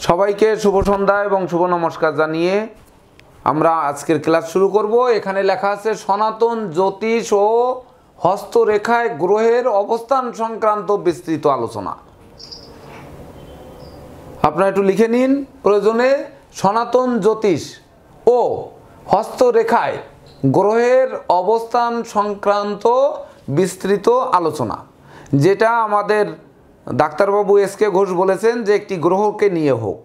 সবাইকে শুভ সন্ধ্যা এবং শুভ নমস্কার জানিয়ে আমরা আজকের ক্লাস শুরু করব। এখানে লেখা আছে সনাতন জ্যোতিষ ও হস্তরেখায় গ্রহের অবস্থান সংক্রান্ত বিস্তৃত আলোচনা। আপনারা একটু লিখে নিন প্রয়োজনে, সনাতন জ্যোতিষ ও হস্তরেখায় গ্রহের অবস্থান সংক্রান্ত বিস্তৃত আলোচনা, যেটা আমাদের ডাক্তারবাবু এসকে ঘোষ বলেছেন যে একটি গ্রহকে নিয়ে হোক।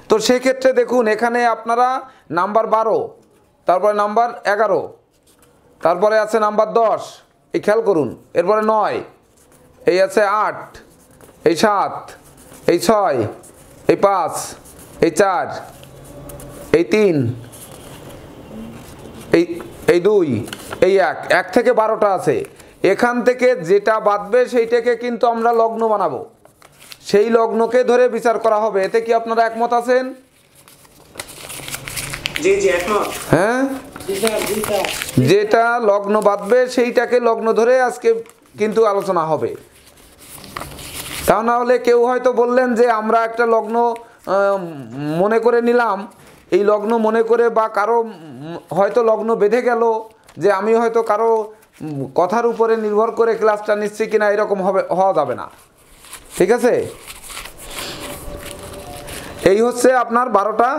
তো সেক্ষেত্রে দেখুন এখানে আপনারা নাম্বার 12, তারপরে নাম্বার 11, তারপরে আছে নাম্বার 10, এই খেয়াল করুন, এরপরে 9, এই আছে 8, এই 7, এই 6, এই 5, এই 4, এই 3, এই 2, এই 1 থেকে 12টা আছে। এখান থেকে যেটা বাদবে সেইটাকে কিন্তু আমরা লগ্ন বানাবো, সেই লগ্নকে ধরে বিচার করা হবে। এতে কি আপনারা একমত আছেন? জি জি একমত। হ্যাঁ, যেটা লগ্ন বাদবে সেইটাকে লগ্ন ধরে আজকে কিন্তু আলোচনা হবে। তা না হলে কেউ হয়তো বললেন যে আমরা একটা লগ্ন মনে করে নিলাম, এই লগ্ন মনে করে বা কারো হয়তো লগ্ন বেঁধে গেল যে আমি হয়তো কারো কথার উপরে নির্ভর করে ক্লাসটা নিচ্ছি কিনা, এরকম হওয়া যাবে না। ঠিক আছে? এই হচ্ছে আপনার 12টা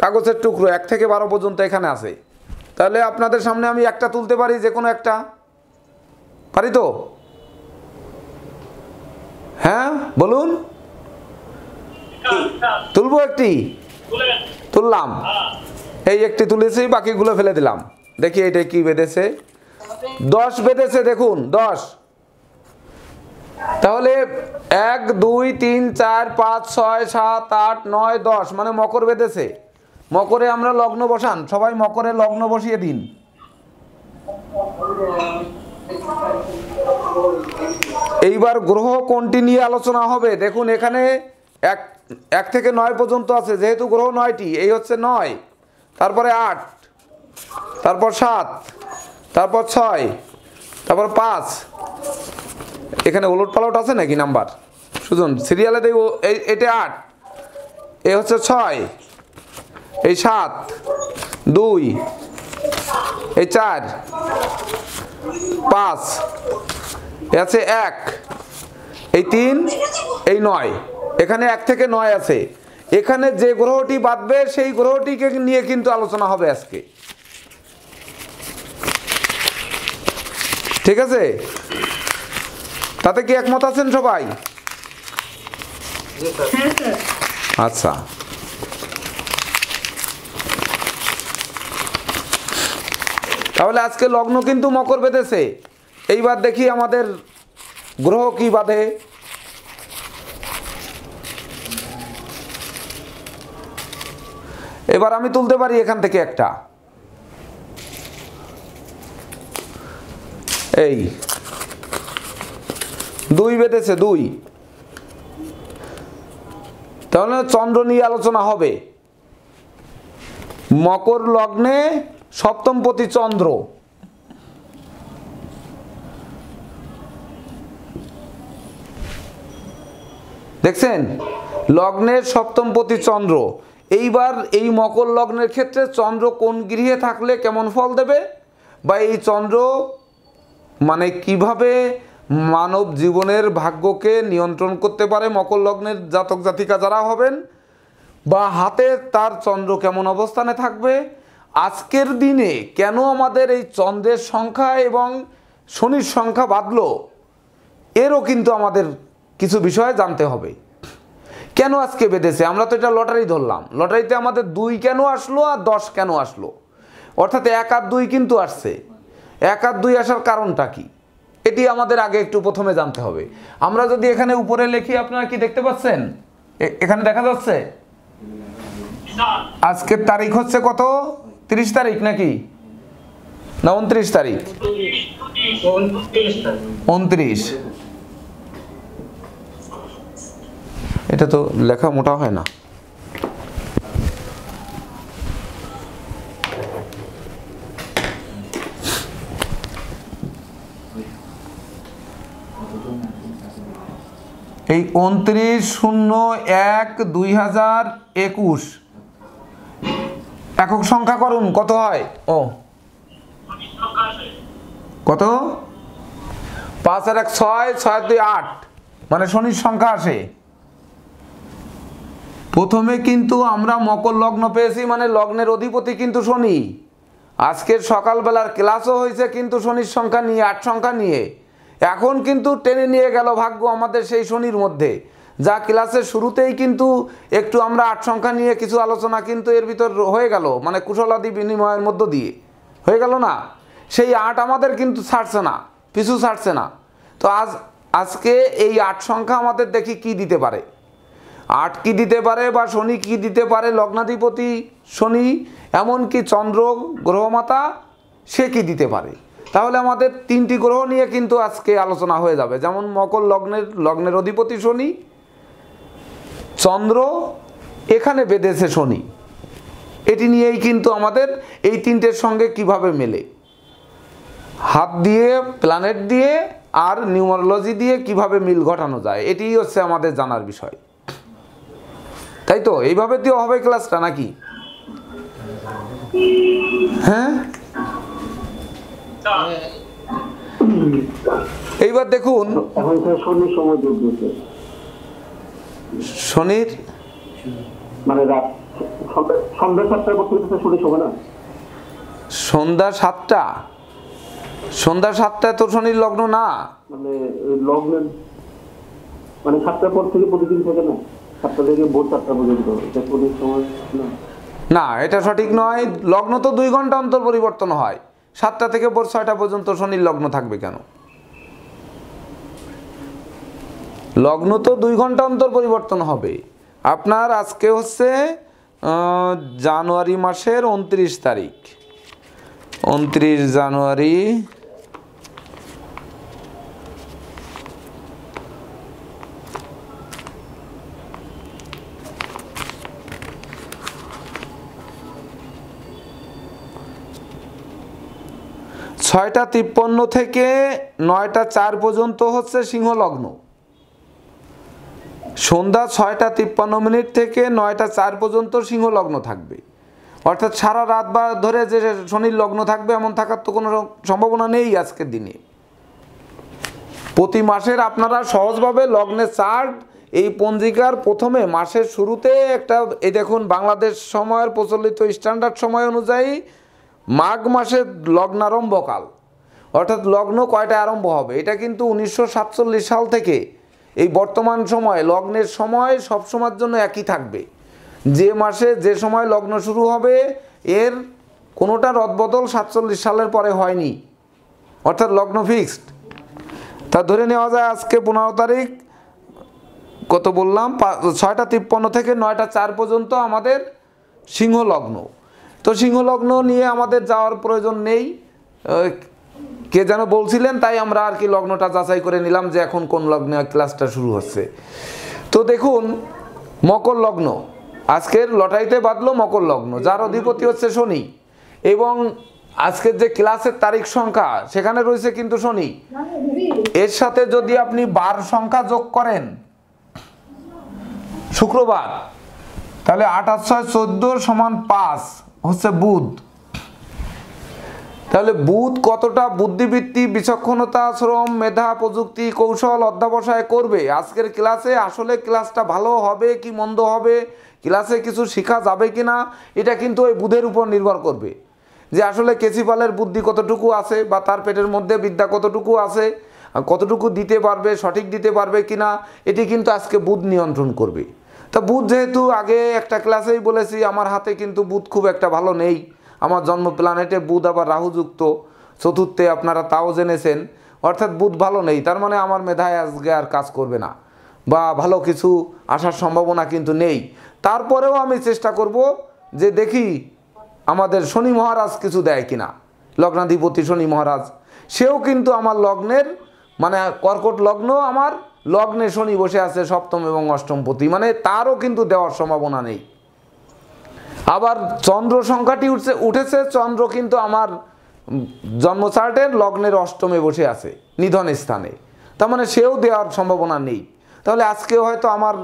কাগজের টুকরো, 1 থেকে 12 পর্যন্ত এখানে আছে। তাহলে আপনাদের সামনে আমি একটা তুলতে পারি, যে কোনো একটা, পারি তো? হ্যাঁ বলুন, তুলবো? একটি তুললাম, এই একটি তুলেছি, বাকিগুলো ফেলে দিলাম। দেখি এটা কি বেঁধেছে। 10 বেঁধেছে, দেখুন 10। তাহলে 1 2 3 4 5 6 7 8 9 10, মানে মকর বেঁধেছে। মকরে আমরা লগ্ন বসান, সবাই মকরে লগ্ন বসিয়ে দিন। এইবার গ্রহ কোনটি নিয়ে আলোচনা হবে দেখুন, এখানে 1 থেকে 9 পর্যন্ত আছে, যেহেতু গ্রহ 9টি, এই হচ্ছে 9, তারপরে 8, তারপর 7, তারপর 6, তারপর 5। এখানে ওলট পালট আছে নাকি নাম্বার? সুজন সিরিয়ালে দেব। এটা 8, এ হচ্ছে 6, এই 7, 2, এই 4, 5, এ আছে 1, এই 3, এই 9। এখানে 1 থেকে 9 আছে। এখানে যে গ্রহটি বাদবে সেই গ্রহটিকে নিয়ে কিন্তু আলোচনা হবে আজকে। ঠিক আছে? তাতে কি একমত আছেন সবাই? আচ্ছা, তাহলে আজকে লগ্ন কিন্তু মকর বেঁধেছে। এইবার দেখি আমাদের গ্রহ কি বাঁধে। এবার আমি তুলতে পারি এখান থেকে একটা, এই 2 বেঁধেছে, 2। তাহলে চন্দ্র নিয়ে আলোচনা হবে। মকর লগ্নে সপ্তমপতি চন্দ্র। দেখছেন, লগ্নের সপ্তমপতি চন্দ্র। এইবার এই মকর লগ্নের ক্ষেত্রে চন্দ্র কোন গৃহে থাকলে কেমন ফল দেবে, বা এই চন্দ্র মানে কিভাবে মানব জীবনের ভাগ্যকে নিয়ন্ত্রণ করতে পারে মকর লগ্নের জাতক জাতিকা যারা হবেন, বা হাতে তার চন্দ্র কেমন অবস্থানে থাকবে, আজকের দিনে কেন আমাদের এই চন্দ্রের সংখ্যা এবং শনির সংখ্যা বাদলো, এরও কিন্তু আমাদের কিছু বিষয় জানতে হবে। কেন আজকে বেঁধেছে? আমরা তো এটা লটারি ধরলাম, লটারিতে আমাদের 2 কেন আসলো আর 10 কেন আসলো, অর্থাৎ 1 আর 2 কিন্তু আসছে। 1 আর 2 আসার কারণটা কি, এটি আমাদের আগে একটু প্রথমে জানতে হবে। আমরা যদি এখানে উপরে লিখি, আপনারা কি দেখতে পাচ্ছেন? এখানে দেখা যাচ্ছে আজকের তারিখ হচ্ছে কত? 30 তারিখ নাকি না 29 তারিখ? 29। এটা তো লেখা মোটা হয় না। এই 29/01/2021 একক সংখ্যাকরণ কত হয়? ও কত? 5 আর 1 6, 6 আর 2 8, মানে শনির সংখ্যা আসে। প্রথমে কিন্তু আমরা মকর লগ্ন পেয়েছি, মানে লগ্নের অধিপতি কিন্তু শনি। আজকের সকালবেলার ক্লাসও হয়েছে কিন্তু শনির সংখ্যা নিয়ে, 8 সংখ্যা নিয়ে। এখন কিন্তু টেনে নিয়ে গেল ভাগ্য আমাদের সেই শনির মধ্যে, যা ক্লাসের শুরুতেই কিন্তু একটু আমরা 8 সংখ্যা নিয়ে কিছু আলোচনা কিন্তু এর ভিতর হয়ে গেল, মানে কুশলাদি বিনিময়ের মধ্য দিয়ে হয়ে গেল না। সেই 8 আমাদের কিন্তু ছাড়ছে না, পিছু ছাড়ছে না। তো আজকে এই 8 সংখ্যা আমাদের দেখি কি দিতে পারে। 8 কি দিতে পারে বা শনি কি দিতে পারে, লগ্নাধিপতি শনি, এমনকি চন্দ্র গ্রহমাতা সে কি দিতে পারে। তাহলে আমাদের 3টি গ্রহ নিয়ে কিন্তু আজকে আলোচনা হয়ে যাবে। যেমন মকর লগ্নের অধিপতি শনি, চন্দ্র এখানে বেঁধেছে শনি, এটি নিয়েই কিন্তু আমাদের এই 3টের সঙ্গে কিভাবে মেলে, হাত দিয়ে, প্ল্যানেট দিয়ে আর নিউমারোলজি দিয়ে কিভাবে মিল ঘটানো যায়, এটিই হচ্ছে আমাদের জানার বিষয়। তাই তো, এইভাবে দিয়ে হবে ক্লাসটা নাকি? হ্যাঁ, এইবার দেখুন শনির মানে সন্ধ্যা 7টার পর থেকে শনির সময় না, সন্ধ্যা 7টা, সন্ধ্যা 7টায় তো শনির লগ্ন না, মানে লগ্নের মানে 7টার পর থেকে প্রতিদিন থাকে না, 7টা থেকে ভোর 4টা পর্যন্ত, এটা শনির সময় না। না, এটা সঠিক নয়। লগ্ন তো 2 ঘন্টা অন্তর পরিবর্তন হয়, 7টা থেকে ভোর 6টা পর্যন্ত শনির লগ্ন থাকবে কেন? লগ্ন তো 2 ঘন্টা অন্তর পরিবর্তন হবে। আপনার আজকে হচ্ছে জানুয়ারি মাসের 29 তারিখ, 29 জানুয়ারি, ছয়টা 53 থেকে 9টা 4 পর্যন্ত হচ্ছে সিংহ লগ্ন। সন্ধ্যা 6টা 53 মিনিট থেকে 9টা 4 পর্যন্ত সিংহ লগ্ন থাকবে। অর্থাৎ সারা রাত বা ধরে যে শনির লগ্ন থাকবে এমন থাকার তো কোনো সম্ভাবনা নেই আজকের দিনে। প্রতি মাসের আপনারা সহজভাবে লগ্নের চার্ট এই পঞ্জিকার প্রথমে মাসের শুরুতে একটা, এই দেখুন বাংলাদেশ সময়ের প্রচলিত স্ট্যান্ডার্ড সময় অনুযায়ী মাঘ মাসের লগ্নারম্ভকাল, অর্থাৎ লগ্ন কয়টায় আরম্ভ হবে, এটা কিন্তু 1947 সাল থেকে এই বর্তমান সময় লগ্নের সময় সব সময়ের জন্য একই থাকবে। যে মাসে যে সময় লগ্ন শুরু হবে এর কোনোটা রদবদল 47 সালের পরে হয়নি, অর্থাৎ লগ্ন ফিক্সড। তা ধরে নেওয়া যায় আজকে 15 তারিখ, কত বললাম, 6টা 53 থেকে 9টা 4 পর্যন্ত আমাদের সিংহ লগ্ন। তো সিংহ লগ্ন নিয়ে আমাদের যাওয়ার প্রয়োজন নেই, কে যেন বলছিলেন, তাই আমরা আর কি লগ্নটা যাচাই করে নিলাম যে এখন কোন লগ্নে ক্লাসটা শুরু হচ্ছে। তো দেখুন মকর লগ্ন, আজকের লটারিতে বাঁধলো মকর লগ্ন, যার অধিপতি হচ্ছে শনি, এবং আজকের যে ক্লাসের তারিখ সংখ্যা সেখানে রয়েছে কিন্তু শনি। এর সাথে যদি আপনি বার সংখ্যা যোগ করেন শুক্রবার, তাহলে 8 আর 6 14 সমান 5 হচ্ছে বুধ। তাহলে বুধ কতটা বুদ্ধিবৃত্তি, বিচক্ষণতা, শ্রম, মেধা, প্রযুক্তি, কৌশল অধ্যাবসায় করবে আজকের ক্লাসে, আসলে ক্লাসটা ভালো হবে কি মন্দ হবে, ক্লাসে কিছু শেখা যাবে কিনা, এটা কিন্তু ওই বুধের উপর নির্ভর করবে যে আসলে কেসিপালের বুদ্ধি কতটুকু আছে বা তার পেটের মধ্যে বিদ্যা কতটুকু আছে, কতটুকু দিতে পারবে, সঠিক দিতে পারবে কিনা, এটি কিন্তু আজকে বুধ নিয়ন্ত্রণ করবে। তা বুধ যেহেতু আগে একটা ক্লাসেই বলেছি আমার হাতে কিন্তু বুধ খুব একটা ভালো নেই, আমার জন্ম প্ল্যানেটে বুধ আবার রাহুযুক্ত, চতুর্থে আপনারা তাও জেনেছেন, অর্থাৎ বুধ ভালো নেই, তার মানে আমার মেধায় আজকে আর কাজ করবে না বা ভালো কিছু আসার সম্ভাবনা কিন্তু নেই। তারপরেও আমি চেষ্টা করব যে দেখি আমাদের শনি মহারাজ কিছু দেয় কিনা, লগ্নাধিপতি শনি মহারাজ, সেও কিন্তু আমার লগ্নের, মানে কর্কট লগ্ন, আমার লগ্নে শনি বসে আছে 7ম এবং 8ম পতি, মানে তারও কিন্তু দেওয়ার সম্ভাবনা নেই। আবার চন্দ্র সংখ্যাটি উঠেছে, চন্দ্র কিন্তু আমার জন্ম চার্টের লগ্নের 8মে বসে আছে নিধন স্থানে, তার মানে সেও দেওয়ার সম্ভাবনা নেই। তাহলে আজকে হয়তো আমার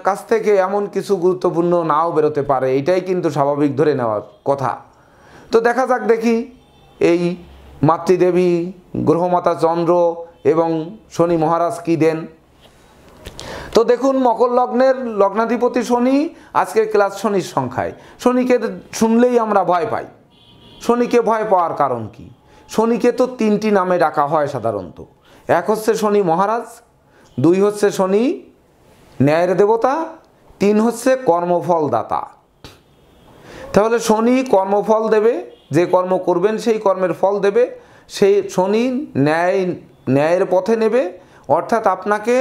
কাছ থেকে এমন কিছু গুরুত্বপূর্ণ নাও বেরোতে পারে, এটাই কিন্তু স্বাভাবিক ধরে নেওয়ার কথা। তো দেখা যাক দেখি এই মাতৃদেবী, গ্রহমাতা চন্দ্র এবং শনি মহারাজ কী দেন। তো দেখুন, মকর লগ্নের লগ্নাধিপতি শনি, আজকের ক্লাস শনির সংখ্যায়। শনিকে শুনলেই আমরা ভয় পাই। শনিকে ভয় পাওয়ার কারণ কি? শনিকে তো 3টি নামে ডাকা হয় সাধারণত। এক হচ্ছে শনি মহারাজ, 2 হচ্ছে শনি ন্যায়ের দেবতা, 3 হচ্ছে কর্মফলদাতা। তাহলে শনি কর্মফল দেবে, যে কর্ম করবেন সেই কর্মের ফল দেবে। সেই শনি ন্যায়ের পথে নেবে, অর্থাৎ আপনাকে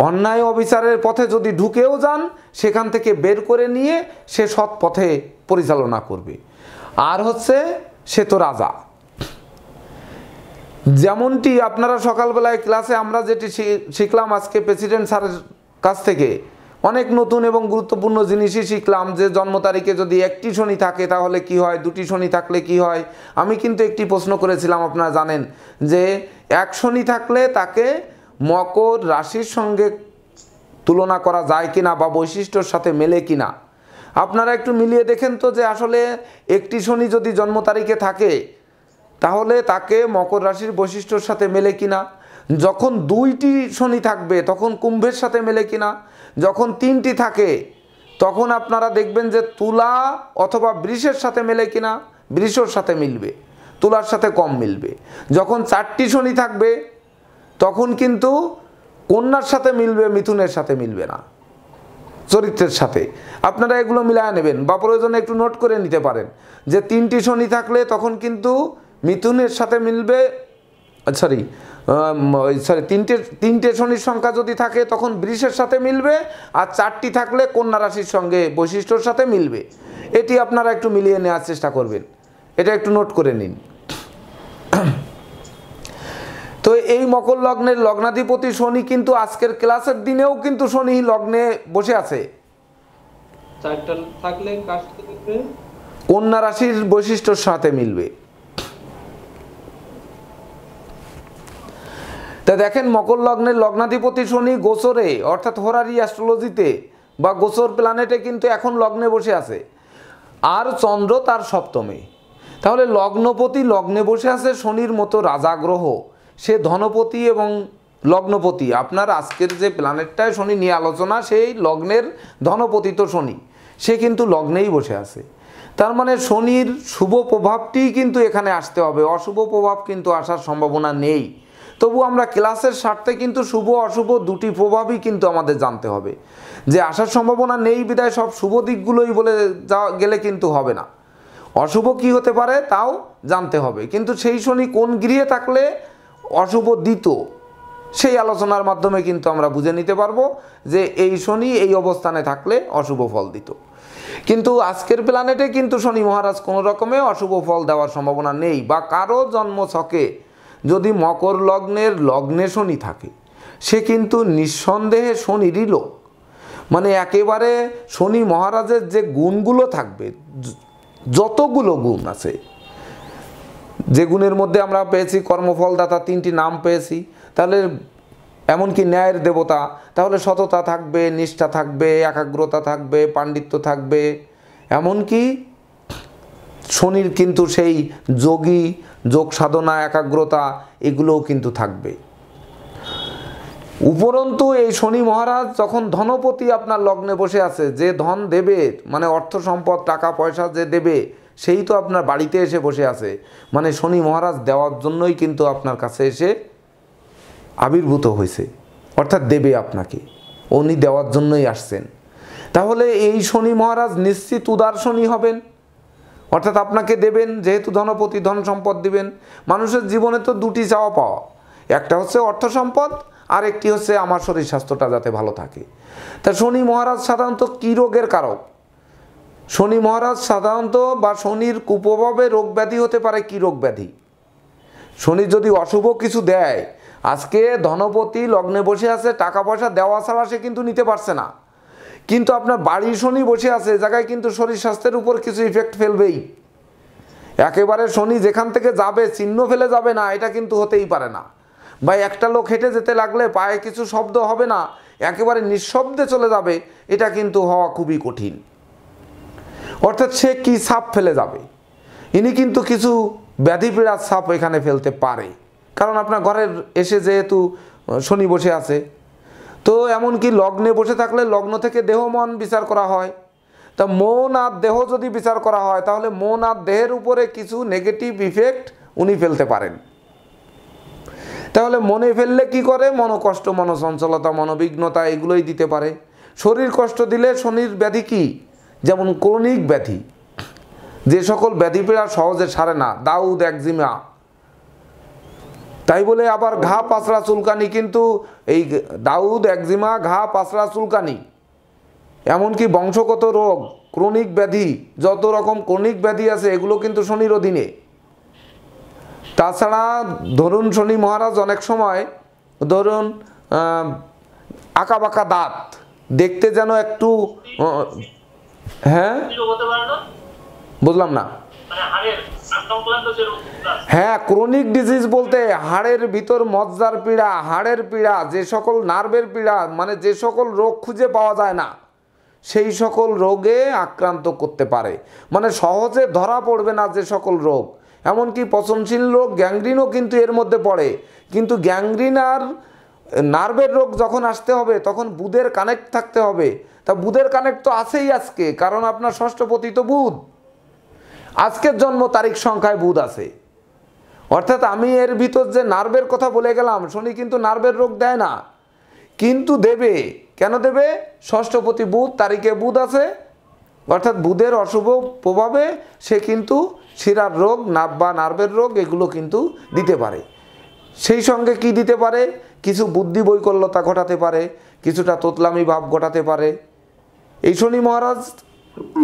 অন্যায় অবিচারের পথে যদি ঢুকেও যান সেখান থেকে বের করে নিয়ে সে সৎ পথে পরিচালনা করবে। আর হচ্ছে সে তো রাজা। যেমনটি আপনারা সকালবেলায় ক্লাসে আমরা যেটি শিখলাম আজকে প্রেসিডেন্ট স্যারের কাছ থেকে, অনেক নতুন এবং গুরুত্বপূর্ণ জিনিসই শিখলাম। যে জন্ম তারিখে যদি 1টি শনি থাকে তাহলে কি হয়, 2টি শনি থাকলে কি হয়। আমি কিন্তু একটি প্রশ্ন করেছিলাম, আপনারা জানেন যে 1 শনি থাকলে তাকে মকর রাশির সঙ্গে তুলনা করা যায় কিনা বা বৈশিষ্ট্যর সাথে মেলে কিনা। আপনারা একটু মিলিয়ে দেখেন তো যে আসলে 1টি শনি যদি জন্ম তারিখে থাকে তাহলে তাকে মকর রাশির বৈশিষ্ট্যর সাথে মেলে কিনা। যখন 2টি শনি থাকবে তখন কুম্ভের সাথে মেলে কিনা। যখন 3টি থাকে তখন আপনারা দেখবেন যে তুলা অথবা বৃষের সাথে মেলে কিনা। বৃষর সাথে মিলবে, তুলার সাথে কম মিলবে। যখন 4টি শনি থাকবে তখন কিন্তু কন্যার সাথে মিলবে, মিথুনের সাথে মিলবে না, চরিত্রের সাথে। আপনারা এগুলো মিলায় নেবেন বা প্রয়োজনে একটু নোট করে নিতে পারেন যে 3টি শনি থাকলে তখন কিন্তু মিথুনের সাথে মিলবে, তিনটে শনির সংখ্যা যদি থাকে তখন বৃষের সাথে মিলবে, আর 4টি থাকলে কন্যা রাশির সঙ্গে বৈশিষ্ট্যর সাথে মিলবে। এটি আপনারা একটু মিলিয়ে নেওয়ার চেষ্টা করবেন, এটা একটু নোট করে নিন। তো এই মকর লগ্নের লগ্নাধিপতি শনি কিন্তু আজকের ক্লাসের দিনেও কিন্তু শনি লগ্নে বসে আছে। 4টা থাকলে কার সাথে মিলবে? কন্যা রাশির বৈশিষ্ট্যর সাথে মিলবে। তা দেখেন, মকর লগ্নের লগ্নাধিপতি শনি গোচরে অর্থাৎ হোরারি অ্যাস্ট্রোলজিতে বা গোচর প্ল্যানেটে কিন্তু এখন লগ্নে বসে আছে, আর চন্দ্র তার সপ্তমে। তাহলে লগ্নপতি লগ্নে বসে আছে, শনির মতো রাজা গ্রহ, সে ধনপতি এবং লগ্নপতি। আপনার আজকের যে প্ল্যানেটটায় শনি নিয়ে আলোচনা, সেই লগ্নের ধনপতি তো শনি, সে কিন্তু লগ্নেই বসে আছে। তার মানে শনির শুভ প্রভাবটিই কিন্তু এখানে আসতে হবে, অশুভ প্রভাব কিন্তু আসার সম্ভাবনা নেই। তবু আমরা ক্লাসের স্বার্থে কিন্তু শুভ অশুভ 2টি প্রভাবই কিন্তু আমাদের জানতে হবে। যে আসার সম্ভাবনা নেই বিধায় সব শুভ দিকগুলোই বলে গেলে কিন্তু হবে না, অশুভ কি হতে পারে তাও জানতে হবে। কিন্তু সেই শনি কোন গৃহে থাকলে অশুভ দিত, সেই আলোচনার মাধ্যমে কিন্তু আমরা বুঝে নিতে পারবো যে এই শনি এই অবস্থানে থাকলে অশুভ ফল দিত। কিন্তু আজকের প্ল্যানেটে কিন্তু শনি মহারাজ কোনো রকমে অশুভ ফল দেওয়ার সম্ভাবনা নেই। বা কারো জন্ম ছকে যদি মকর লগ্নের লগ্নে শনি থাকে, সে কিন্তু নিঃসন্দেহে শনিরই লোক। মানে একেবারে শনি মহারাজের যে গুণগুলো থাকবে, যতগুলো গুণ আছে, যে গুণের মধ্যে আমরা পেয়েছি কর্মফলদাতা 3টি নাম পেয়েছি, তাহলে এমনকি ন্যায়ের দেবতা, তাহলে সততা থাকবে, নিষ্ঠা থাকবে, একাগ্রতা থাকবে, পাণ্ডিত্য থাকবে, এমনকি শনির কিন্তু সেই যোগী, যোগ সাধনা, একাগ্রতা এগুলোও কিন্তু থাকবে। উপরন্তু এই শনি মহারাজ যখন ধনপতি আপনার লগ্নে বসে আছে, যে ধন দেবে মানে অর্থ সম্পদ টাকা পয়সা যে দেবে, সেই তো আপনার বাড়িতে এসে বসে আছে। মানে শনি মহারাজ দেওয়ার জন্যই কিন্তু আপনার কাছে এসে আবির্ভূত হয়েছে, অর্থাৎ দেবে আপনাকে, উনি দেওয়ার জন্যই আসছেন। তাহলে এই শনি মহারাজ নিশ্চিত উদার শনি হবেন, অর্থাৎ আপনাকে দেবেন, যেহেতু ধনপতি ধন সম্পদ দিবেন। মানুষের জীবনে তো 2টি চাওয়া পাওয়া, একটা হচ্ছে অর্থ সম্পদ, আর একটি হচ্ছে আমার শরীর স্বাস্থ্যটা যাতে ভালো থাকে। তা শনি মহারাজ সাধারণত কী রোগের কারক? শনি মহারাজ সাধারণত বা শনির কুপ্রভাবে রোগ ব্যাধি হতে পারে। কি রোগ ব্যাধি? শনি যদি অশুভ কিছু দেয়, আজকে ধনপতি লগ্নে বসে আছে, টাকা পয়সা দেওয়া ছাড়া সে কিন্তু নিতে পারছে না, কিন্তু আপনার বাড়ির শনি বসে আছে জায়গায় কিন্তু শরীর স্বাস্থ্যের উপর কিছু ইফেক্ট ফেলবেই। একেবারে শনি যেখান থেকে যাবে চিহ্ন ফেলে যাবে না, এটা কিন্তু হতেই পারে না। বা একটা লোক হেঁটে যেতে লাগলে পায়ে কিছু শব্দ হবে না, একেবারে নিঃশব্দে চলে যাবে, এটা কিন্তু হওয়া খুবই কঠিন। অর্থাৎ সে কি ছাপ ফেলে যাবে, ইনি কিন্তু কিছু ব্যাধিপীড়ার ছাপ এখানে ফেলতে পারে, কারণ আপনার ঘরের এসে যেহেতু শনি বসে আছে। তো এমনকি লগ্নে বসে থাকলে লগ্ন থেকে দেহ মন বিচার করা হয়, তা মন আর দেহ যদি বিচার করা হয় তাহলে মন আর দেহের উপরে কিছু নেগেটিভ ইফেক্ট উনি ফেলতে পারেন। তাহলে মনে ফেললে কি করে, মনোকষ্ট, মনোচঞ্চলতা, মনোবিঘ্নতা এগুলোই দিতে পারে। শরীর কষ্ট দিলে শনির ব্যাধি কি, যেমন ক্রনিক ব্যাধি, যে সকল ব্যাধিপীড়া সহজে সারে না, দাউদ, একজিমা। তাই বলে আবার ঘা, পাঁচড়া, চুলকানি, কিন্তু এই দাউদ, একজিমা, ঘা, পাঁচড়া, চুলকানি, এমনকি বংশগত রোগ, ক্রনিক ব্যাধি, যত রকম ক্রনিক ব্যাধি আছে এগুলো কিন্তু শনির অধীনে। তাছাড়া ধরুন শনি মহারাজ অনেক সময় ধরুন আঁকাবাঁকা দাঁত, দেখতে যেন একটু, হ্যাঁ বুঝলাম না। হ্যাঁ, ক্রনিক ডিজিজ বলতে হাড়ের ভিতর মজ্জার পীড়া, হাড়ের পীড়া, যে সকল নার্ভের পীড়া, মানে যে সকল রোগ খুঁজে পাওয়া যায় না সেই সকল রোগে আক্রান্ত করতে পারে, মানে সহজে ধরা পড়বে না যে সকল রোগ। এমনকি পচনশীল রোগ, গ্যাংগ্রিনও কিন্তু এর মধ্যে পড়ে। কিন্তু গ্যাংগ্রিন আর নার্ভের রোগ যখন আসতে হবে তখন বুধের কানেক্ট থাকতে হবে। তা বুধের কানেক্ট তো আছেই আজকে, কারণ আপনার ষষ্ঠপতি তো বুধ, আজকের জন্ম তারিখ সংখ্যায় বুধ আছে। অর্থাৎ আমি এর ভিতর যে নার্ভের কথা বলে গেলাম, শনি কিন্তু নার্ভের রোগ দেয় না, কিন্তু দেবে। কেন দেবে? ষষ্ঠপতি বুধ, তারিখে বুধ আছে, অর্থাৎ বুধের অশুভ প্রভাবে সে কিন্তু শিরার রোগ, নার্ভ বা নার্ভের রোগ এগুলো কিন্তু দিতে পারে। সেই সঙ্গে কি দিতে পারে, কিছু বুদ্ধি বৈকল্যতা ঘটাতে পারে, কিছুটা তোতলামি ভাব ঘটাতে পারে। এই শনি মহারাজ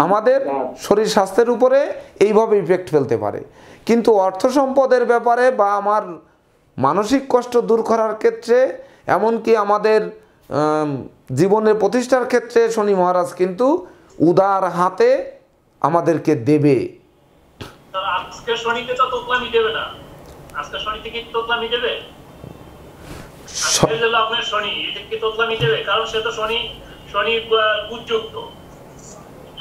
আমাদের শরীর স্বাস্থ্যের উপরে এইভাবে ইফেক্ট ফেলতে পারে। কিন্তু অর্থ সম্পদের ব্যাপারে বা আমার মানসিক কষ্ট দূর করার ক্ষেত্রে, এমনকি আমাদের জীবনের প্রতিষ্ঠার ক্ষেত্রে শনি মহারাজ কিন্তু উদার হাতে আমাদেরকে দেবে। আজকে শনিতে তো তোতলামি দেবে না, আজকে শনিতে কি তোতলামি দেবে? আপনার শনি এটা কি তোতলামি দেবে? কারণ সে তো শনি বুধযুক্ত,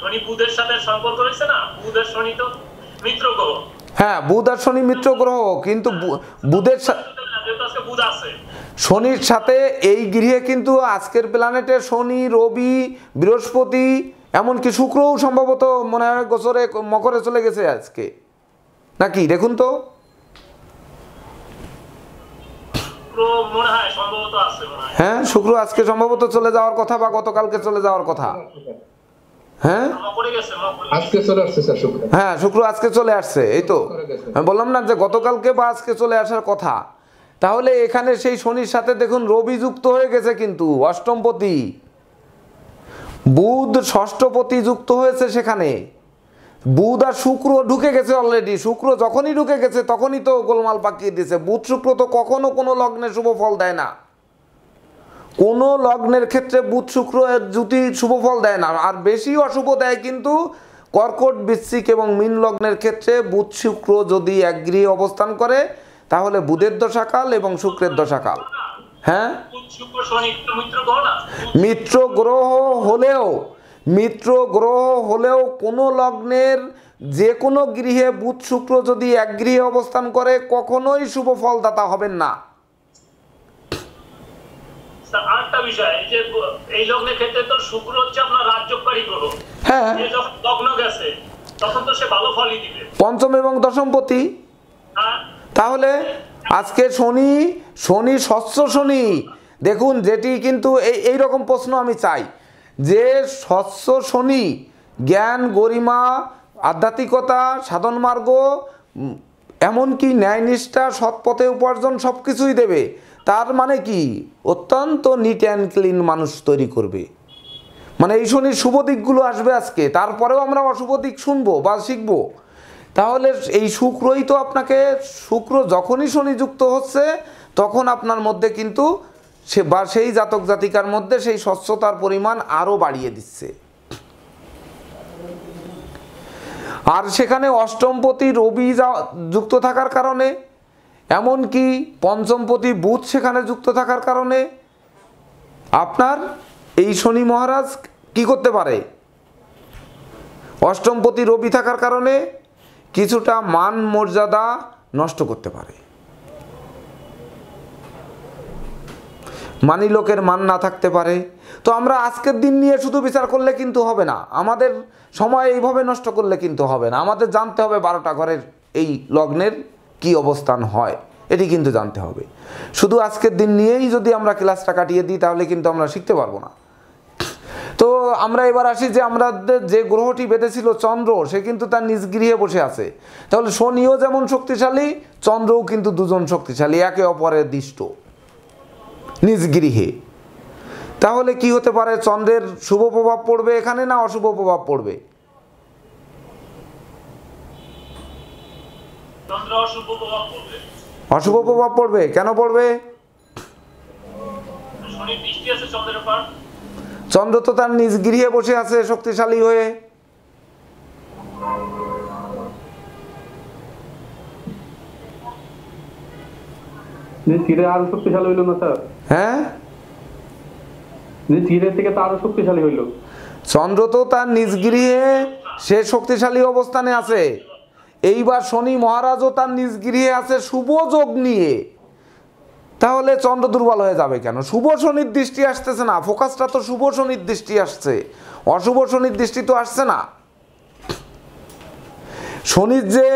শনি বুধের সাথে সম্পর্ক রয়েছে না, বুধের শনি তো মিত্র গ্রহ। হ্যাঁ, বুধ আর শনি মিত্র গ্রহ, কিন্তু বুধের বুধ আছে শনির সাথে এই গৃহে কিন্তু আজকের প্ল্যানেটে শনি, রবি, বৃহস্পতি, এমনকি শুক্রও সম্ভবত মনে হয় গোচরে মকরে চলে গেছে আজকে, নাকি দেখুন তো। হ্যাঁ, শুক্র আজকে সম্ভবত চলে যাওয়ার কথা, বা গতকালকে চলে যাওয়ার কথা। হ্যাঁ হ্যাঁ, শুক্র আজকে চলে আসছে, এই তো আমি বললাম না যে গতকালকে বা আজকে চলে আসার কথা। তাহলে এখানে সেই শনির সাথে দেখুন রবি যুক্ত হয়ে গেছে, কিন্তু অষ্টমপতি বুধ ষষ্ঠপতি যুক্ত হয়েছে সেখানে। বুধ আর শুক্র ঢুকে গেছে অলরেডি। শুক্র যখনই ঢুকে গেছে তখনই তো গোলমাল পাকিয়ে দিয়েছে। বুধ শুক্র তো কখনো কোনো লগ্নে শুভ ফল দেয় না, কোনো লগ্নের ক্ষেত্রে বুধ শুক্র এর জুতি শুভ ফল দেয় না। আর বেশি অশুভ দেয় কিন্তু কর্কট, বৃশ্চিক এবং মীন লগ্নের ক্ষেত্রে বুধ শুক্র যদি এক গৃহে অবস্থান করে তাহলে বুধের দশাকাল এবং শুক্রের দশাকাল। হ্যাঁ, মিত্র গ্রহ হলেও কোনো লগ্নের যে কোনো গৃহে বুধ শুক্র যদি এক গৃহে অবস্থান করে কখনোই শুভ ফলদাতা হবেন না। আরেকটা বিষয়, যে এই লগ্নের ক্ষেত্রে তো শুক্র হচ্ছে আপনার রাজযোগকারী গ্রহ। হ্যাঁ, যখন লগ্ন গেছে তখন তো সে ভালো ফলই দিবে, পঞ্চম এবং দশমপতি। তাহলে আজকে শনি ষষ্ঠ শনি, দেখুন যেটি কিন্তু এই রকম প্রশ্ন আমি চাই যে ষষ্ঠ শনি জ্ঞান, গরিমা, আধ্যাত্মিকতা, সাধন মার্গ, এমনকি ন্যায়নিষ্ঠা, সৎপথে উপার্জন সব কিছুই দেবে। তার মানে কি, অত্যন্ত নিট অ্যান্ড ক্লিন মানুষ তৈরি করবে। মানে এই শনির শুভ দিকগুলো আসবে আজকে, তারপরেও আমরা অশুভ দিক শুনবো বা শিখবো। তাহলে এই শুক্রই তো আপনাকে, শুক্র যখনই শনি যুক্ত হচ্ছে তখন আপনার মধ্যে কিন্তু সেই জাতক জাতিকার মধ্যে সেই স্বচ্ছতার পরিমাণ আরও বাড়িয়ে দিচ্ছে। আর সেখানে অষ্টমপতি রবি যুক্ত থাকার কারণে এমনকি পঞ্চমপতি বুধ সেখানে যুক্ত থাকার কারণে আপনার এই শনি মহারাজ কি করতে পারে, অষ্টমপতি রবি থাকার কারণে কিছুটা মান মর্যাদা নষ্ট করতে পারে। মানি লোকের মান না থাকতে পারে। তো আমরা আজকের দিন নিয়ে শুধু বিচার করলে কিন্তু হবে না, আমাদের সময় এইভাবে নষ্ট করলে কিন্তু হবে না। আমাদের জানতে হবে 12টা ঘরের এই লগ্নের কি অবস্থান হয়, এটি কিন্তু জানতে হবে। শুধু আজকের দিন নিয়েই যদি আমরা ক্লাসটা কাটিয়ে দিই তাহলে কিন্তু আমরা শিখতে পারবো না। তো আমরা এবার আসি যে আমাদের যে গ্রহটি বেঁধেছিল চন্দ্র, সে কিন্তু তার নিজ গৃহে বসে আছে। তাহলে শনিও যেমন শক্তিশালী, চন্দ্রও কিন্তু দুজন শক্তিশালী, একে অপরের দৃষ্ট নিজ গৃহে। তাহলে কি হতে পারে, চন্দ্রের শুভ প্রভাব পড়বে এখানে না অশুভ প্রভাব পড়বে? চন্দ্র অশুভ প্রভাব পড়বে। অশুভ প্রভাব পড়বে, কেন পড়বে? শনির দৃষ্টি আছে চন্দ্রের উপর। চন্দ্র তো তার নিজ গৃহে বসে আছে শক্তিশালী হয়ে। আরো শক্তিশালী হইল না স্যার? হ্যাঁ, ধীরে থেকে তো আরো শক্তিশালী হইল। চন্দ্র তো তার নিজ গৃহে সে শক্তিশালী অবস্থানে আছে। এইবার শনি মহারাজও তার নিজ গৃহে আছে শুভ যোগ নিয়ে। তাহলে চন্দ্র দুর্বল হয়ে যাবে কেন? শুভ শনির দৃষ্টি আসতেছে না, ফোকাসটা তো শুভ শনির দৃষ্টি আসছে, অশুভ শনির দৃষ্টি তো আসছে না। শনির যে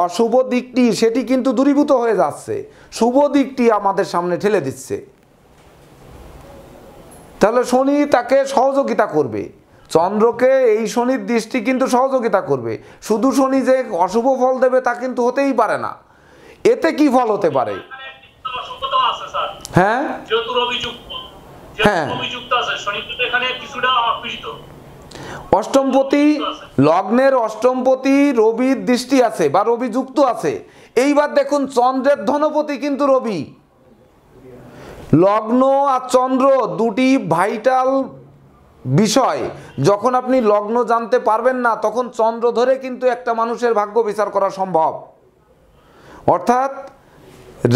অশুভ দিকটি সেটি কিন্তু দূরীভূত হয়ে যাচ্ছে, শুভ দিকটি আমাদের সামনে ঠেলে দিচ্ছে। তাহলে শনি তাকে সহযোগিতা করবে, চন্দ্রকে এই শনির দৃষ্টি কিন্তু সহযোগিতা করবে। শুধু শনি যে অশুভ ফল দেবে তা কিন্তু হতেই পারে না। এতে কি ফল হতে পারে? হ্যাঁ, হ্যাঁ, অষ্টমপতি লগ্নের অষ্টমপতি রবির দৃষ্টি আছে বা রবি যুক্ত আছে। এইবার দেখুন চন্দ্রের ধনপতি কিন্তু রবি। লগ্ন আর চন্দ্র দুটি ভাইটাল বিষয়। যখন আপনি লগ্ন জানতে পারবেন না তখন চন্দ্র ধরে কিন্তু একটা মানুষের ভাগ্য বিচার করা সম্ভব। অর্থাৎ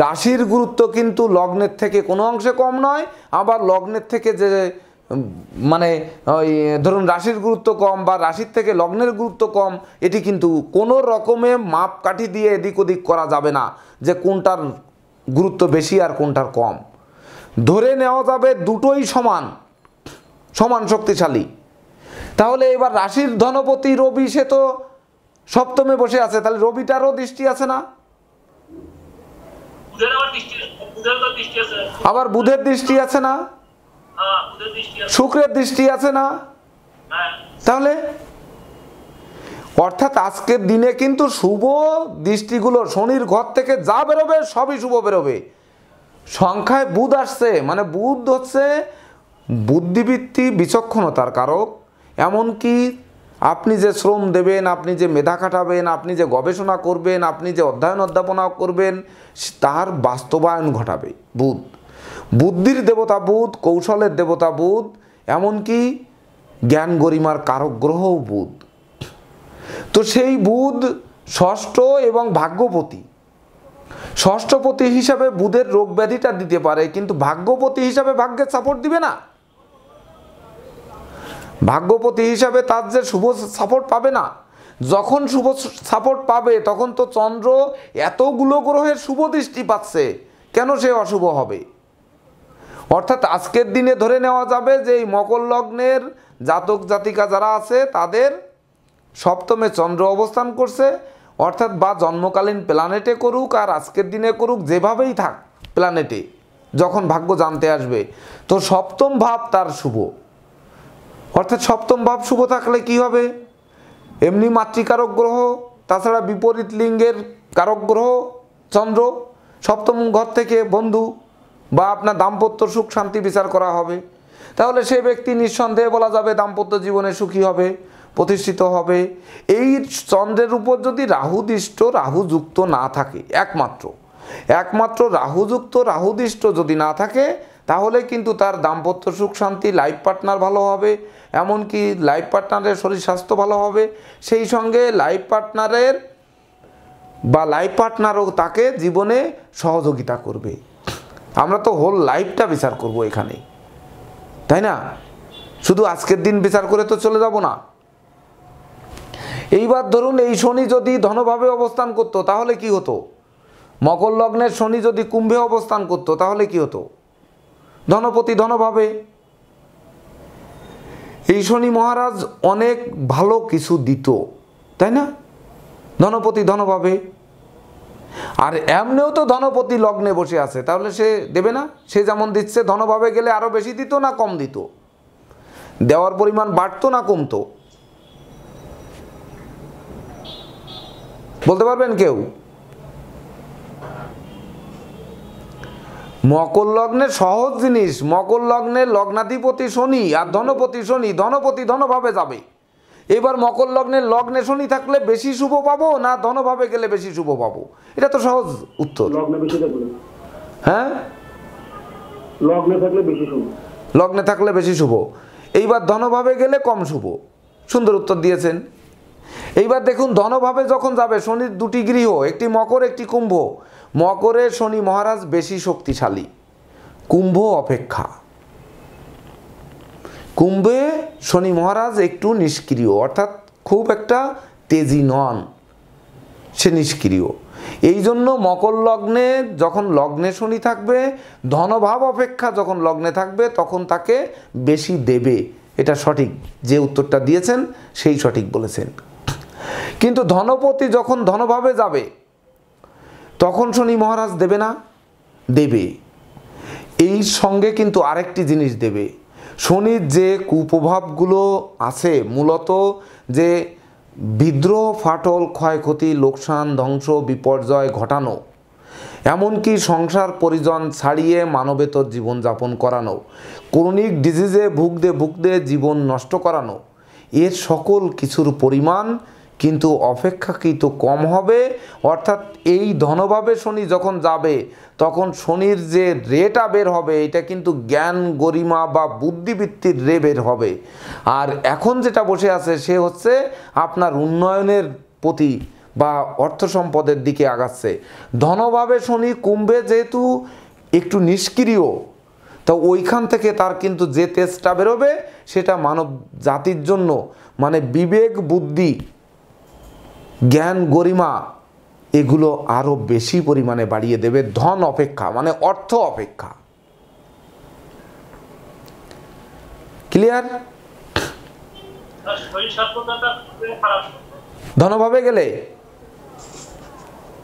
রাশির গুরুত্ব কিন্তু লগ্নের থেকে কোনো অংশে কম নয়, আবার লগ্নের থেকে যে মানে ওই ধরুন রাশির গুরুত্ব কম বা রাশির থেকে লগ্নের গুরুত্ব কম, এটি কিন্তু কোনো রকমে মাপকাঠি দিয়ে এদিক ওদিক করা যাবে না যে কোনটার গুরুত্ব বেশি আর কোনটার কম। ধরে নেওয়া যাবে দুটোই সমান সমান শক্তিশালী। তাহলে এবার রাশির ধনপতি রবি, সে তো সপ্তমে বসে আছে, তাহলে রবিটারও দৃষ্টি আছে না? আবার বুধের দৃষ্টি আছে না? শুক্রের দৃষ্টি আছে না? তাহলে অর্থাৎ আজকের দিনে কিন্তু শুভ দৃষ্টিগুলো শনির ঘর থেকে যা বেরোবে সবই শুভ বেরোবে। সংখ্যায় বুধ আসছে, মানে বুধ হচ্ছে বুদ্ধিবৃত্তি বিচক্ষণতার কারক। এমনকি আপনি যে শ্রম দেবেন, আপনি যে মেধা খাটাবেন, আপনি যে গবেষণা করবেন, আপনি যে অধ্যয়ন অধ্যাপনা করবেন, তার বাস্তবায়ন ঘটাবে বুধ। বুদ্ধির দেবতা বুধ, কৌশলের দেবতা বুধ, এমনকি জ্ঞান গরিমার কারক গ্রহও বুধ। তো সেই বুধ ষষ্ঠ এবং ভাগ্যপতি। ষষ্ঠপতি হিসাবে বুধের রোগ ব্যাধিটা দিতে পারে, কিন্তু ভাগ্যপতি হিসাবে ভাগ্যের সাপোর্ট দিবে না। ভাগ্যপতি হিসাবে তার যে শুভ সাপোর্ট পাবে না। যখন শুভ সাপোর্ট পাবে তখন তো চন্দ্র এতগুলো গ্রহের শুভ দৃষ্টি পাচ্ছে, কেন সে অশুভ হবে? অর্থাৎ আজকের দিনে ধরে নেওয়া যাবে যে এই মকর লগ্নের জাতক জাতিকা যারা আছে তাদের সপ্তমে চন্দ্র অবস্থান করছে, অর্থাৎ বা জন্মকালীন প্ল্যানেটে করুক আর আজকের দিনে করুক, যেভাবেই থাক প্ল্যানেটে, যখন ভাগ্য জানতে আসবে তো সপ্তম ভাব তার শুভ। অর্থাৎ সপ্তম ভাব শুভ থাকলে কি হবে? এমনি মাতৃকারক গ্রহ, তাছাড়া বিপরীত লিঙ্গের কারক গ্রহ চন্দ্র, সপ্তম ঘর থেকে বন্ধু বা আপনার দাম্পত্য সুখ শান্তি বিচার করা হবে। তাহলে সে ব্যক্তি নিঃসন্দেহে বলা যাবে দাম্পত্য জীবনে সুখী হবে, প্রতিষ্ঠিত হবে। এই চন্দ্রের উপর যদি রাহুদৃষ্ট রাহুযুক্ত না থাকে, একমাত্র রাহুযুক্ত রাহুদৃষ্ট যদি না থাকে, তাহলে কিন্তু তার দাম্পত্য সুখ শান্তি, লাইফ পার্টনার ভালো হবে, এমনকি লাইফ পার্টনারের শরীর স্বাস্থ্য ভালো হবে। সেই সঙ্গে লাইফ পার্টনারের বা লাইফ পার্টনারও তাকে জীবনে সহযোগিতা করবে। আমরা তো হোল লাইফটা বিচার করব এখানে, তাই না? শুধু আজকের দিন বিচার করে তো চলে যাব না। এইবার ধরুন এই শনি যদি ধনভাবে অবস্থান করতো তাহলে কি হতো? মকর লগ্নের শনি যদি কুম্ভে অবস্থান করতো তাহলে কি হতো? ধনপতি ধনভাবে। এই শনি মহারাজ অনেক ভালো কিছু দিত, তাই না? ধনপতি ধনভাবে। আর এমনিও তো ধনপতি লগ্নে বসে আছে, তাহলে সে দেবে না? সে যেমন দিচ্ছে ধনভাবে গেলে আরো বেশি দিত না কম দিত? দেওয়ার পরিমাণ বাড়তো না কমতো? বলতে পারবেন কেউ? মকর লগ্নের সহজ জিনিস, মকর লগ্নের লগ্নাধিপতি শনি আর ধনপতি শনি, ধনপতি ধনভাবে যাবে। এবার মকর লগ্নের লগ্নে শনি থাকলে বেশি শুভ পাবো না ধনভাবে গেলে বেশি শুভ পাবো? এটা তো সহজ উত্তর। লগ্নে বেশি থাকলে, হ্যাঁ, লগ্নে থাকলে বেশি শুভ। লগ্নে থাকলে বেশি শুভ। এইবার ধনভাবে গেলে কম শুভ। সুন্দর উত্তর দিয়েছেন। এইবার দেখুন ধনভাবে যখন যাবে, শনির দুটি গৃহ, একটি মকর একটি কুম্ভ। মকরে শনি মহারাজ বেশি শক্তিশালী কুম্ভ অপেক্ষা। কুম্ভে শনি মহারাজ একটু নিষ্ক্রিয়, অর্থাৎ খুব একটা তেজি নন, সে নিষ্ক্রিয়। এই জন্য মকর লগ্নে যখন লগ্নে শনি থাকবে, ধনভাব অপেক্ষা যখন লগ্নে থাকবে তখন তাকে বেশি দেবে। এটা সঠিক, যে উত্তরটা দিয়েছেন সেই সঠিক বলেছেন। কিন্তু ধনপতি যখন ধনভাবে যাবে তখন শনি মহারাজ দেবে না? দেবে। এই সঙ্গে কিন্তু আরেকটি জিনিস দেবে। শনির যে কুপ্রভাবগুলো আছে, মূলত যে বিদ্রোহ, ফাটল, ক্ষয়ক্ষতি, লোকসান, ধ্বংস, বিপর্যয় ঘটানো, এমনকি সংসার পরিজন ছাড়িয়ে মানবেতর জীবনযাপন করানো, ক্রনিক ডিজিজে ভুগতে ভুগতে জীবন নষ্ট করানো, এর সকল কিছুর পরিমাণ কিন্তু অপেক্ষাকৃত কম হবে। অর্থাৎ এই ধনভাবে শনি যখন যাবে তখন শনির যে রেটা বের হবে এটা কিন্তু জ্ঞান, গরিমা বা বুদ্ধিবৃত্তির রে বের হবে। আর এখন যেটা বসে আছে সে হচ্ছে আপনার উন্নয়নের প্রতি বা অর্থ সম্পদের দিকে আগাচ্ছে। ধনভাবে শনি কুম্ভে যেহেতু একটু নিষ্ক্রিয়, তো ওইখান থেকে তার কিন্তু যে তেজটা বেরোবে সেটা মানব জাতির জন্য মানে বিবেক, বুদ্ধি, জ্ঞান, গরিমা এগুলো আরো বেশি পরিমাণে বাড়িয়ে দেবে ধন অপেক্ষা, মানে অর্থ অপেক্ষা। ক্লিয়ার? শরীর স্বাস্থ্যটা খারাপ ধনভাবে গেলে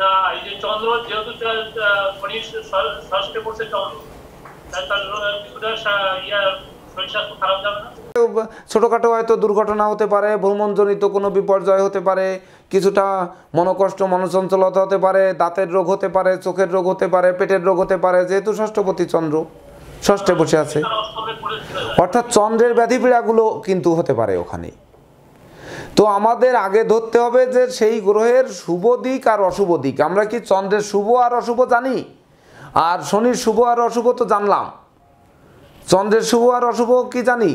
না, এই যে চন্দ্র যেহেতু শনির ষষ্ঠে পড়ছে চন্দ্র, তার কিছুটা শরীর স্বাস্থ্য খারাপ যাবে না? ছোটোখাটো হয়তো দুর্ঘটনা হতে পারে, ভ্রমণজনিত কোনো বিপর্যয় হতে পারে, কিছুটা মনোকষ্ট, মনোচঞ্চলতা হতে পারে, দাঁতের রোগ হতে পারে, চোখের রোগ হতে পারে, পেটের রোগ হতে পারে, যেহেতু ষষ্ঠপতি চন্দ্র ষষ্ঠে বসে আছে। অর্থাৎ চন্দ্রের ব্যাধিপীড়াগুলো কিন্তু হতে পারে ওখানে। তো আমাদের আগে ধরতে হবে যে সেই গ্রহের শুভ দিক আর অশুভ দিক। আমরা কি চন্দ্রের শুভ আর অশুভ জানি? আর শনির শুভ আর অশুভ তো জানলাম, চন্দ্রের শুভ আর অশুভ কি জানি?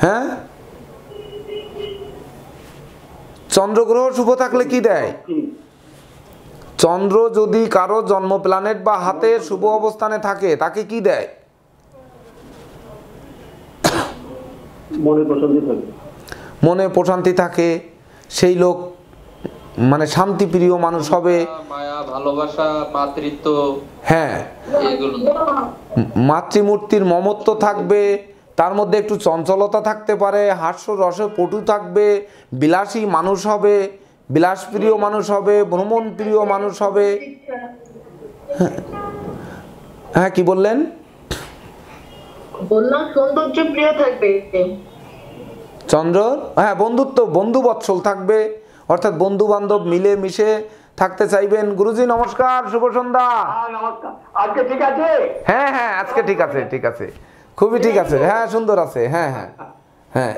হ্যাঁ, চন্দ্রগ্রহ শুভ থাকলে কি দেয়? চন্দ্র যদি কারো জন্ম প্ল্যানেট বা হাতে শুভ অবস্থানে থাকে তাকে কি দেয়? মনে প্রশান্তি থাকে, সেই লোক মানে শান্তিপ্রিয় মানুষ হবে, মায়া, ভালোবাসা, মাতৃত্ব, হ্যাঁ এগুলো, মাতৃমূর্তির মমত্ব থাকবে, তার মধ্যে একটু চঞ্চলতা থাকতে পারে, হাস্য রসে পটু থাকবে, বিলাসী মানুষ হবে, বিলাসপ্রিয় মানুষ হবে, ভ্রমণ প্রিয় মানুষ হবে। হ্যাঁ, কি বললেন? বললাম সৌন্দর্য প্রিয় থাকবে চন্দ্র। হ্যাঁ, বন্ধুত্ব, বন্ধু বৎসল থাকবে, অর্থাৎ বন্ধু বান্ধব মিলে মিশে থাকতে চাইবেন। গুরুজি নমস্কার, শুভ সন্ধ্যা। আজকে ঠিক আছে? হ্যাঁ হ্যাঁ, আজকে ঠিক আছে, ঠিক আছে, খুবই ঠিক আছে, হ্যাঁ সুন্দর আছে, হ্যাঁ হ্যাঁ হ্যাঁ।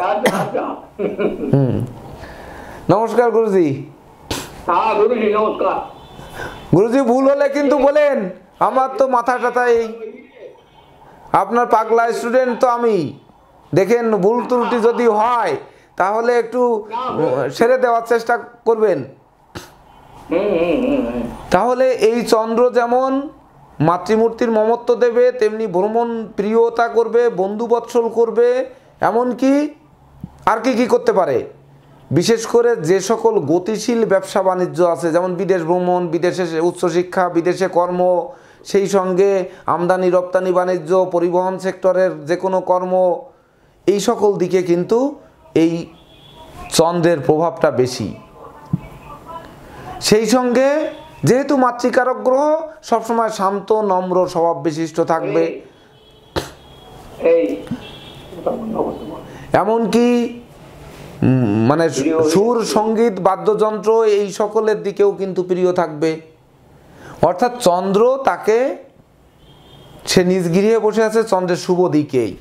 নমস্কার গুরুজি। হ্যাঁ গুরুজি নমস্কার। গুরুজি ভুল হলে কিন্তু বলেন, আমার তো মাথা টাথাই, আপনার পাগলা স্টুডেন্ট তো আমি। দেখেন ভুল ত্রুটি যদি হয় তাহলে একটু সেরে দেওয়ার চেষ্টা করবেন। তাহলে এই চন্দ্র যেমন মাতৃমূর্তির মমত্ব দেবে, তেমনি ভ্রমণ প্রিয়তা করবে, বন্ধুবৎসল করবে, এমনকি আর কি করতে পারে, বিশেষ করে যে সকল গতিশীল ব্যবসা বাণিজ্য আছে, যেমন বিদেশ ভ্রমণ, বিদেশে উচ্চশিক্ষা, বিদেশে কর্ম, সেই সঙ্গে আমদানি রপ্তানি বাণিজ্য, পরিবহন সেক্টরের যে কোনো কর্ম, এই সকল দিকে কিন্তু এই চন্দ্রের প্রভাবটা বেশি। সেই সঙ্গে যেহেতু মাতৃকারক গ্রহ, সবসময় শান্ত নম্র স্বভাব বিশিষ্ট থাকবে, এমনকি মানে সুর, সঙ্গীত, বাদ্যযন্ত্র এই সকলের দিকেও কিন্তু প্রিয় থাকবে। অর্থাৎ চন্দ্র তাকে, সে নিজ গৃহে বসে আছে চন্দ্রের শুভ দিকেই।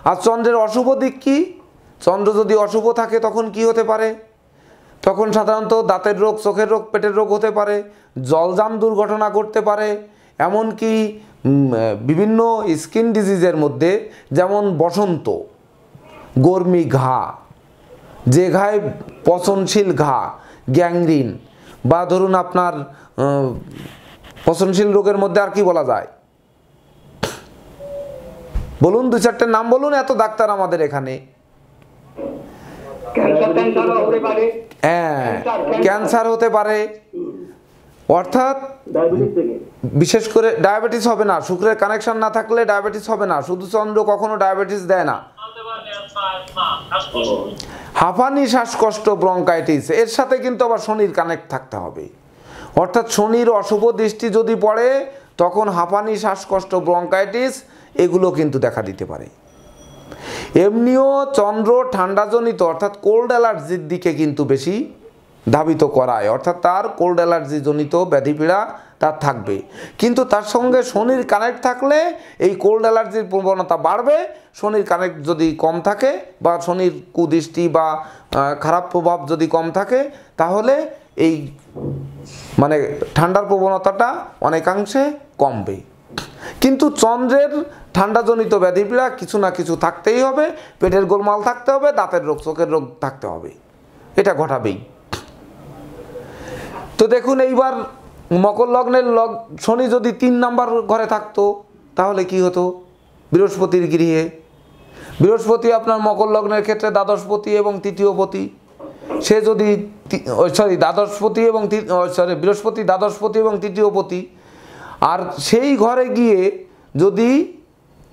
আর চন্দ্রের অশুভ দিক কি? চন্দ্র যদি অশুভ থাকে তখন কি হতে পারে? তখন সাধারণত দাঁতের রোগ, চোখের রোগ, পেটের রোগ হতে পারে, জলযান দুর্ঘটনা ঘটতে পারে, এমনকি বিভিন্ন স্কিন ডিজিজের মধ্যে যেমন বসন্ত, গরমি ঘা, যে ঘায় পচনশীল ঘা, গ্যাংগ্রিন, বা ধরুন আপনার পচনশীল রোগের মধ্যে আর কি বলা যায়, বলুন, দু চারটে নাম বলুন, এত ডাক্তার আমাদের এখানে। হ্যাঁ, ক্যান্সার হতে পারে। অর্থাৎ বিশেষ করে ডায়াবেটিস হবে না, শুক্রের কানেকশন না থাকলে ডায়াবেটিস হবে না। শুধু চন্দ্র কখনো ডায়াবেটিস দেয় না। হাঁপানি, শ্বাসকষ্ট, ব্রঙ্কাইটিস, এর সাথে কিন্তু আবার শনির কানেক্ট থাকতে হবে। অর্থাৎ শনির অশুভ দৃষ্টি যদি পড়ে তখন হাঁপানি, শ্বাসকষ্ট, ব্রঙ্কাইটিস এগুলো কিন্তু দেখা দিতে পারে। এমনিও চন্দ্র ঠান্ডাজনিত অর্থাৎ কোল্ড অ্যালার্জির দিকে কিন্তু বেশি ধাবিত করায়, অর্থাৎ তার কোল্ড অ্যালার্জি জনিত ব্যাধিপীড়া তার থাকবে। কিন্তু তার সঙ্গে শনির কানেক্ট থাকলে এই কোল্ড অ্যালার্জির প্রবণতা বাড়বে। শনির কানেক্ট যদি কম থাকে বা শনির কুদৃষ্টি বা খারাপ প্রভাব যদি কম থাকে, তাহলে এই মানে ঠান্ডার প্রবণতাটা অনেকাংশে কমবে। কিন্তু চন্দ্রের ঠান্ডাজনিত ব্যাধিপীড়া কিছু না কিছু থাকতেই হবে। পেটের গোলমাল থাকতে হবে, দাঁতের রোগ, চোখের রোগ থাকতে হবে, এটা ঘটাবেই। তো দেখুন, এইবার মকর লগ্নের শনি যদি 3 নাম্বার ঘরে থাকতো তাহলে কি হতো? বৃহস্পতির গৃহে। বৃহস্পতি আপনার মকর লগ্নের ক্ষেত্রে দ্বাদশপতি এবং তৃতীয়পতি। সে যদি বৃহস্পতি দ্বাদশপতি এবং তৃতীয়পতি, আর সেই ঘরে গিয়ে যদি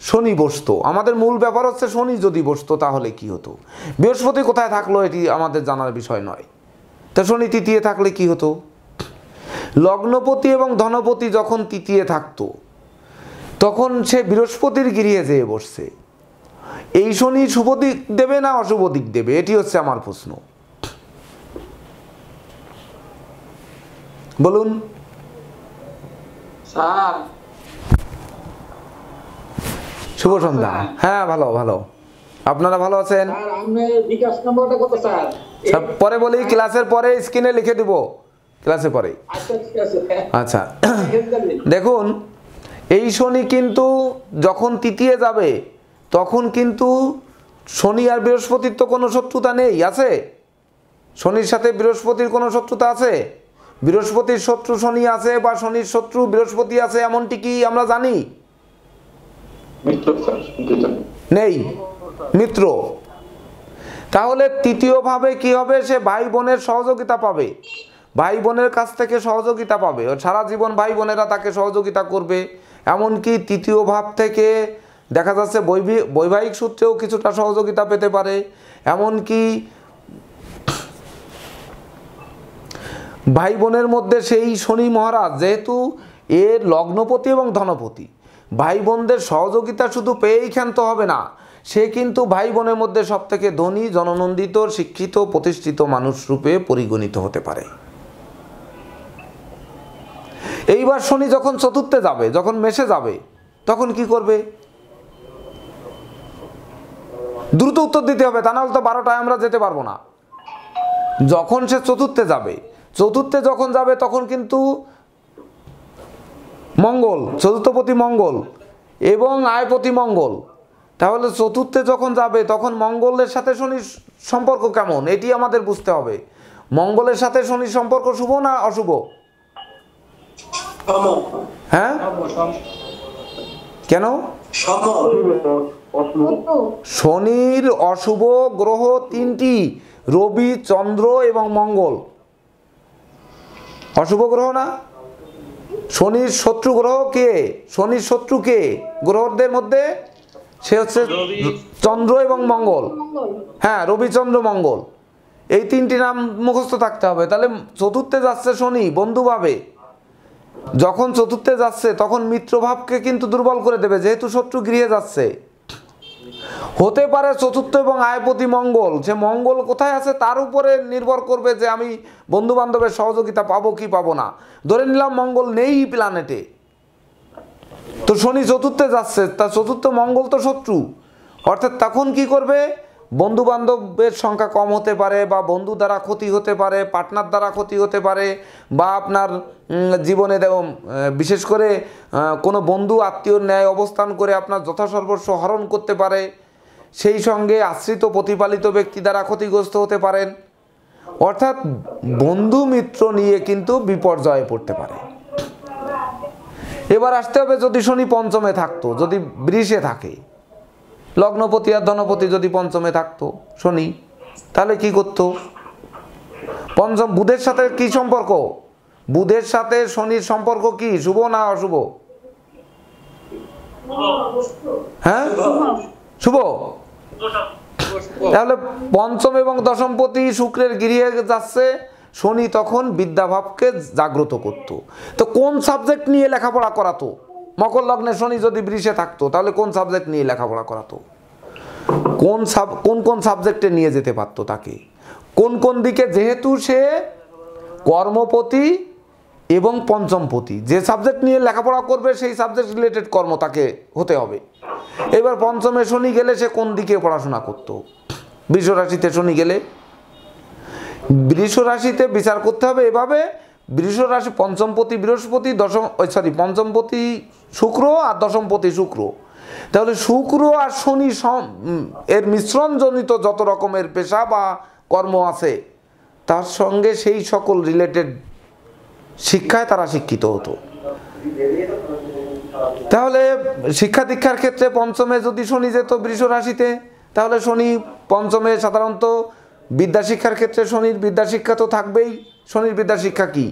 শনি বসতো, আমাদের মূল ব্যাপার হচ্ছে শনি যদি বসতো তাহলে কি হতো। বৃহস্পতি কোথায় থাকলো এটি আমাদের জানার বিষয় নয়। তো শনি তৃতীয় থাকলে কি হতো? লগ্নপতি এবং ধনপতি যখন তৃতীয় থাকতো তখন সে বৃহস্পতির গৃহে যেয়ে বসছে। এই শনি শুভ দিক দেবে না অশুভ দিক দেবে? এটি হচ্ছে আমার প্রশ্ন। বলুন স্যার। শুভ সন্ধ্যা। হ্যাঁ, ভালো ভালো। আপনারা ভালো আছেন? বিকাশ নম্বরটা কত স্যার? পরে বলি, ক্লাসের পরে স্ক্রিনে লিখে দিব, ক্লাসে পরে। আচ্ছা, দেখুন, এই শনি কিন্তু যখন তৃতীয় যাবে তখন কিন্তু শনি আর বৃহস্পতির তো কোনো শত্রুতা নেই, আছে? শনির সাথে বৃহস্পতির কোনো শত্রুতা আছে? বৃহস্পতির শত্রু শনি আছে বা শনির শত্রু বৃহস্পতি আছে এমনটি কি আমরা জানি? নেই, মিত্র। তাহলে তৃতীয়ভাবে কি হবে? সে ভাই বোনের সহযোগিতা পাবে, ভাই বোনের কাছ থেকে সহযোগিতা পাবে, সারা জীবন ভাই বোনেরা তাকে সহযোগিতা করবে। এমনকি তৃতীয় ভাব থেকে দেখা যাচ্ছে বৈবাহিক সূত্রেও কিছুটা সহযোগিতা পেতে পারে। এমনকি ভাই বোনের মধ্যে সেই শনি মহারাজ যেহেতু এর লগ্নপতি এবং ধনপতি, ভাই বোনদের সহযোগিতা শুধু পেয়েই ক্ষান্ত হবে না, সে কিন্তু ভাই বোনের মধ্যে সবথেকে ধনী, জননন্দিত, শিক্ষিত, প্রতিষ্ঠিত মানুষ রূপে পরিগণিত হতে পারে। এইবার শনি যখন চতুর্থে যাবে, যখন মেষে যাবে, তখন কি করবে? দ্রুত উত্তর দিতে হবে, তা নাহলে তো 12টায় আমরা যেতে পারবো না। যখন সে চতুর্থে যাবে, চতুর্থে যখন যাবে তখন কিন্তু মঙ্গল, চতুর্থপতি মঙ্গল এবং আয়পতি মঙ্গল, তাহলে চতুর্থে যখন যাবে তখন মঙ্গলের সাথে শনির সম্পর্ক কেমন এটি আমাদের বুঝতে হবে। মঙ্গলের সাথে শনির সম্পর্ক শুভ না অশুভ? হ্যাঁ, কেন? শনির অশুভ গ্রহ তিনটি, রবি, চন্দ্র এবং মঙ্গল। অশুভ গ্রহ না? শনির শত্রু গ্রহ কে? শনির শত্রু কে গ্রহদের মধ্যে? সে হচ্ছে চন্দ্র এবং মঙ্গল। হ্যাঁ, রবি, চন্দ্র, মঙ্গল, এই তিনটি নাম মুখস্থ থাকতে হবে। তাহলে চতুর্থে যাচ্ছে শনি বন্ধুভাবে, যখন চতুর্থে যাচ্ছে তখন মিত্রভাবকে কিন্তু দুর্বল করে দেবে, যেহেতু শত্রু গৃহে যাচ্ছে। হতে পারে চতুর্থ এবং আয়পতি মঙ্গল, সে মঙ্গল কোথায় আছে তার উপরে নির্ভর করবে যে আমি বন্ধু বান্ধবের সহযোগিতা পাবো কি পাবো না। ধরে নিলাম মঙ্গল নেই প্ল্যানেটে, তো শনি চতুর্থে যাচ্ছে, তা চতুর্থ মঙ্গল তো শত্রু, অর্থাৎ তখন কি করবে? বন্ধু বান্ধবের সংখ্যা কম হতে পারে, বা বন্ধু দ্বারা ক্ষতি হতে পারে, পার্টনার দ্বারা ক্ষতি হতে পারে, বা আপনার জীবনে বিশেষ করে কোনো বন্ধু আত্মীয়র ন্যায় অবস্থান করে আপনার যথাসর্বস্ব হরণ করতে পারে, সেই সঙ্গে আশ্রিত প্রতিপালিত ব্যক্তি দ্বারা ক্ষতিগ্রস্ত হতে পারেন। অর্থাৎ বন্ধু মিত্র নিয়ে কিন্তু বিপর্যয়ে পড়তে পারে। এবার আসতে হবে যদি শনি পঞ্চমে থাকতো, যদি বৃষে থাকে, লগ্নপতি আর ধনপতি যদি পঞ্চমে থাকতো শনি, তাহলে কি করতো? পঞ্চম বুধের সাথে কি সম্পর্ক? বুধের সাথে শনির সম্পর্ক কি, শুভ না অশুভ? হ্যাঁ, শুভ। তাহলে পঞ্চম এবং দশমপতি শুক্রের গৃহে যাচ্ছে, শনি তখন বিদ্যাভাবকে জাগ্রত করত। তো কোন সাবজেক্ট নিয়ে লেখাপড়া করাতো? মকর লগ্নে শনি যদি বৃষে থাকতো তাহলে কোন সাবজেক্ট নিয়ে লেখাপড়া করাতো? কোন কোন সাবজেক্টে নিয়ে যেতে পারতো তাকে? কোন কোন দিকে? যেহেতু সে কর্মপতি এবং পঞ্চমপতি, যে সাবজেক্ট নিয়ে লেখাপড়া করবে সেই সাবজেক্ট রিলেটেড কর্ম তাকে হতে হবে। এবার পঞ্চমে শনি গেলে সে কোন দিকে পড়াশোনা করত? বৃষ রাশিতে শনি গেলে বৃষ রাশিতে বিচার করতে হবে এভাবে, বৃষ রাশি পঞ্চমপতি বৃহস্পতি, পঞ্চমপতি শুক্র আর দশমপতি শুক্র। তাহলে শুক্র আর শনি এর মিশ্রণজনিত যত রকমের পেশা বা কর্ম আছে তার সঙ্গে সেই সকল রিলেটেড শিক্ষায় তারা শিক্ষিত হতো। তাহলে শিক্ষা দীক্ষার ক্ষেত্রে পঞ্চমে যদি শনি যেত বৃষ রাশিতে, তাহলে শনি পঞ্চমে সাধারণত বিদ্যা শিক্ষার ক্ষেত্রে শনির বিদ্যা শিক্ষা তো থাকবেই। শনির বিদ্যা শিক্ষা কি,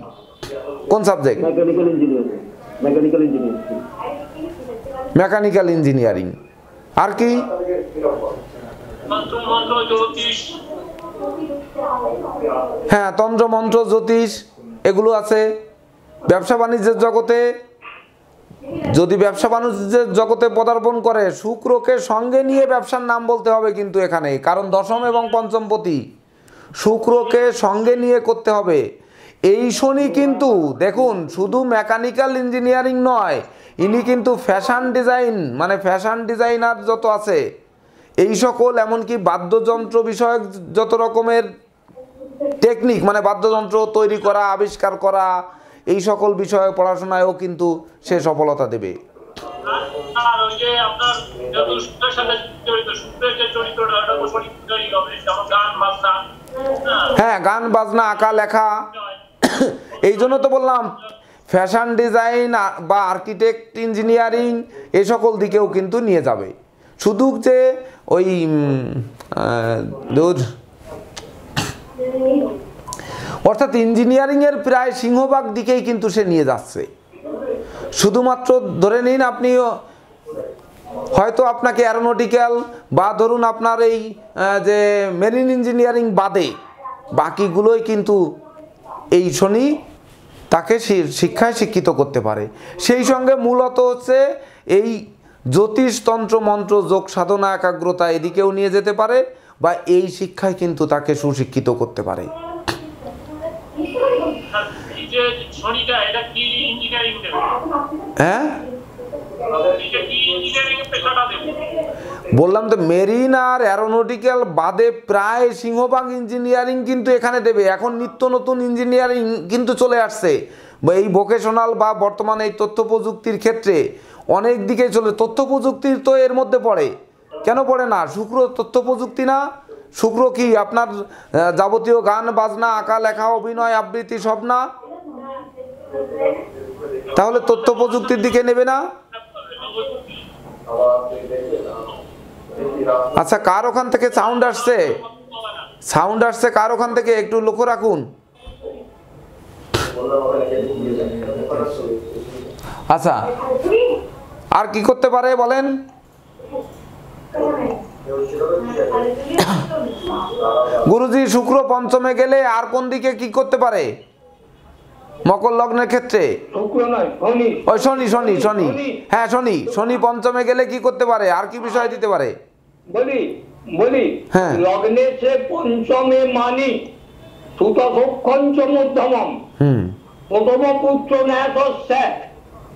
কোন সাবজেক্ট? Mechanical engineering. আর কি? হ্যাঁ, তন্ত্র মন্ত্র জ্যোতিষ এগুলো আছে। ব্যবসা বাণিজ্যের জগতে যদি ব্যবসা বাণিজ্যের জগতে পদার্পণ করে, শুক্রকে সঙ্গে নিয়ে ব্যবসার নাম বলতে হবে কিন্তু এখানে, কারণ দশম এবং পঞ্চমপতি, শুক্রকে সঙ্গে নিয়ে করতে হবে। এই শনি কিন্তু দেখুন শুধু মেকানিক্যাল ইঞ্জিনিয়ারিং নয়, ইনি কিন্তু ফ্যাশন ডিজাইন, মানে ফ্যাশন ডিজাইনার যত আছে এই সকল, এমনকি বাদ্যযন্ত্র বিষয়ক যত রকমের টেকনিক, মানে বাদ্যযন্ত্র তৈরি করা, আবিষ্কার করা, এই সকল বিষয়ে পড়াশোনায়ও কিন্তু সে সফলতা দেবে। হ্যাঁ, গান বাজনা, আঁকা লেখা, এই জন্য তো বললাম ফ্যাশন ডিজাইন বা আর্কিটেক্ট ইঞ্জিনিয়ারিং এই সকল দিকেও কিন্তু নিয়ে যাবে। শুধু যে ওই অর্থাৎ ইঞ্জিনিয়ারিংয়ের প্রায় সিংহভাগ দিকেই কিন্তু সে নিয়ে যাচ্ছে। শুধুমাত্র ধরে নিন আপনি হয়তো আপনাকে অ্যারোনটিক্যাল বা ধরুন আপনার এই যে মেরিন ইঞ্জিনিয়ারিং বাদে বাকিগুলোই কিন্তু এই শনি তাকে শিক্ষায় শিক্ষিত করতে পারে। সেই সঙ্গে মূলত হচ্ছে এই জ্যোতিষ, তন্ত্র, মন্ত্র, যোগ সাধনা, একাগ্রতা এদিকেও নিয়ে যেতে পারে, বা এই শিক্ষায় কিন্তু তাকে সুশিক্ষিত করতে পারে। হ্যাঁ, বললাম তো মেরিন আর অ্যারোনটিক্যাল বাদে প্রায় সিংহভাগ ইঞ্জিনিয়ারিং কিন্তু এখানে দেবে। এখন নিত্য নতুন ইঞ্জিনিয়ারিং কিন্তু চলে আসছে, এই ভোকেশনাল বা বর্তমানে এই তথ্য প্রযুক্তির ক্ষেত্রে অনেক দিকেই চলে। তথ্য প্রযুক্তির তো এর মধ্যে পড়ে, কেন পড়ে না? শুক্র তথ্য প্রযুক্তি না? শুক্র কি আপনার যাবতীয় গান বাজনা আঁকা লেখা অভিনয় আবৃত্তি সব না? তাহলে তথ্য প্রযুক্তির দিকে নেবে না? আচ্ছা, কার ওখান থেকে সাউন্ড আসছে? সাউন্ড আসছে কার ওখান থেকে? একটু লক্ষ্য রাখুন। আচ্ছা, আর কি করতে পারে বলেন? গুরুজি, শুক্র পঞ্চমে গেলে আর কোন দিকে কি করতে পারে মকর লগ্নের ক্ষেত্রে? ওই শনি শনি শনি হ্যাঁ শনি, শনি পঞ্চমে গেলে কি করতে পারে? আর কি বিষয় দিতে পারে? বলি হ্যাঁ। লগ্নে সে পঞ্চমে মানি সুতমধ্যমম প্রথম পুত্র ন্যাসস্যা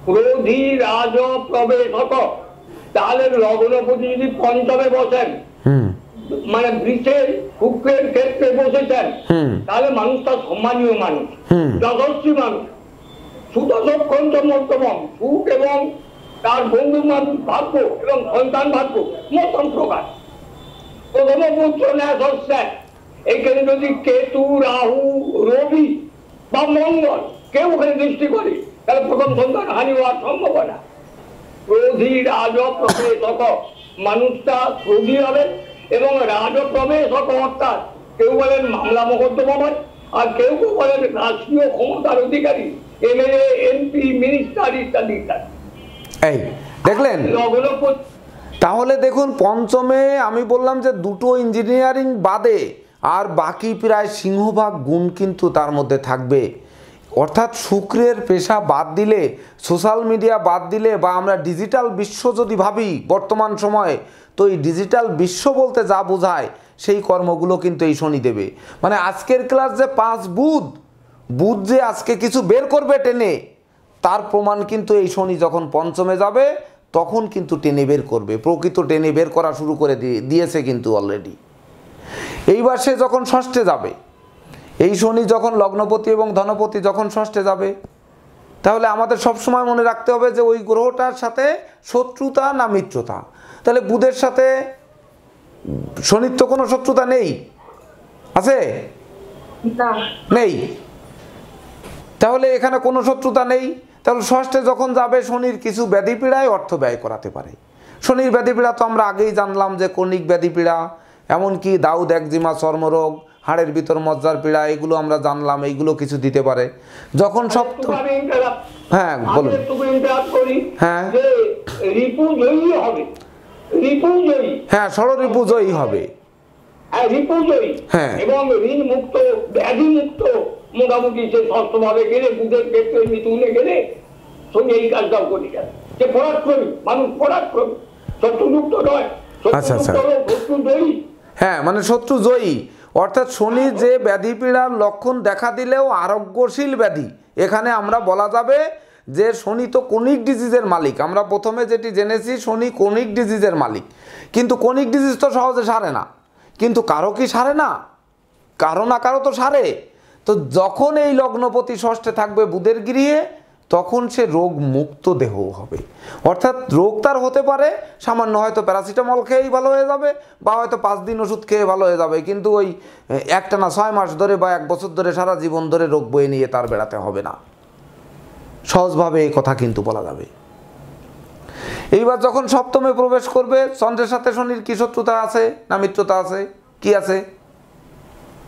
ক্রোধী রাজ প্রবেশক। তাহলে লগ্নপতি যদি পঞ্চমে বসেন, মানে বৃষের শুক্রের ক্ষেত্রে বসেছেন, তাহলে মানুষটা সম্মানীয় মানুষ, যশস্বী মানুষ। সুতমধ্যমম সুখ এবং তার বন্ধু মানুষ ভাগ্য এবং সন্তান ভাগ্য মতন প্রকাশ। প্রথম পুত্র ন্যাসস্যা, এখানে যদি কেতু রাহু রবি বা মঙ্গল কেউ ওখানে দৃষ্টি করে, তাহলে প্রথম সন্তান হানি হওয়ার সম্ভাবনা। ক্রোধী রাজ প্রবেশক, মানুষটা ক্রোধী হবে এবং রাজ প্রবেশক অর্থাৎ কেউ বলেন মামলা মোকদ্দমায়, আর কেউ কেউ বলেন রাষ্ট্রীয় ক্ষমতার অধিকারী, এমএলএ এমপি মিনিস্টার ইত্যাদি ইত্যাদি। এই দেখলেন? তাহলে দেখুন, পঞ্চমে আমি বললাম যে দুটো ইঞ্জিনিয়ারিং বাদে আর বাকি প্রায় সিংহভাগ গুণ কিন্তু তার মধ্যে থাকবে। অর্থাৎ শুক্রের পেশা বাদ দিলে, সোশ্যাল মিডিয়া বাদ দিলে, বা আমরা ডিজিটাল বিশ্ব যদি ভাবি বর্তমান সময়ে, তো এই ডিজিটাল বিশ্ব বলতে যা বোঝায় সেই কর্মগুলো কিন্তু এই শনি দেবে। মানে আজকের ক্লাস যে 5 বুধ যে আজকে কিছু বের করবে টেনে, তার প্রমাণ কিন্তু এই শনি যখন পঞ্চমে যাবে তখন কিন্তু টেনে বের করবে, প্রকৃত টেনে বের করা শুরু করে দিয়েছে কিন্তু অলরেডি। এইবার সে যখন ষষ্ঠে যাবে, এই শনি যখন লগ্নপতি এবং ধনপতি যখন ষষ্ঠে যাবে, তাহলে আমাদের সবসময় মনে রাখতে হবে যে ওই গ্রহটার সাথে শত্রুতা না মিত্রতা। তাহলে বুধের সাথে শনির তো কোনো শত্রুতা নেই, আছে? নেই। তাহলে এখানে কোনো শত্রুতা নেই। তাহলে ষষ্ঠে যখন যাবে, শনির কিছু ব্যাধিপীড়ায় অর্থ ব্যয় করাতে পারে। শনির ব্যাধিপীড়া তো আমরা আগেই জানলাম যে কর্ণিক ব্যাধিপীড়া, এমনকি দাউদ একজিমা চর্মরোগ, হাড়ের ভিতর মজ্জার পীড়া, এগুলো আমরা জানলাম, এইগুলো কিছু দিতে পারে। যখন সপ্তম, হ্যাঁ বলুন। হ্যাঁ হ্যাঁ ষড়রিপু জয়ী হবে, হ্যাঁ, এবং ঋণ মুক্ত ব্যাধি মুক্ত মোটামুটি সে ষষ্ঠভাবে গেলে, বুধের ক্ষেত্রে মিথুনে গেলে শনি এই কাজটাও করে যায়। যে পরাক্রমী মানুষ, পরাক্রমী, শত্রুযুক্ত নয়, শত্রুজয়ী। হ্যাঁ, মানে শত্রু জয়ী। অর্থাৎ শনি যে ব্যাধি পীড়ার লক্ষণ দেখা দিলেও আরোগ্যশীল ব্যাধি, এখানে আমরা বলা যাবে যে শনি তো কনিক ডিজিজের মালিক। আমরা প্রথমে যেটি জেনেছি, শনি কনিক ডিজিজের মালিক, কিন্তু কনিক ডিজিজ তো সহজে সারে না। কিন্তু কারো কি সারে না? কারো না কারো তো সারে। তো যখন এই লগ্নপতি ষষ্ঠে থাকবে বুধের গৃহে, তখন সে রোগ মুক্ত দেহ হবে। অর্থাৎ রোগ তার হতে পারে সামান্য, হয়তো প্যারাসিটামল খেয়েই ভালো হয়ে যাবে, বা হয়তো 5 দিন ওষুধ খেয়ে ভালো হয়ে যাবে, কিন্তু ওই একটানা 6 মাস ধরে বা 1 বছর ধরে সারা জীবন ধরে রোগ বয়ে নিয়ে তার বেড়াতে হবে না। সহজভাবে এই কথা কিন্তু বলা যাবে। এইবার যখন সপ্তমে প্রবেশ করবে, চন্দ্রের সাথে শনির কি শত্রুতা আছে না মিত্রতা আছে? কি আছে?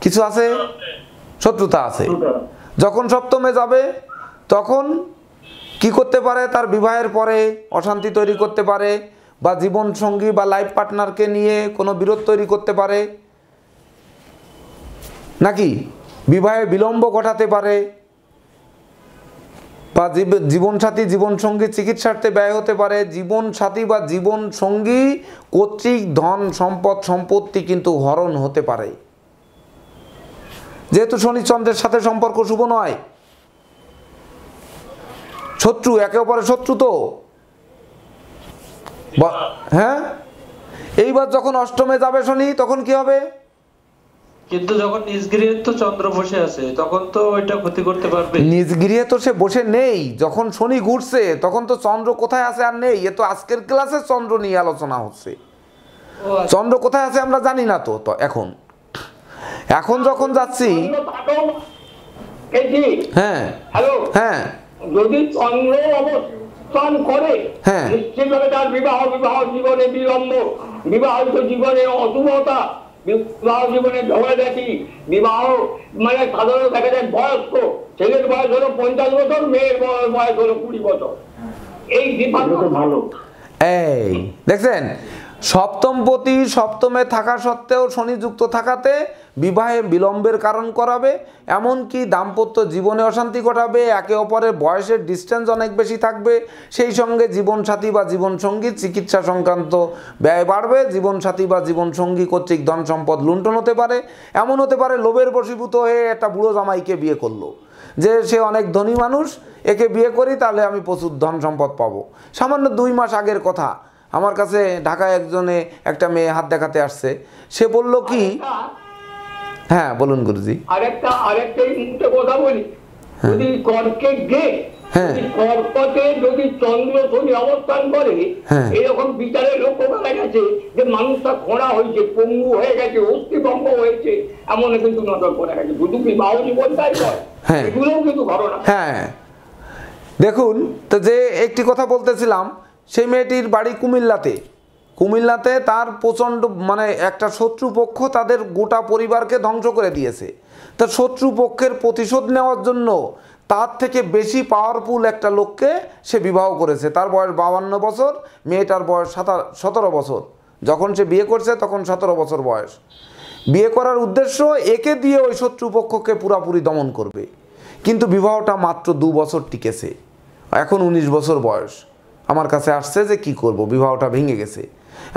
কিছু আছে, শত্রুতা আছে। যখন সপ্তমে যাবে তখন কি করতে পারে? তার বিবাহের পরে অশান্তি তৈরি করতে পারে, বা জীবন সঙ্গী বা লাইফ পার্টনারকে নিয়ে কোনো বিরোধ তৈরি করতে পারে, নাকি বিবাহে বিলম্ব ঘটাতে পারে, বা জীবনসাথী জীবনসঙ্গী চিকিৎসার্থে ব্যয় হতে পারে। জীবনসাথী বা জীবনসঙ্গী কর্তৃক ধন সম্পত্তি কিন্তু হরণ হতে পারে, যেহেতু শনি চন্দ্রের সাথে সম্পর্ক শুভ নয়, শত্রু, একে অপরের শত্রু তো। হ্যাঁ, এইবার যখন অষ্টমে যাবে শনি, তখন কি হবে? কিন্তু যখন নিজ গৃহে তো চন্দ্র বসে আছে, তখন তো ওইটা ক্ষতি করতে পারবে। নিজ গৃহে তো সে বসে নেই, যখন শনি ঘুরছে তখন তো চন্দ্র কোথায় আছে আর নেই। এ তো আজকের ক্লাসে চন্দ্র নিয়ে আলোচনা হচ্ছে। আচ্ছা। চন্দ্র কোথায় আছে আমরা জানি না তো তো এখন যখন যাচ্ছি, হ্যাঁ হ্যালো, হ্যাঁ যদি চন্দ্র অবস্থান করে হ্যাঁ। নিশ্চিতভাবে তার বিবাহ জীবনে বিলম্ব, বিবাহিত জীবনে অশুভতা, বিবাহ জীবনে ঝগড়াঝাটি, বিবাহ মানে সাধারণত দেখা যায় বয়স্ক ছেলের বয়স হলো 50 বছর, মেয়ের বয়স হলো 20 বছর। এই বিভাগ ভালো। এই দেখছেন, সপ্তমপতি সপ্তমে থাকা সত্ত্বেও শনি যুক্ত থাকাতে বিবাহে বিলম্বের কারণ করাবে, এমনকি দাম্পত্য জীবনে অশান্তি ঘটাবে, একে অপরের বয়সের ডিস্টেন্স অনেক বেশি থাকবে, সেই সঙ্গে জীবনসাথী বা জীবনসঙ্গীর চিকিৎসা সংক্রান্ত ব্যয় বাড়বে, জীবনসাথী বা জীবনসঙ্গী কর্তৃক ধন সম্পদ লুণ্ঠন হতে পারে, এমন হতে পারে লোভের বশীভূত হয়ে একটা বুড়ো জামাইকে বিয়ে করলো, যে সে অনেক ধনী মানুষ, একে বিয়ে করি তাহলে আমি প্রচুর ধন সম্পদ পাবো। সামান্য 2 মাস আগের কথা, আমার কাছে ঢাকায় একজনে একটা মেয়ে হাত দেখাতে আসছে, সে বলল কি, হ্যাঁ বলুন গুরুজি। আরেকটা এই মুহূর্তে কথা বলি, যদি কর্কে গে হ্যাঁ। কর্কটে যদি চন্দ্র শনি অবস্থান করে, হ্যাঁ। এরকম বিচারে লক্ষ্য করা গেছে যে মানুষটা খোঁড়া হয়েছে, পঙ্গু হয়ে গেছে, অস্থিভঙ্গ হয়েছে, এমন কিন্তু নজর করা গেছে। শুধু বিবাহ জীবনটাই নয়, হ্যাঁ। এগুলোও কিন্তু ঘটনা। হ্যাঁ দেখুন তো, যে একটি কথা বলতেছিলাম, সেই মেয়েটির বাড়ি কুমিল্লাতে তার প্রচণ্ড মানে একটা শত্রুপক্ষ তাদের গোটা পরিবারকে ধ্বংস করে দিয়েছে। তার শত্রুপক্ষের প্রতিশোধ নেওয়ার জন্য তার থেকে বেশি পাওয়ারফুল একটা লোককে সে বিবাহ করেছে। তার বয়স 52 বছর, মেয়েটার বয়স 17 বছর। যখন সে বিয়ে করছে তখন 17 বছর বয়স। বিয়ে করার উদ্দেশ্য একে দিয়ে ওই শত্রুপক্ষকে পুরাপুরি দমন করবে, কিন্তু বিবাহটা মাত্র 2 বছর টিকেছে, এখন 19 বছর বয়স। আমার কাছে আসছে যে কি করব, বিবাহটা ভেঙে গেছে,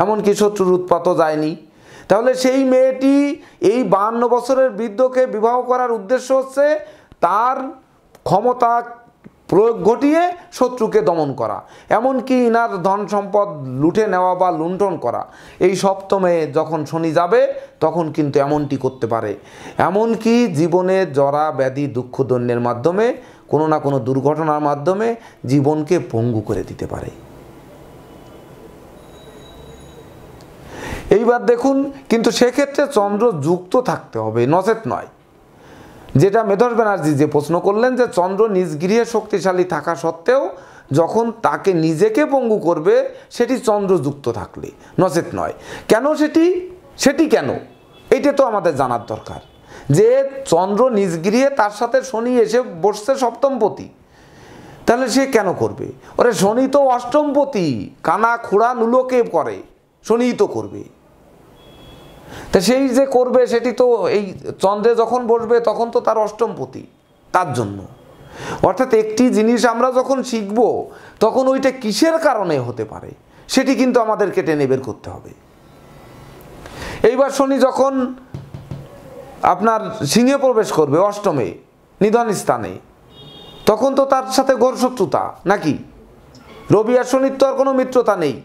এমনকি শত্রুর উৎপাতও যায়নি। তাহলে সেই মেয়েটি এই 52 বছরের বৃদ্ধকে বিবাহ করার উদ্দেশ্য হচ্ছে তার ক্ষমতা প্রয়োগ ঘটিয়ে শত্রুকে দমন করা, এমনকি ইনার ধন সম্পদ লুটে নেওয়া বা লুণ্ঠন করা। এই সপ্তমে যখন শনি যাবে তখন কিন্তু এমনটি করতে পারে, এমনকি জীবনে জরা ব্যাধি দুঃখ দৈন্যের মাধ্যমে, কোনো না কোনো দুর্ঘটনার মাধ্যমে জীবনকে পঙ্গু করে দিতে পারে। এইবার দেখুন, কিন্তু সেক্ষেত্রে চন্দ্র যুক্ত থাকতে হবে, নচেত নয়। যেটা মেধস ব্যানার্জি যে প্রশ্ন করলেন যে চন্দ্র নিজ গৃহে শক্তিশালী থাকা সত্ত্বেও যখন তাকে নিজেকে পঙ্গু করবে, সেটি চন্দ্র যুক্ত থাকলে, নচেত নয়। কেন সেটি কেন, এইটা তো আমাদের জানার দরকার। যে চন্দ্র নিজ গৃহে, তার সাথে শনি এসে বসছে সপ্তমপতি, তাহলে সে কেন করবে? ওরে শনি তো অষ্টমপতি, কানা খুড়া নুলোকে করে, শনিই তো করবে। তা সেই যে করবে সেটি তো এই চন্দ্রে যখন বসবে তখন তো তার অষ্টমপতি, তার জন্য। অর্থাৎ একটি জিনিস আমরা যখন শিখব তখন ওইটা কিসের কারণে হতে পারে সেটি কিন্তু আমাদেরকে টেনে বের করতে হবে। এইবার শনি যখন আপনার সিংহে প্রবেশ করবে অষ্টমে নিধন স্থানে, তখন তো তার সাথে ঘোর শত্রুতা নাকি? রবি আর শনির তো আর কোনো মিত্রতা নেই।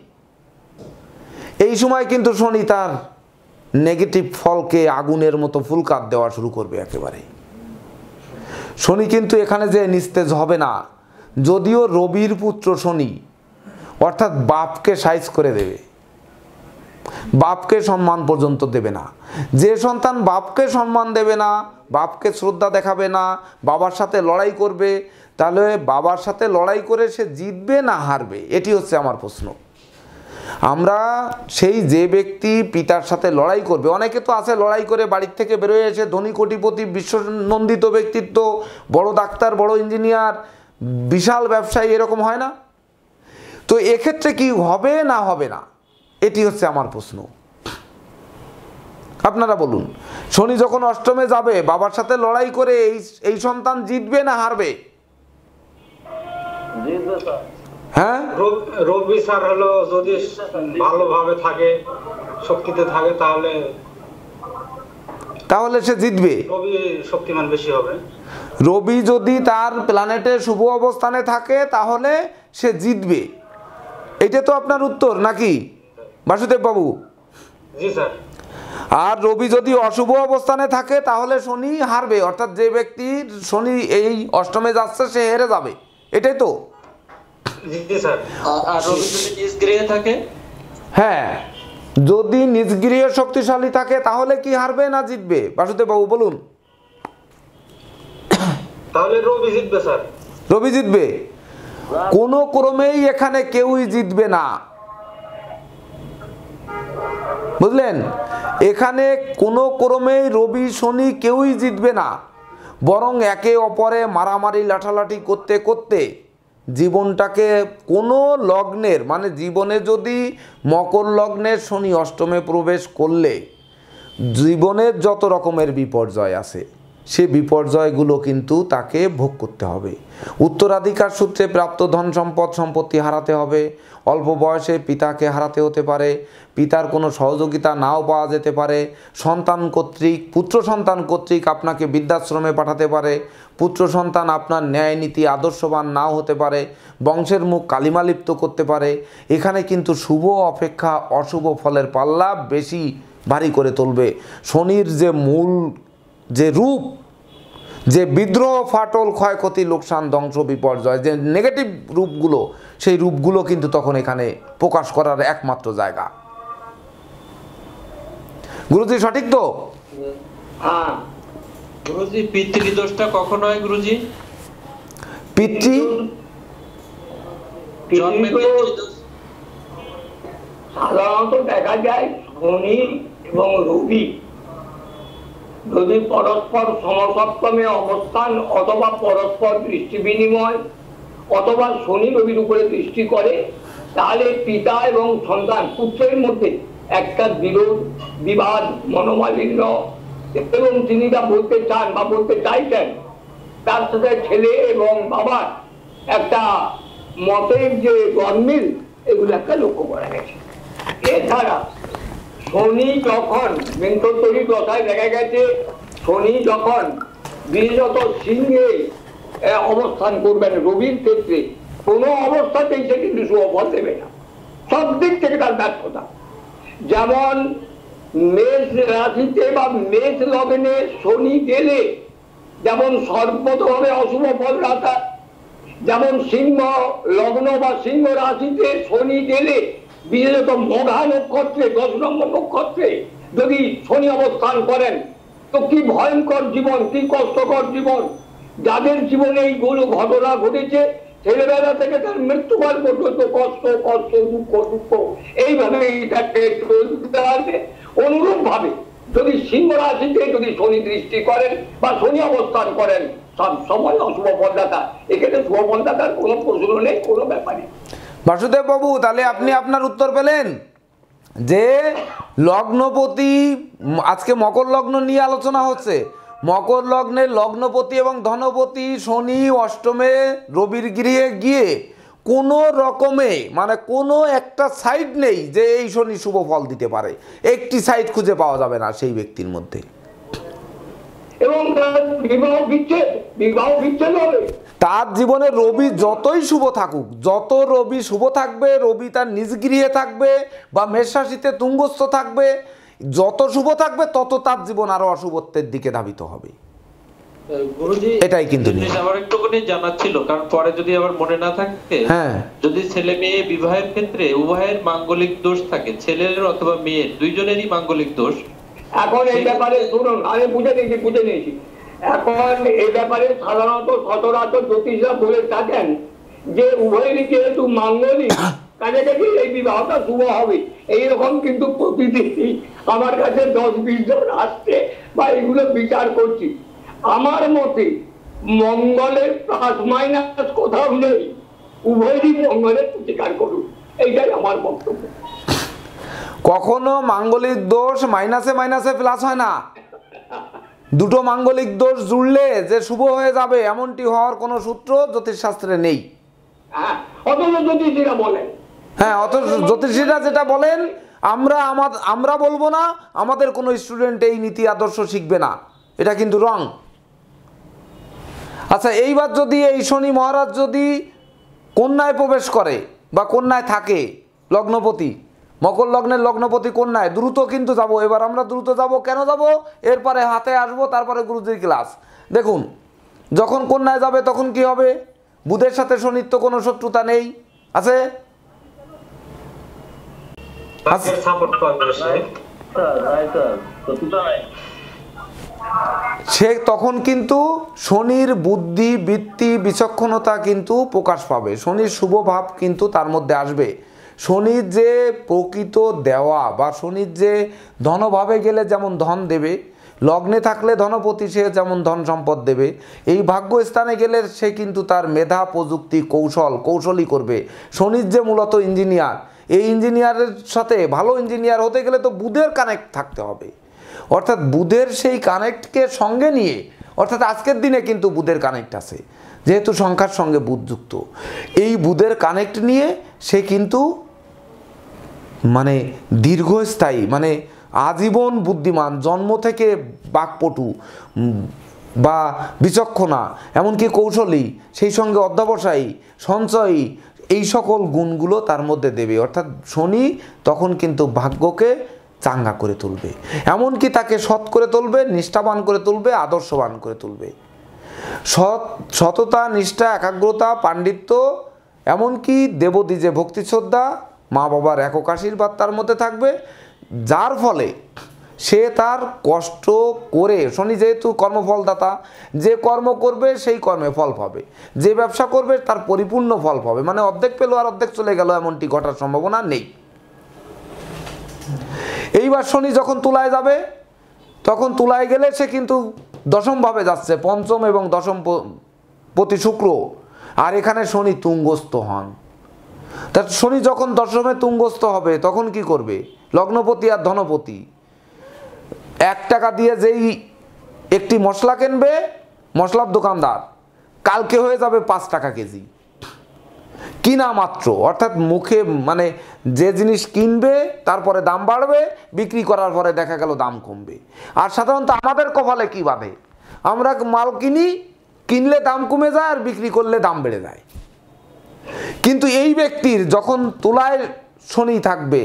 এই সময় কিন্তু শনি তার নেগেটিভ ফলকে আগুনের মতো ফুলকাত দেওয়া শুরু করবে একেবারে। শনি কিন্তু এখানে যে নিস্তেজ হবে না, যদিও রবির পুত্র শনি, অর্থাৎ বাপকে সাইজ করে দেবে, বাপকে সম্মান পর্যন্ত দেবে না। যে সন্তান বাপকে সম্মান দেবে না, বাপকে শ্রদ্ধা দেখাবে না, বাবার সাথে লড়াই করবে, তাহলে বাবার সাথে লড়াই করে সে জিতবে না হারবে, এটি হচ্ছে আমার প্রশ্ন। আমরা সেই যে ব্যক্তি পিতার সাথে লড়াই করবে, অনেকে তো আছে লড়াই করে বাড়ির থেকে বেরোয় এসে ধনী কোটিপতি বিশ্বনন্দিত ব্যক্তিত্ব, বড় ডাক্তার, বড় ইঞ্জিনিয়ার, বিশাল ব্যবসায়ী, এরকম হয় না? তো এক্ষেত্রে কি হবে না হবে না, এটি হচ্ছে আমার প্রশ্ন। আপনারা বলুন, শনি যখন অষ্টমে যাবে বাবার সাথে লড়াই করে এই সন্তান জিতবে না হারবে? হ্যাঁ, রবি স্যার হলো যদি ভালোভাবে থাকে, শক্তিতে থাকে, তাহলে সে জিতবে। রবি শক্তিমান বেশি হবে। রবি যদি তার প্ল্যানেটে শুভ অবস্থানে থাকে তাহলে সে জিতবে, এটা তো আপনার উত্তর নাকি বাসুদেব বাবু? জি স্যার। আর রবি যদি অশুভ অবস্থানে থাকে তাহলে শনি হারবে, অর্থাৎ যে ব্যক্তির শনি এই অষ্টমে যাচ্ছে সে হেরে যাবে, এটাই তো? আর রবি যদি নিজ গৃহে থাকে? হ্যাঁ, যদি নিজগৃহ শক্তিশালী থাকে তাহলে কি হারবে না জিতবে? বাসুদেব বাবু বলুন। তাহলে রবি জিতবে স্যার। রবি জিতবে? কোনো ক্রমেই এখানে কেউই জিতবে না, বুঝলেন? এখানে কোনো ক্রমেই রবি শনি কেউই জিতবে না, বরং একে অপরে মারামারি লাঠালাঠি করতে করতে জীবনটাকে কোনো লগ্নের, মানে জীবনে যদি মকর লগ্নের শনি অষ্টমে প্রবেশ করলে জীবনের যত রকমের বিপর্যয় আছে সে বিপর্যয়গুলো কিন্তু তাকে ভোগ করতে হবে। উত্তরাধিকার সূত্রে প্রাপ্ত ধন সম্পদ সম্পত্তি হারাতে হবে, অল্প বয়সে পিতাকে হারাতে হতে পারে, পিতার কোনো সহযোগিতা নাও পাওয়া যেতে পারে, সন্তান কর্তৃক পুত্র সন্তান কর্তৃক আপনাকে বৃদ্ধাশ্রমে পাঠাতে পারে, পুত্র সন্তান আপনার ন্যায় নীতি আদর্শবান নাও হতে পারে, বংশের মুখ কালিমালিপ্ত করতে পারে। এখানে কিন্তু শুভ অপেক্ষা অশুভ ফলের পাল্লা বেশি ভারী করে তুলবে। শনির যে মূল যে রূপ, যে বিদ্রোহ ফাটল ক্ষয়ক্ষতি লোকসান ধ্বংস বিপর্যয়, যে নেগেটিভ রূপগুলো, সেই রূপগুলো কিন্তু তখন এখানে প্রকাশ করার একমাত্র জায়গা। গুরুজি সঠিক তো? হ্যাঁ গুরুজি পিতৃদোষটা কখন হয় গুরুজি? পিতৃ জন্মে পিতৃদোষ সাধারণত দেখা যায় শনি এবং রবি যদি পরস্পর সমসপ্তমে অবস্থান অথবা পরস্পর দৃষ্টি বিনিময় অথবা শনি রবির উপরে দৃষ্টি করে, তাহলে পিতা এবং সন্তান পুত্রের মধ্যে একটা বিরোধ বিবাদ মনোমালিন্য, এবং তিনি যা বলতে চান বা বলতে চাইছেন তার সাথে ছেলে এবং বাবার একটা মতের যে গরমিল, এগুলো একটা লক্ষ্য করা গেছে। এছাড়া শনি যখন মেন্থরি কথায় দেখা গেছে, শনি যখন বিশেষত সিংহে অবস্থান করবেন রবির ক্ষেত্রে কোনো অবস্থাতেই সে কিন্তু সুফল দেবে না, সব দিক থেকে তার ব্যর্থতা। যেমন মেষ রাশিতে বা মেষ লগ্নে শনি গেলে যেমন সর্বতভাবে অশুভ ফল রাখা, যেমন সিংহ লগ্ন বা সিংহ রাশিতে শনি গেলে বিশেষত মঘা নক্ষত্রে 10 নম্বর নক্ষত্রে যদি শনি অবস্থান করেন তো কি ভয়ঙ্কর জীবন, কি কষ্টকর জীবন। যাদের জীবনে এইগুলো ঘটনা ঘটেছে ছেলেবেলা থেকে তার মৃত্যুকাল পর্যন্ত কষ্ট কষ্ট দুঃখ দুঃখ এইভাবে এটাকে চলতে হবে। অনুরূপ ভাবে যদি সিংহ রাশিতে যদি শনি দৃষ্টি করেন বা শনি অবস্থান করেন সব সময় অশুভ ফলদাতা, এক্ষেত্রে শুভ ফলদাতার কোনো প্রশ্ন নেই, কোনো ব্যাপারে। বাসুদেব বাবু, তাহলে আপনি আপনার উত্তর পেলেন যে লগ্নপতি, আজকে মকর লগ্ন নিয়ে আলোচনা হচ্ছে, মকর লগ্নের লগ্নপতি এবং ধনপতি শনি অষ্টমে রবির গৃহে গিয়ে কোনো রকমে, মানে কোনো একটা সাইড নেই যে এই শনি শুভ ফল দিতে পারে, একটি সাইড খুঁজে পাওয়া যাবে না সেই ব্যক্তির মধ্যে। এবং বিবাহ বিচ্ছেদ হবে। তার জীবনে রবি যতই শুভ থাকুক, যত রবি শুভ থাকবে, রবি তার নিজ গৃহে থাকবে বা মেষ রাশিতে তুঙ্গস্থ থাকবে, যত শুভ থাকবে তত তার জীবন আরো অশুভত্বের দিকে ধাবিত হবে। গুরুজি এটাই কিন্তু আমার একটুখানি জানার ছিল, কারণ পরে যদি আবার মনে না থাকে, হ্যাঁ, যদি ছেলে মেয়ে বিবাহের ক্ষেত্রে উভয়ের মাঙ্গলিক দোষ থাকে, ছেলের অথবা মেয়ের দুইজনেরই মাঙ্গলিক দোষ, এখন এই ব্যাপারে শুনুন, আমি বুঝে নিয়েছি। এখন এই ব্যাপারে সাধারণত সচরাচর জ্যোতিষরা বলে থাকেন যে উভয়েরই যেহেতু মাঙ্গলিক কাছাকাছি এই বিবাহটা শুভ হবে। এইরকম কিন্তু প্রতিদিনই আমার কাছে 10-20 জন আসছে বা এগুলো বিচার করছি। আমার মতে মঙ্গলের প্লাস মাইনাস কোথাও নেই, উভয়েরই মঙ্গলের প্রতিকার করুন, এইটাই আমার বক্তব্য। কখনো মাঙ্গলিক দোষ মাইনাসে মাইনাসে প্লাস হয় না। দুটো মাঙ্গলিক দোষ জুড়লে যে শুভ হয়ে যাবে এমনটি হওয়ার কোনো সূত্র জ্যোতিষশাস্ত্রে নেই। অথচ জ্যোতিষীরা বলেন, হ্যাঁ, অথচ জ্যোতিষীরা যেটা বলেন আমরা বলবো না, আমাদের কোনো স্টুডেন্ট এই নীতি আদর্শ শিখবে না, এটা কিন্তু রং। আচ্ছা, এইবার যদি এই শনি মহারাজ যদি কন্যায় প্রবেশ করে বা কন্যায় থাকে, লগ্নপতি মকর লগ্নের লগ্নপতি কন্যায়, দ্রুত কিন্তু যাব, এবার আমরা দ্রুত যাব। কেন যাব? এরপরে হাতে আসবো, তারপরে গুরুজির ক্লাস। দেখুন, যখন কন্যায় যাবে তখন কি হবে? বুধের সাথে শনির তো কোনো শত্রুতা নেই, আছে? ভাগ্যের সাপোর্ট পাবে সে। সে তখন কিন্তু শনির বুদ্ধি বৃত্তি বিচক্ষণতা কিন্তু প্রকাশ পাবে, শনির শুভ ভাব কিন্তু তার মধ্যে আসবে। শনির যে প্রকৃত দেওয়া বা শনির যে ধনভাবে গেলে যেমন ধন দেবে, লগ্নে থাকলে ধনপতি সে যেমন ধন সম্পদ দেবে, এই ভাগ্য স্থানে গেলে সে কিন্তু তার মেধা প্রযুক্তি কৌশলী করবে। শনির যে মূলত ইঞ্জিনিয়ার, এই ইঞ্জিনিয়ারের সাথে ভালো ইঞ্জিনিয়ার হতে গেলে তো বুধের কানেক্ট থাকতে হবে, অর্থাৎ বুধের সেই কানেক্টকে সঙ্গে নিয়ে, অর্থাৎ আজকের দিনে কিন্তু বুধের কানেক্ট আছে, যেহেতু সংখ্যার সঙ্গে বুধ যুক্ত, এই বুধের কানেক্ট নিয়ে সে কিন্তু মানে দীর্ঘস্থায়ী মানে আজীবন বুদ্ধিমান, জন্ম থেকে বাকপটু বা বিচক্ষণা, এমনকি কৌশলী, সেই সঙ্গে অধ্যবসায়ী, সঞ্চয়ী, এই সকল গুণগুলো তার মধ্যে দেবে। অর্থাৎ শনি তখন কিন্তু ভাগ্যকে চাঙ্গা করে তুলবে, এমনকি তাকে সৎ করে তুলবে, নিষ্ঠাবান করে তুলবে, আদর্শবান করে তুলবে। সততা, নিষ্ঠা, একাগ্রতা, পাণ্ডিত্য, এমনকি দেবদ্বিজে ভক্তি শ্রদ্ধা, মা বাবার একক আশীর্বাদ তার মধ্যে থাকবে, যার ফলে সে তার কষ্ট করে, শনি যেহেতু কর্মফলদাতা, যে কর্ম করবে সেই কর্মে ফল পাবে, যে ব্যবসা করবে তার পরিপূর্ণ ফল পাবে, মানে অর্ধেক পেলো আর অর্ধেক চলে গেল এমনটি ঘটার সম্ভাবনা নেই। এইবার শনি যখন তুলায় যাবে, তখন তুলায় গেলে সে কিন্তু দশমভাবে যাচ্ছে, পঞ্চম এবং দশম পতি শুক্র, আর এখানে শনি তুঙ্গস্থ হন। তা শনি যখন দশমে তুঙ্গস্থ হবে তখন কি করবে? লগ্নপতি আর ধনপতি 1 টাকা দিয়ে যেই একটি মশলা কিনবে মশলার দোকানদার, কালকে হয়ে যাবে 5 টাকা কেজি কিনা মাত্র, অর্থাৎ মুখে মানে যে জিনিস কিনবে তারপরে দাম বাড়বে, বিক্রি করার পরে দেখা গেল দাম কমবে। আর সাধারণত আমাদের কপালে কি বাঁধে, আমরা মাল কিনলে দাম কমে যায় আর বিক্রি করলে দাম বেড়ে যায়। কিন্তু এই ব্যক্তির যখন তুলায় শনি থাকবে,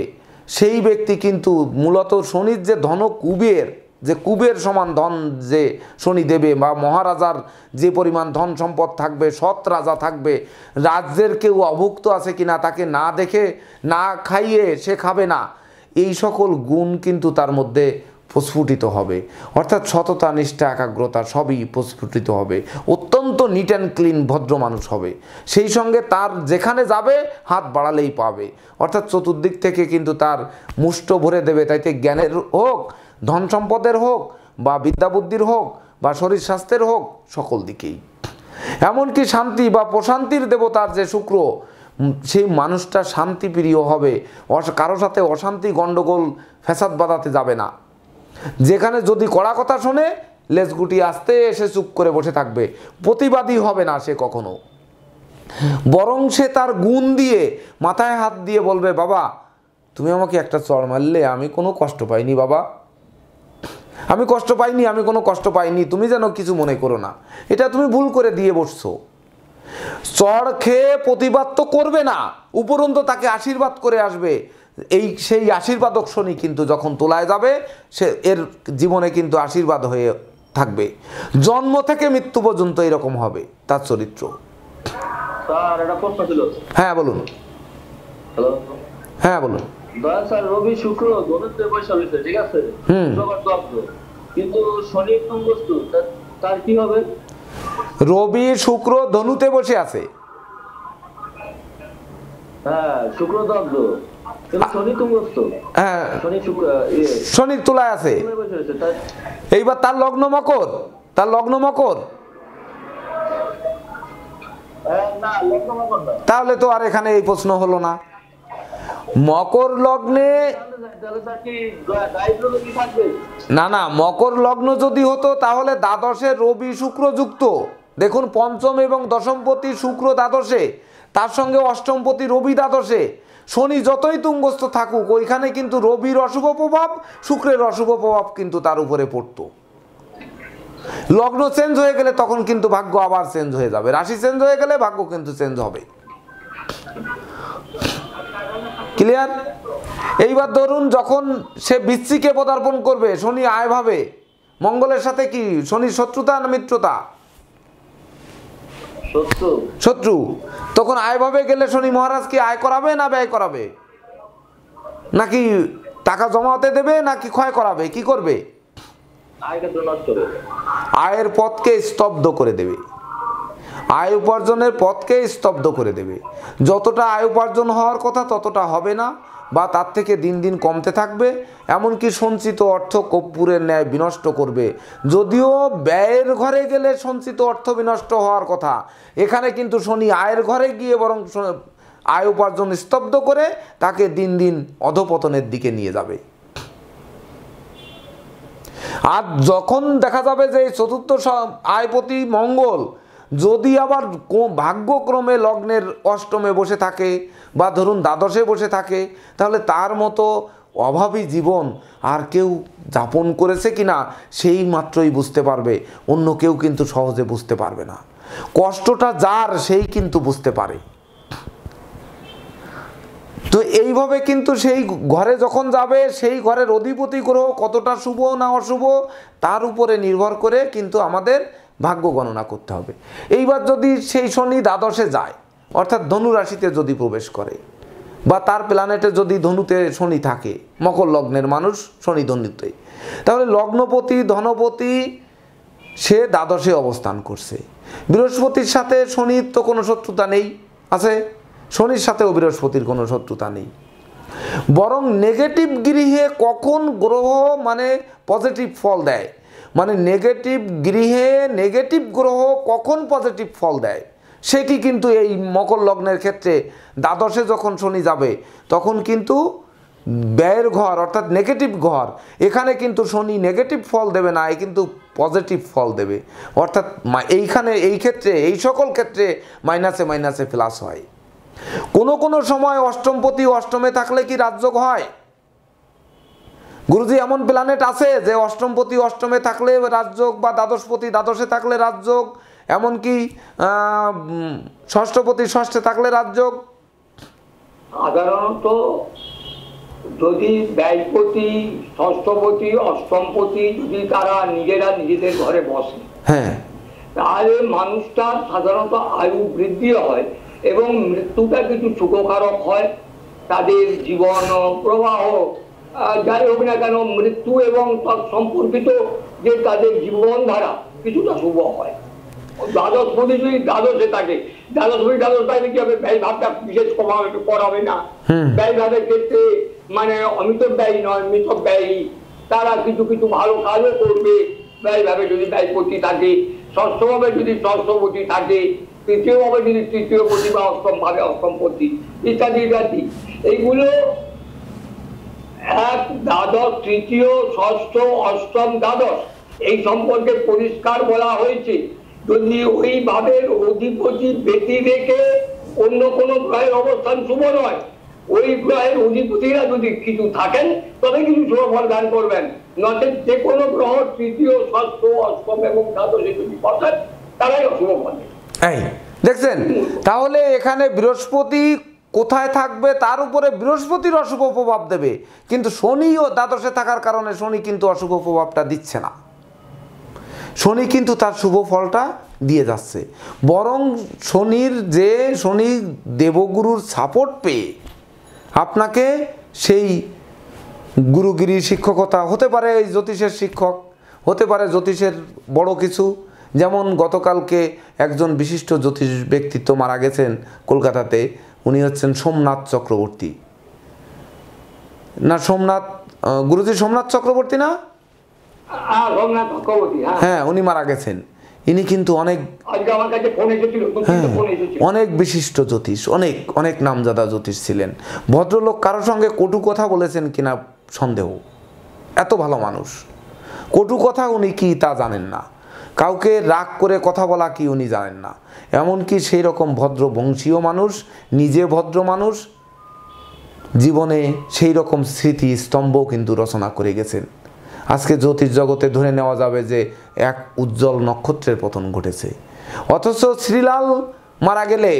সেই ব্যক্তি কিন্তু মূলত শনির যে ধন কুবের, যে কুবের সমান ধন যে শনি দেবে, বা মহারাজার যে পরিমাণ ধন সম্পদ থাকবে, সৎ রাজা থাকবে, রাজ্যের কেউ অভুক্ত আছে কিনা তাকে না দেখে না খাইয়ে সে খাবে না, এই সকল গুণ কিন্তু তার মধ্যে প্রস্ফুটিত হবে। অর্থাৎ সততা, নিষ্ঠা, একাগ্রতা সবই প্রস্ফুটিত হবে, অত্যন্ত নিট অ্যান্ড ক্লিন ভদ্র মানুষ হবে। সেই সঙ্গে তার যেখানে যাবে হাত বাড়ালেই পাবে, অর্থাৎ চতুর্দিক থেকে কিন্তু তার মুষ্ট ভরে দেবে, তাইতে জ্ঞানের হোক, ধন সম্পদের হোক, বা বিদ্যা বুদ্ধির হোক, বা শরীর স্বাস্থ্যের হোক, সকল দিকেই। এমনকি শান্তি বা প্রশান্তির দেবতার যে শুক্র, সেই মানুষটা শান্তিপ্রিয় হবে, কারো সাথে অশান্তি গণ্ডগোল ফ্যাসাদ বাঁধাতে যাবে না। যেখানে যদি কড়া কথা শোনে লেজ গুটিয়ে আস্তে এসে চুপ করে বসে থাকবে, প্রতিবাদী হবে না সে কখনো, বরং সে তার গুণ দিয়ে মাথায় হাত দিয়ে বলবে, বাবা তুমি আমাকে একটা চড় মারলে আমি কোনো কষ্ট পাইনি, বাবা আমি কষ্ট পাইনি, আমি কোনো কষ্ট পাইনি, তুমি যেন কিছু মনে করো না, এটা তুমি ভুল করে দিয়ে বসছো। চড় খেয়ে প্রতিবাদ তো করবে না, উপরন্তু তাকে আশীর্বাদ করে আসবে। সেই আশীর্বাদক শনি কিন্তু যখন তোলায় যাবে, সে এর জীবনে কিন্তু আশীর্বাদ হয়ে থাকবে, জন্ম থেকে মৃত্যু পর্যন্ত এরকম হবে তার চরিত্র। স্যার এটা প্রশ্ন ছিল। হ্যাঁ বলুন। হ্যালো, হ্যাঁ বলুন। দয়া স্যার, রবি শুক্র ধনুতে বসে রয়েছে, ঠিক আছে, কিন্তু শনি তুঙ্গস্থ, তার কি হবে? রবি শুক্র ধনুতে বসে আছে, হ্যাঁ শুক্র দগ্ধ, কিন্তু শনি তুঙ্গস্থ, হ্যাঁ শনি শুক্র শনি তুলায় আছে। বসে রয়েছে, তার এইবার তার লগ্ন মকর, তার লগ্ন মকর, না লগ্ন মকর না, তাহলে তো আর এখানে এই প্রশ্ন হলো না। মকর লগ্নে তাহলে তার কি দায়িত্ব কি থাকবে? না না, মকর লগ্ন যদি হতো তাহলে দ্বাদশে রবি শুক্র যুক্ত, দেখুন পঞ্চম এবং দশমপতি শুক্র দ্বাদশে, তার সঙ্গে অষ্টমপতি রবি দ্বাদশে, শনি যতই তুঙ্গস্থ থাকুক ওইখানে কিন্তু রবির অশুভ প্রভাব, শুক্রের অশুভ প্রভাব কিন্তু তার উপরে পড়তো। লগ্ন চেঞ্জ হয়ে গেলে তখন কিন্তু ভাগ্য আবার চেঞ্জ হয়ে যাবে, রাশি চেঞ্জ হয়ে গেলে ভাগ্য কিন্তু চেঞ্জ হবে। ক্লিয়ার? এইবার ধরুন যখন সে বৃশ্চিকে পদার্পণ করবে, শনি আয় ভাবে, মঙ্গলের সাথে কি শনির শত্রুতা না মিত্রতা? শত্রু। তখন আয় ভাবে গেলে শনি মহারাজ কি আয় করাবে না ব্যয় করাবে? নাকি টাকা জমাতে দেবে, নাকি ক্ষয় করাবে, কি করবে? আয়ের পথকে স্তব্ধ করে দেবে, আয় উপার্জনের পথকে স্তব্ধ করে দেবে। যতটা আয় উপার্জন হওয়ার কথা ততটা হবে না, বা তার থেকে দিন দিন কমতে থাকবে। এমনকি সঞ্চিত অর্থ কর্পূরের ন্যায় বিনষ্ট করবে। যদিও ব্যয়ের ঘরে গেলে সঞ্চিত অর্থ বিনষ্ট হওয়ার কথা, এখানে কিন্তু শনি আয়ের ঘরে গিয়ে বরং আয় উপার্জন স্তব্ধ করে তাকে দিন দিন অধপতনের দিকে নিয়ে যাবে। আর যখন দেখা যাবে যে চতুর্থ আয়পতি মঙ্গল যদি আবার ভাগ্যক্রমে লগ্নের অষ্টমে বসে থাকে বা ধরুন দ্বাদশে বসে থাকে, তাহলে তার মতো অভাবী জীবন আর কেউ যাপন করেছে কিনা সেই মাত্রই বুঝতে পারবে, অন্য কেউ কিন্তু সহজে বুঝতে পারবে না। কষ্টটা যার সেই কিন্তু বুঝতে পারে। তো এইভাবে কিন্তু সেই ঘরে যখন যাবে, সেই ঘরের অধিপতি গ্রহ কতটা শুভ না অশুভ তার উপরে নির্ভর করে কিন্তু আমাদের ভাগ্য গণনা করতে হবে। এইবার যদি সেই শনি দ্বাদশে যায়, অর্থাৎ ধনু রাশিতে যদি প্রবেশ করে, বা তার প্ল্যানেটে যদি ধনুতে শনি থাকে, মকর লগ্নের মানুষ শনি ধনুতে, তাহলে লগ্নপতি ধনপতি সে দ্বাদশে অবস্থান করছে। বৃহস্পতির সাথে শনির তো কোনো শত্রুতা নেই, আছে, শনির সাথেও বৃহস্পতির কোনো শত্রুতা নেই। বরং নেগেটিভ গৃহে কখন গ্রহ মানে পজিটিভ ফল দেয়, মানে নেগেটিভ গৃহে নেগেটিভ গ্রহ কখন পজিটিভ ফল দেয়, সেটি কিন্তু এই মকর লগ্নের ক্ষেত্রে দ্বাদশে যখন শনি যাবে তখন কিন্তু ব্যয়ের ঘর অর্থাৎ নেগেটিভ ঘর, এখানে কিন্তু শনি নেগেটিভ ফল দেবে না, কিন্তু পজিটিভ ফল দেবে। অর্থাৎ এইখানে এই ক্ষেত্রে এই সকল ক্ষেত্রে মাইনাসে মাইনাসে প্লাস হয়। কোনো সময় অষ্টমপতি অষ্টমে থাকলে কি রাজযোগ হয়? গুরুজি এমন প্ল্যানেট আছে যে অষ্টমপতি অষ্টমে থাকলে রাজযোগ, বা দ্বাদশপতি দ্বাদশে থাকলে রাজযোগ, এমনকি ষষ্ঠপতি ষষ্ঠে থাকলে রাজযোগ? সাধারণত যদি ব্যয়পতি ষষ্ঠপতি অষ্টমপতি যদি তারা নিজেরা নিজেদের ঘরে বসে, হ্যাঁ, তাহলে মানুষটার সাধারণত আয়ু বৃদ্ধি হয় এবং মৃত্যুটা কিছু সুখকারক হয়। তাদের জীবন প্রবাহ যাই হোক না কেন, মৃত্যু এবং তার সম্পর্কিত যে তাদের জীবনধারা কিছুটা শুভ হয়। দ্বাদশপতি যদি দ্বাদশে থাকে, দ্বাদশপতি দ্বাদশ থাকলে কি হবে, ব্যয় ভাবটা বিশেষ করাবে না। ব্যয় ভাবের ক্ষেত্রে মানে অমিত ব্যয় নয়, মৃত ব্যয়ী, তারা কিছু কিছু ভালো কাজও করবে। ব্যয় ভাবে যদি ব্যয়পতি থাকে, ষষ্ঠভাবে যদি ষষ্ঠপতি থাকে, তৃতীয় ভাবে যদি তৃতীয় পতি বা অষ্টম ভাবে অষ্টমপতি ইত্যাদি ইত্যাদি, এইগুলো এক দ্বাদশ তৃতীয় ষষ্ঠ অষ্টম দ্বাদশ এই সম্পর্কে পরিষ্কার বলা হয়েছে। যদি ওই ভাবের অধিপতি ব্যতি রেখে অন্য কোনো গ্রহের অবস্থান শুভ নয়, ওই গ্রহের অধিপতিরা যদি কিছু থাকেন তবে কিছু শুভ ফল দান করবেন, নচেত যে কোনো গ্রহ তৃতীয় ষষ্ঠ অষ্টম এবং দ্বাদশে যদি বসেন তারাই অশুভ ফল। এই দেখছেন, তাহলে এখানে বৃহস্পতি কোথায় থাকবে তার উপরে বৃহস্পতির অশুভ প্রভাব দেবে, কিন্তু শনিও দ্বাদশে থাকার কারণে শনি কিন্তু অশুভ প্রভাবটা দিচ্ছে না, শনি কিন্তু তার শুভ ফলটা দিয়ে যাচ্ছে। বরং শনি দেবগুরুর সাপোর্ট পেয়ে আপনাকে সেই গুরুগিরি শিক্ষকতা হতে পারে, জ্যোতিষের শিক্ষক হতে পারে, জ্যোতিষের বড় কিছু। যেমন গতকালকে একজন বিশিষ্ট জ্যোতিষ ব্যক্তিত্ব মারা গেছেন কলকাতাতে, উনি হচ্ছেন সোমনাথ চক্রবর্তী। না সোমনাথ গুরুজি সোমনাথ চক্রবর্তী না? হ্যাঁ, উনি মারা গেছেন। ইনি কিন্তু অনেক বিশিষ্ট জ্যোতিষ, অনেক নামজাদা জ্যোতিষ ছিলেন। ভদ্রলোক কারোর সঙ্গে কটু কথা বলেছেন কিনা সন্দেহ, এত ভালো মানুষ। কটু কথা উনি কি তা জানেন না, কাউকে রাগ করে কথা বলা কি উনি জানেন না। এমনকি সেই রকম ভদ্র বংশীয় মানুষ, নিজে ভদ্র মানুষ, জীবনে সেই রকম স্মৃতি স্তম্ভ কিন্তু রচনা করে গেছেন। আজকে জ্যোতিষ জগতে ধরে নেওয়া যাবে যে এক উজ্জ্বল নক্ষত্রের পতন ঘটেছে। অথচ শ্রীলাল মারা গেলে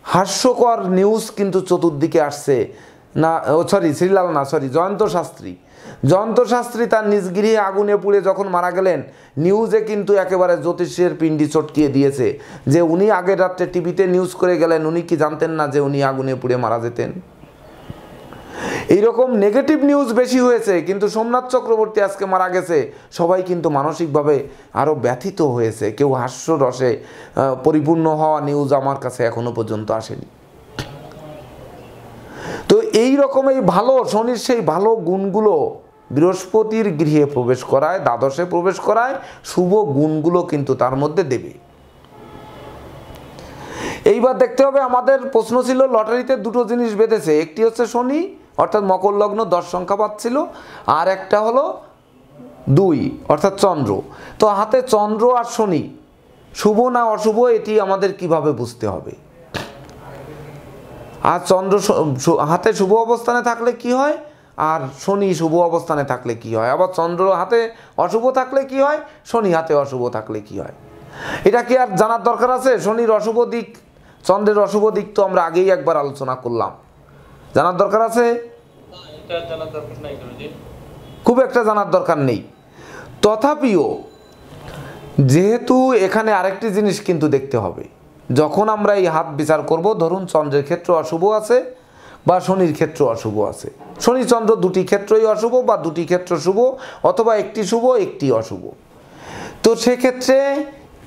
হাস্যকর নিউজ কিন্তু চতুর্দিকে আসছে না, শ্রীলাল না, জয়ন্ত শাস্ত্রী তার নিজ গৃহে আগুনে পুড়ে যখন মারা গেলেন, নিউজে কিন্তু একেবারে জ্যোতিষের পিণ্ডি চটকিয়ে দিয়েছে যে উনি আগের রাত্রে টিভিতে নিউজ করে গেলেন, উনি কি জানতেন না যে উনি আগুনে পুড়ে মারা যেতেন? এইরকম নেগেটিভ নিউজ বেশি হয়েছে, কিন্তু সোমনাথ চক্রবর্তী আজকে মারা গেছে, সবাই কিন্তু মানসিকভাবে আরও ব্যথিত হয়েছে। কেউ হাস্যরসে পরিপূর্ণ হওয়া নিউজ আমার কাছে এখনো পর্যন্ত আসেনি। তো এই রকম এই ভালো শনির সেই ভালো গুণগুলো বৃহস্পতির গৃহে প্রবেশ করায়, দ্বাদশে প্রবেশ করায়, শুভ গুণগুলো কিন্তু তার মধ্যে দেবে। এইবার দেখতে হবে, আমাদের প্রশ্ন ছিল লটারিতে দুটো জিনিস বেঁধেছে, একটি হচ্ছে শনি অর্থাৎ মকর লগ্ন 10 সংখ্যা পাচ্ছিল, আর একটা হলো 2 অর্থাৎ চন্দ্র। তো হাতে চন্দ্র আর শনি শুভ না অশুভ এটি আমাদের কিভাবে বুঝতে হবে। আর চন্দ্র হাতে শুভ অবস্থানে থাকলে কি হয়, আর শনি শুভ অবস্থানে থাকলে কি হয়, আবার চন্দ্র হাতে অশুভ থাকলে কি হয়, শনি হাতে অশুভ থাকলে কি হয়, এটা কি আর জানার দরকার আছে? শনির অশুভ দিক, চন্দ্রের অশুভ দিক তো আমরা আগেই একবার আলোচনা করলাম, জানার দরকার আছে? খুব একটা জানার দরকার নেই। তথাপিও যেহেতু এখানে আরেকটি জিনিস কিন্তু দেখতে হবে, যখন আমরা এই হাত বিচার করব, ধরুন চন্দ্রের ক্ষেত্র অশুভ আছে বা শনির ক্ষেত্র অশুভ আছে, শনি চন্দ্র দুটি ক্ষেত্রই অশুভ বা দুটি ক্ষেত্র শুভ, অথবা একটি শুভ একটি অশুভ, তো সেক্ষেত্রে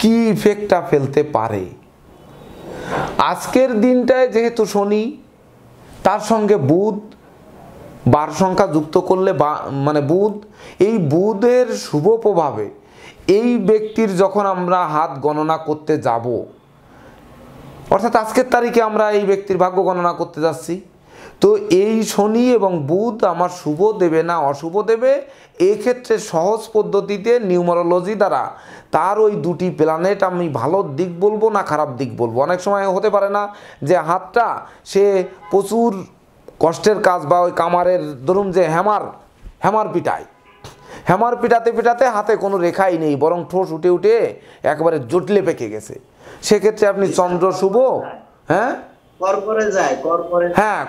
কি ইফেক্টটা ফেলতে পারে? আজকের দিনটায় যেহেতু শনি তার সঙ্গে বুধ, 12 সংখ্যা যুক্ত করলে মানে বুধ, এই বুধের শুভ প্রভাবে এই ব্যক্তির যখন আমরা হাত গণনা করতে যাব, অর্থাৎ আজকের তারিখে আমরা এই ব্যক্তির ভাগ্য গণনা করতে যাচ্ছি, তো এই শনি এবং বুধ আমার শুভ দেবে না অশুভ দেবে, এক্ষেত্রে সহজ পদ্ধতিতে নিউমারোলজি দ্বারা তার ওই দুটি প্ল্যানেট আমি ভালো দিক বলবো না খারাপ দিক বলবো। অনেক সময় হতে পারে না যে হাতটা সে প্রচুর কষ্টের কাজ, বা ওই কামারের ধরুন যে হ্যামার পিটায়, হ্যামার পিটাতে পিটাতে হাতে কোনো রেখাই নেই, বরং ঠোঁস উঠে উঠে একবারে জটলে পেকে গেছে, সেক্ষেত্রে আপনি চন্দ্র শুভ, হ্যাঁ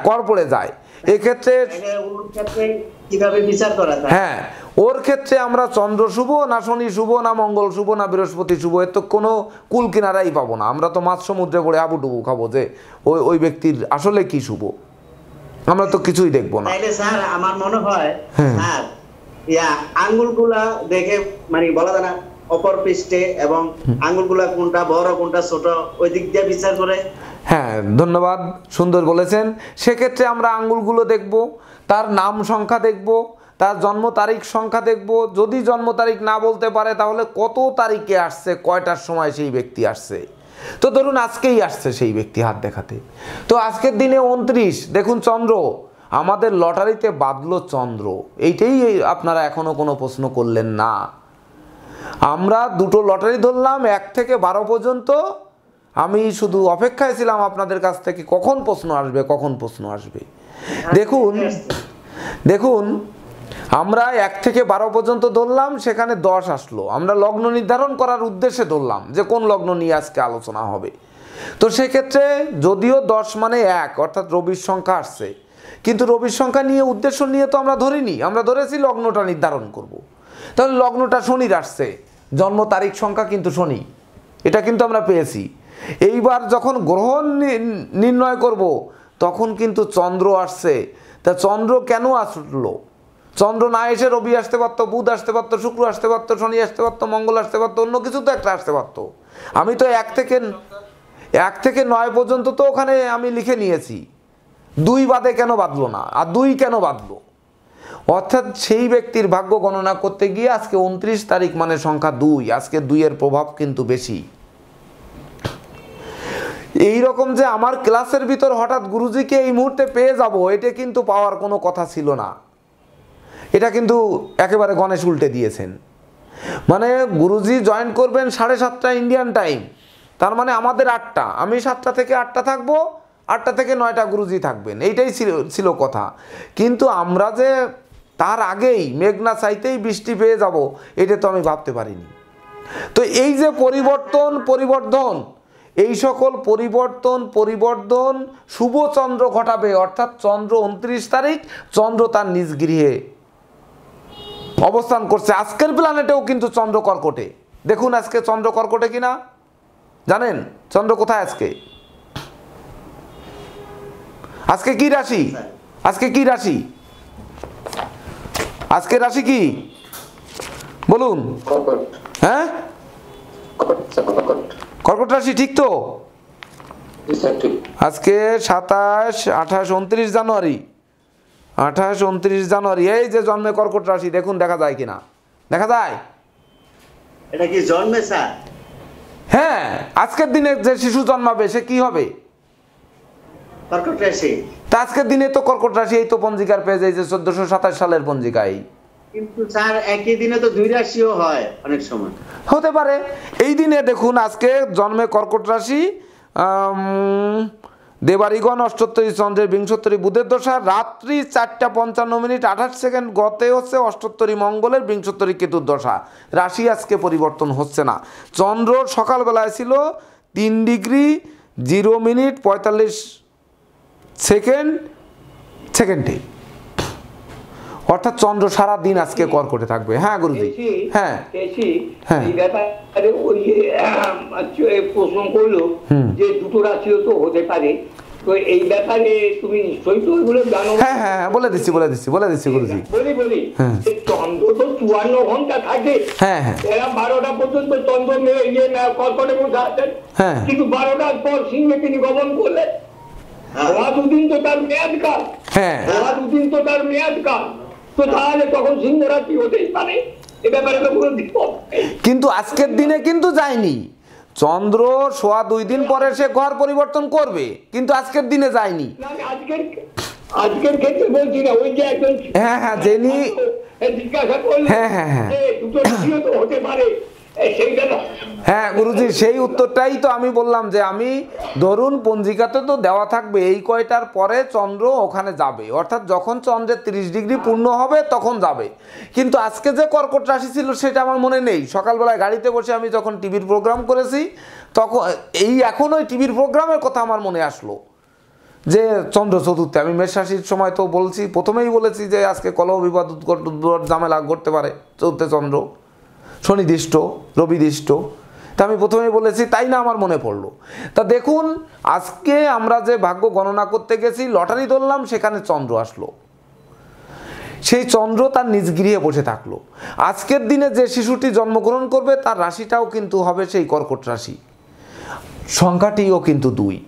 কর পড়ে যায়, এক্ষেত্রে কিভাবে বিচার করা যায়? হ্যাঁ, ওর ক্ষেত্রে আমরা চন্দ্র শুভ না শনি শুভ না মঙ্গল শুভ না বৃহস্পতি শুভ, এর তো কোনো কুল কিনারাই পাবো না। আমরা তো মাছ সমুদ্রে পড়ে আবুডুবু খাবো যে ওই ব্যক্তির আসলে কি শুভ, আমরা তো কিছুই দেখবো না। তাইলে স্যার আমার মনে হয় স্যার আঙ্গুলগুলা দেখে মানে বলা যায় না অপর পৃষ্ঠে, এবং আঙ্গুলগুলা কোনটা বড় কোনটা ছোট ওই দিক দিয়ে বিচার করে। হ্যাঁ, ধন্যবাদ, সুন্দর বলেছেন। সেক্ষেত্রে আমরা আঙ্গুলগুলো দেখব, তার নাম সংখ্যা দেখব, তার জন্ম তারিখ সংখ্যা দেখব, যদি জন্ম তারিখ না বলতে পারে তাহলে কত তারিখে আসছে, কয়টার সময় সেই ব্যক্তি আসছে। তো ধরুন আজকেই আসছে সেই ব্যক্তি হাত দেখাতে, তো আজকের দিনে 29, দেখুন চন্দ্র আমাদের লটারিতে বাঁধলো চন্দ্র, এইটাই আপনারা এখনো কোনো প্রশ্ন করলেন না। আমরা দুটো লটারি ধরলাম 1 থেকে 12 পর্যন্ত, আমি শুধু অপেক্ষায় ছিলাম আপনাদের কাছ থেকে কখন প্রশ্ন আসবে। দেখুন আমরা 1 থেকে 12 পর্যন্ত ধরলাম, সেখানে 10 আসলো, আমরা লগ্ন নির্ধারণ করার উদ্দেশ্যে ধরলাম যে কোন লগ্ন নিয়ে আজকে আলোচনা হবে। তো সেক্ষেত্রে যদিও 10 মানে 1 অর্থাৎ রবির সংখ্যা আসছে, কিন্তু রবির সংখ্যা নিয়ে উদ্দেশ্য নিয়ে তো আমরা ধরিনি, আমরা ধরেছি লগ্নটা নির্ধারণ করব। তাহলে লগ্নটা শনির আসছে, জন্ম তারিখ সংখ্যা কিন্তু শনি, এটা কিন্তু আমরা পেয়েছি। এইবার যখন গ্রহণ নির্ণয় করব তখন কিন্তু চন্দ্র আসছে, তা চন্দ্র কেন আসলো? চন্দ্র না এসে রবি আসতে পারতো, বুধ আসতে পারতো, শুক্র আসতে পারতো, শনি আসতে পারতো, মঙ্গল আসতে পারতো, অন্য কিছু তো একটা আসতে পারতো। আমি তো 1 থেকে 9 পর্যন্ত তো ওখানে আমি লিখে নিয়েছি, 2 বাদে কেন বাঁধলো না, আর 2 কেন বাঁধলো? অর্থাৎ সেই ব্যক্তির ভাগ্য গণনা করতে গিয়ে আজকে 29 তারিখ মানে সংখ্যা 2, আজকে 2 এর প্রভাব কিন্তু বেশি। এই রকম যে আমার ক্লাসের ভিতর হঠাৎ গুরুজিকে এই মুহূর্তে পেয়ে যাব, এটা কিন্তু পাওয়ার কোনো কথা ছিল না, এটা কিন্তু একেবারে গণেশ উল্টে দিয়েছেন। মানে গুরুজি জয়েন করবেন 7:30 ইন্ডিয়ান টাইম, তার মানে আমাদের 8টা, আমি 7টা থেকে 8টা থাকবো, 8টা থেকে 9টা গুরুজি থাকবেন, এইটাই ছিল কথা। কিন্তু আমরা যে তার আগেই মেঘনা চাইতেই বৃষ্টি পেয়ে যাব, এটা তো আমি ভাবতে পারিনি। তো এই যে পরিবর্তন এই সকল পরিবর্তন শুভ চন্দ্র ঘটাবে, অর্থাৎ চন্দ্র 29 তারিখ চন্দ্র তার নিজ গৃহে অবস্থান করছে। আজকের প্ল্যানেটেও কিন্তু চন্দ্র কর্কটে, দেখুন আজকে চন্দ্র কর্কটে কিনা জানেন? চন্দ্র কোথায় আজকে কি রাশি? আজকে রাশি কি বলুন? হ্যাঁ, কর্কট রাশি, ঠিক তো? আজকে 27, 28, 29 জানুয়ারি, 28, 29 জানুয়ারি, এই যে জন্মে কর্কট রাশি, দেখুন দেখা যায় কিনা, দেখা যায়? এটা কি জন্মে স্যার? হ্যাঁ, আজকের দিনে যে শিশু জন্মাবে সে কি হবে? কর্কট রাশি। তা আজকের দিনে তো কর্কট রাশি, এই তো পঞ্জিকার পেজ, এই যে 1427 সালের পঞ্জিকায়। কিন্তু স্যার একই দিনে তো দুই রাশিও হয় অনেক সময়। হতে পারে। এই দিনে দেখুন আজকে জন্মে কর্কট রাশি, দেবারিগণ অষ্টোত্তরী চন্দ্রের বিংশোত্তরী বুধের দশা, রাত্রি 4:55:28 গতে হচ্ছে অষ্টোত্তরী মঙ্গলের বিংশোত্তরী কেতুর দশা। রাশি আজকে পরিবর্তন হচ্ছে না। চন্দ্র সকালবেলায় ছিল 3 ডিগ্রি 0 মিনিট 45 সেকেন্ডে, অর্থাৎ চন্দ্র সারা দিন আজকে কর্কটে থাকবে। হ্যাঁ গুরুজি, হ্যাঁ হ্যাঁ, এই ব্যাপারে ওই প্রশ্ন করলো যে দুটো রাশিও তো হতে পারে, তো এই ব্যাপারে তুমি নিশ্চয়ই তো এগুলো জানো। হ্যাঁ হ্যাঁ, বলে দিচ্ছি গুরুজি। বলি চন্দ্র তো 54 ঘন্টা থাকে। হ্যাঁ হ্যাঁ, এরা 12টা পর্যন্ত চন্দ্র কর্কটে বসে আছেন, হ্যাঁ, কিন্তু 12টার পর সিংহে তিনি গমন করলেন। দুদিন তো তার মেয়াদ কাল, হ্যাঁ, দুদিন তো তার মেয়াদ কাল, তো তাহলে তখন সিংহ রাশি হতেই পারে। এ ব্যাপারে তো কোনো দ্বিমত নেই। কিন্তু আজকের দিনে কিন্তু যায়নি চন্দ্র, 2.5 দিন পরে সে ঘর পরিবর্তন করবে, কিন্তু আজকের দিনে যায়নি। আজকের ক্ষেত্রে বলছি না, ওই যে একজন হ্যাঁ হ্যাঁ, জেনি জিজ্ঞাসা করলেন হ্যাঁ হ্যাঁ হ্যাঁ, দুটো রাশিও তো হতে পারে, সেইটা হ্যাঁ গুরুজি, সেই উত্তরটাই তো আমি বললাম যে আমি ধরুন পঞ্জিকাতে তো দেওয়া থাকবে এই কয়টার পরে চন্দ্র ওখানে যাবে, অর্থাৎ যখন চন্দ্রের 30 ডিগ্রি পূর্ণ হবে তখন যাবে। কিন্তু আজকে যে কর্কট রাশি ছিল সেটা আমার মনে নেই। সকালবেলায় গাড়িতে বসে আমি যখন টিভির প্রোগ্রাম করেছি তখন এখন ওই টিভির প্রোগ্রামের কথা আমার মনে আসলো যে চন্দ্র চতুর্থী। আমি মেষ রাশির সময় তো বলছি, প্রথমেই বলেছি যে আজকে কলহ বিবাদ উদ্ভট ঝামেলা করতে পারে চতুর্থে চন্দ্র, শনিদৃষ্ট, রবিদৃষ্ট। তা আমি প্রথমেই বলেছি, তাই না আমার মনে পড়লো। তা দেখুন আজকে আমরা যে ভাগ্য গণনা করতে গেছি, লটারি ধরলাম, সেখানে চন্দ্র আসলো। সেই চন্দ্র তার নিজ গৃহে বসে থাকলো। আজকের দিনে যে শিশুটি জন্মগ্রহণ করবে তার রাশিটাও কিন্তু হবে সেই কর্কট রাশি, সংখ্যাটিও কিন্তু 2।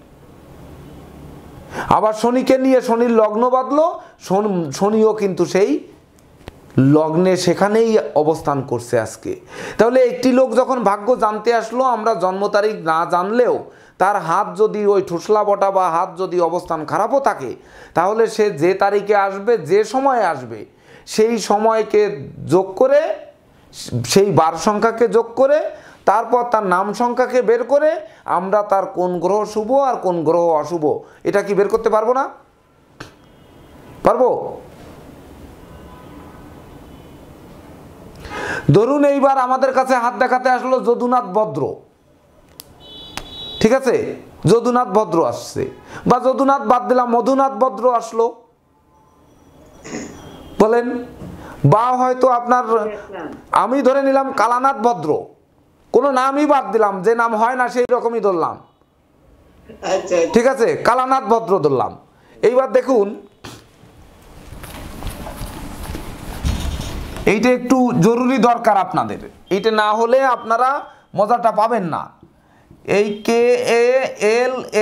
আবার শনিকে নিয়ে শনির লগ্ন বাঁধলো, শনিও কিন্তু সেই লগ্নে সেখানেই অবস্থান করছে আজকে। তাহলে একটি লোক যখন ভাগ্য জানতে আসলো, আমরা জন্ম তারিখ না জানলেও তার হাত যদি ওই ঠুসলা বটা বা হাত যদি অবস্থান খারাপও থাকে, তাহলে সে যে তারিখে আসবে, যে সময়ে আসবে, সেই সময়কে যোগ করে, সেই বার সংখ্যাকে যোগ করে, তারপর তার নাম সংখ্যাকে বের করে আমরা তার কোন গ্রহ শুভ আর কোন গ্রহ অশুভ এটা কি বের করতে পারবো না? পারবো। ধরুন এইবার আমাদের কাছে হাত দেখাতে আসলো যদুনাথ ভদ্র, ঠিক আছে, যদুনাথ ভদ্র আসছে, বা যদুনাথ বাদ দিলাম মধুনাথ ভদ্র আসলো, বলেন, বা হয়তো আপনার আমি ধরে নিলাম কালানাথ ভদ্র, কোনো নামই বাদ দিলাম, যে নাম হয় না সেই রকমই ধরলাম, ঠিক আছে, কালানাথ ভদ্র ধরলাম। এইবার দেখুন এইটা একটু জরুরি দরকার আপনাদের, এইটা না হলে আপনারা মজাটা পাবেন না। এই KALANATH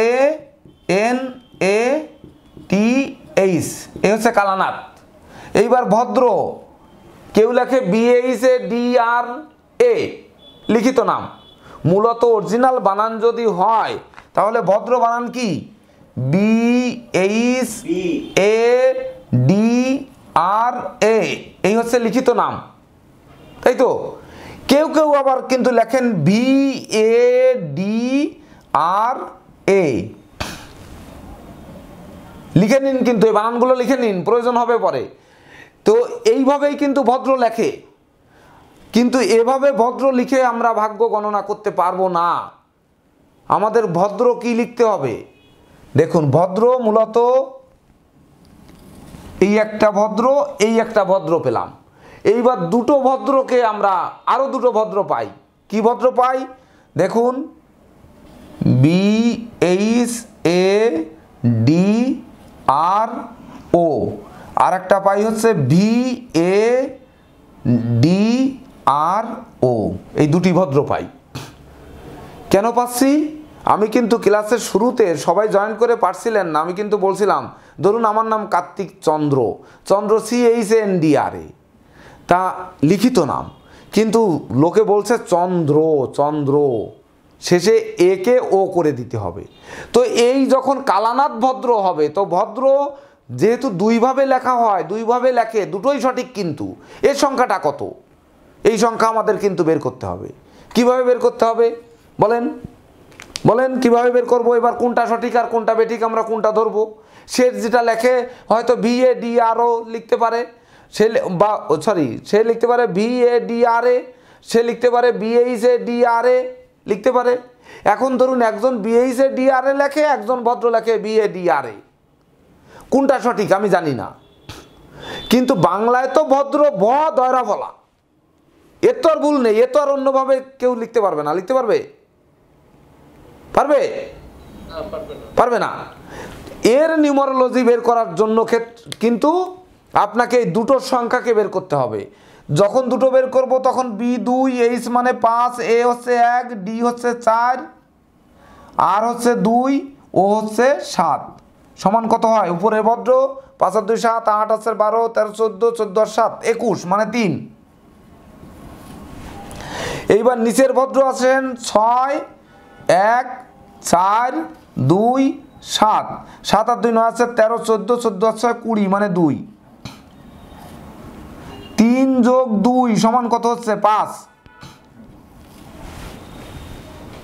এই হচ্ছে কালানাথ। এইবার ভদ্র, কেউ লেখে BHADRA, লিখিত নাম। মূলত অরিজিনাল বানান যদি হয় তাহলে ভদ্র বানান কি BHADRA, এই হচ্ছে লিখিত নাম, তাই তো। কেউ কেউ আবার কিন্তু লেখেন BADRA, লিখে নিন, কিন্তু এই বানানগুলো লিখে নিন, প্রয়োজন হবে পরে। তো এইভাবেই কিন্তু ভদ্র লেখে, কিন্তু এভাবে ভদ্র লিখে আমরা ভাগ্য গণনা করতে পারবো না। আমাদের ভদ্র কি লিখতে হবে দেখুন, ভদ্র মূলত এই একটা ভদ্র, এই একটা ভদ্র পেলাম। এইবার দুটো ভদ্রকে আমরা আরো দুটো ভদ্র পাই। কি ভদ্র পাই দেখুন, BHADRO, আর একটা পাই হচ্ছে VADRO, এই দুটি ভদ্র পাই। কেন পাচ্ছি? আমি কিন্তু ক্লাসের শুরুতে সবাই জয়েন করে পারছিলেন না, আমি কিন্তু বলছিলাম ধরুন আমার নাম কার্তিক চন্দ্র, চন্দ্র CHNDRA, তা লিখিত নাম, কিন্তু লোকে বলছে চন্দ্র চন্দ্র, শেষে একে ও করে দিতে হবে। তো এই যখন কালানাথ ভদ্র হবে, তো ভদ্র যেহেতু দুইভাবে লেখা হয়, দুইভাবে লেখে, দুটোই সঠিক, কিন্তু এর সংখ্যাটা কত, এই সংখ্যা আমাদের কিন্তু বের করতে হবে। কিভাবে বের করতে হবে বলেন, বলেন কিভাবে বের করব? এবার কোনটা সঠিক আর কোনটা বেঠিক আমরা কোনটা ধরবো? সে যেটা লেখে হয়তো VADRO লিখতে পারে, সে বা সরি সে লিখতে পারে VADRA, সে লিখতে পারে BHADRA লিখতে পারে। এখন ধরুন একজন BHADRA লেখে, একজন ভদ্র লেখে VADRA, কোনটা সঠিক আমি জানি না, কিন্তু বাংলায় তো ভদ্র ভ দয়রা ফলা, এর তো আর ভুল নেই, এ তো আর অন্যভাবে কেউ লিখতে পারবে না, লিখতে পারবে? পারবে? পারবে না। এর নিউমারোলজি বের করার জন্য কিন্তু আপনাকে এই দুটোর সংখ্যাকে বের করতে হবে। যখন দুটো বের করব তখন B2, H মানে 5, A হচ্ছে 1, D হচ্ছে 4, R হচ্ছে 2, O হচ্ছে 7, সমান কত হয়? উপরে ভদ্র 5 আর 2 7, 8 হচ্ছে 12, 13 14, 14 আর 7 21 মানে 3। এইবার নিচের ভদ্র আছেন 6 1 4 2 7, 7 আর 2 9 আছে 13 14, 14 আর 6 20 মানে 2, 3 যোগ 2 সমান কত হচ্ছে? 5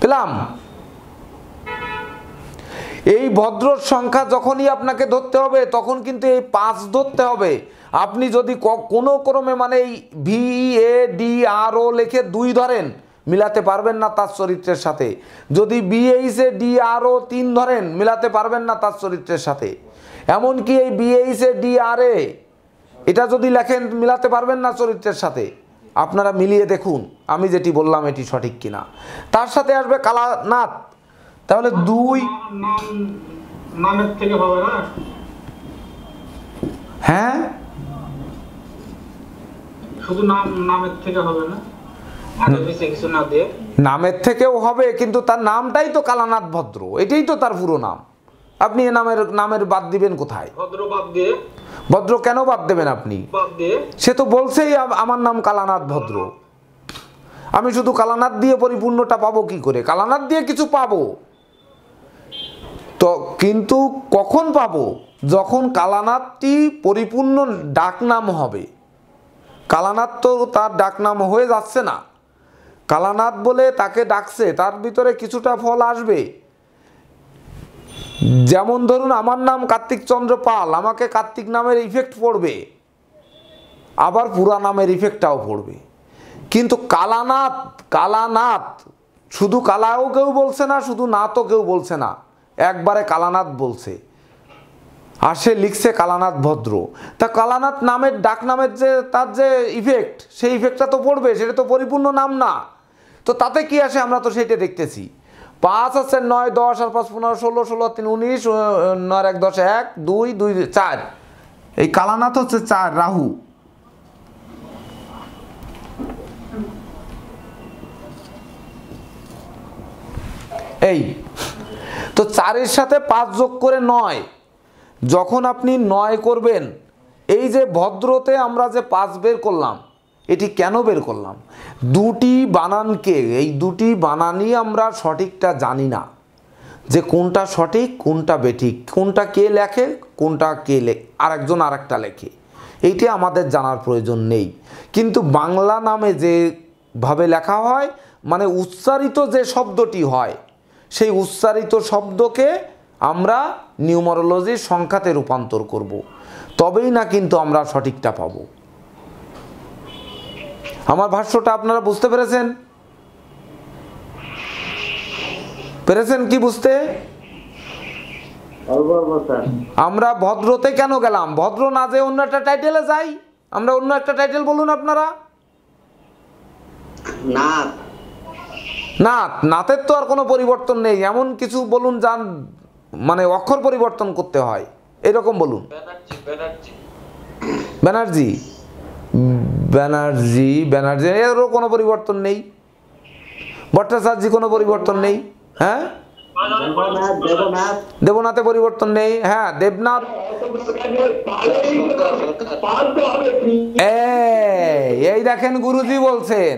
পেলাম। এই ভদ্রর সংখ্যা যখনই আপনাকে ধরতে হবে তখন কিন্তু এই 5 ধরতে হবে। আপনি যদি কোনো ক্রমে মানে এই VADRO লিখে 2 ধরেন, মিলাতে পারবেন না তার চরিত্রের সাথে। যদি BHADRO 3 ধরেন, মিলাতে পারবেন না তার চরিত্রের সাথে। এমনকি এই BHADRA এটা যদি লেখেন, মিলাতে পারবেন না চরিত্রের সাথে। আপনারা মিলিয়ে দেখুন আমি যেটি বললাম এটি সঠিক কিনা। তার সাথে আসবে কালানাথ, তাহলে 2 নামের থেকে হবে না? হ্যাঁ, শুধু নামের থেকে হবে না, আগে বেশি কিছু না দিয়ে? নামের থেকেও হবে, কিন্তু তার নামটাই তো কালানাথ ভদ্র, এটাই তো তার পুরো নাম। আপনি এ নামের বাদ দিবেন কোথায়? ভদ্র বাদ দিয়ে? ভদ্র কেন বাদ দেবেন আপনি? বাদ দিয়ে? সে তো বলছেই আমার নাম কালানাথ ভদ্র, আমি শুধু কালানাথ দিয়ে পরিপূর্ণটা পাবো কি করে? কালানাথ দিয়ে কিছু পাবো তো, কিন্তু কখন পাবো? যখন কালানাথটি পরিপূর্ণ ডাকনাম হবে। কালানাথ তো তার ডাকনাম হয়ে যাচ্ছে না, কালানাথ বলে তাকে ডাকছে, তার ভিতরে কিছুটা ফল আসবে। যেমন ধরুন আমার নাম কার্তিক চন্দ্র পাল, আমাকে কার্তিক নামের ইফেক্ট পড়বে, আবার পুরা নামের ইফেক্টটাও পড়বে। কিন্তু কালানাথ, কালানাথ শুধু কালাও কেউ বলছে না, শুধু নাথও কেউ বলছে না, একবারে কালানাথ বলছে, আর সে লিখছে কালানাথ ভদ্র। তা কালানাথ নামের ডাক নামের যে তার যে ইফেক্ট, সেই ইফেক্টটা তো পড়বে, সেটা তো পরিপূর্ণ নাম না। তো তাতে কি আসে? আমরা তো সেইটা দেখতেছি। 5 আছে 9 10 আর 5 15 16 16 3 19 9 1 10 1 2 2 4, এই কালানাথ হচ্ছে 4 রাহু। এই তো 4 এর সাথে 5 যোগ করে 9, যখন আপনি 9 করবেন, এই যে ভদ্রতে আমরা যে 5 বের করলাম, এটি কেন বের করলাম? দুটি বানানকে, এই দুটি বানানই আমরা সঠিকটা জানি না, যে কোনটা সঠিক কোনটা বেঠিক, কোনটা কে লেখে কোনটা কে আরেকজন আরেকটা লেখে, এইটি আমাদের জানার প্রয়োজন নেই। কিন্তু বাংলা নামে যেভাবে লেখা হয়, মানে উচ্চারিত যে শব্দটি হয়, সেই উচ্চারিত শব্দকে আমরা নিউমারোলজির সংখ্যাতে রূপান্তর করব, তবেই না কিন্তু আমরা সঠিকটা পাব। আমার ভাষ্যটা আপনারা বুঝতে পেরেছেন? পেরেছেন কি বুঝতে? আমরা ভদ্রতে কেন গেলাম? ভদ্র না যে অন্য একটা টাইটেলে যাই, আমরা অন্য একটা টাইটেল বলুন আপনারা। নাথ, নাথ, নাথের তো আর কোনো পরিবর্তন নেই, এমন কিছু বলুন যান মানে অক্ষর পরিবর্তন করতে হয়, এরকম বলুন। ব্যানার্জি, ব্যানার্জি। ব্যানার্জি ব্যানার্জি ব্যানার্জি এরও কোনো পরিবর্তন নেই। ভট্টাচার্য কোনো পরিবর্তন নেই। হ্যাঁ, দেবনাথে পরিবর্তন নেই। হ্যাঁ, দেবনাথ এই দেখেন গুরুজি বলছেন।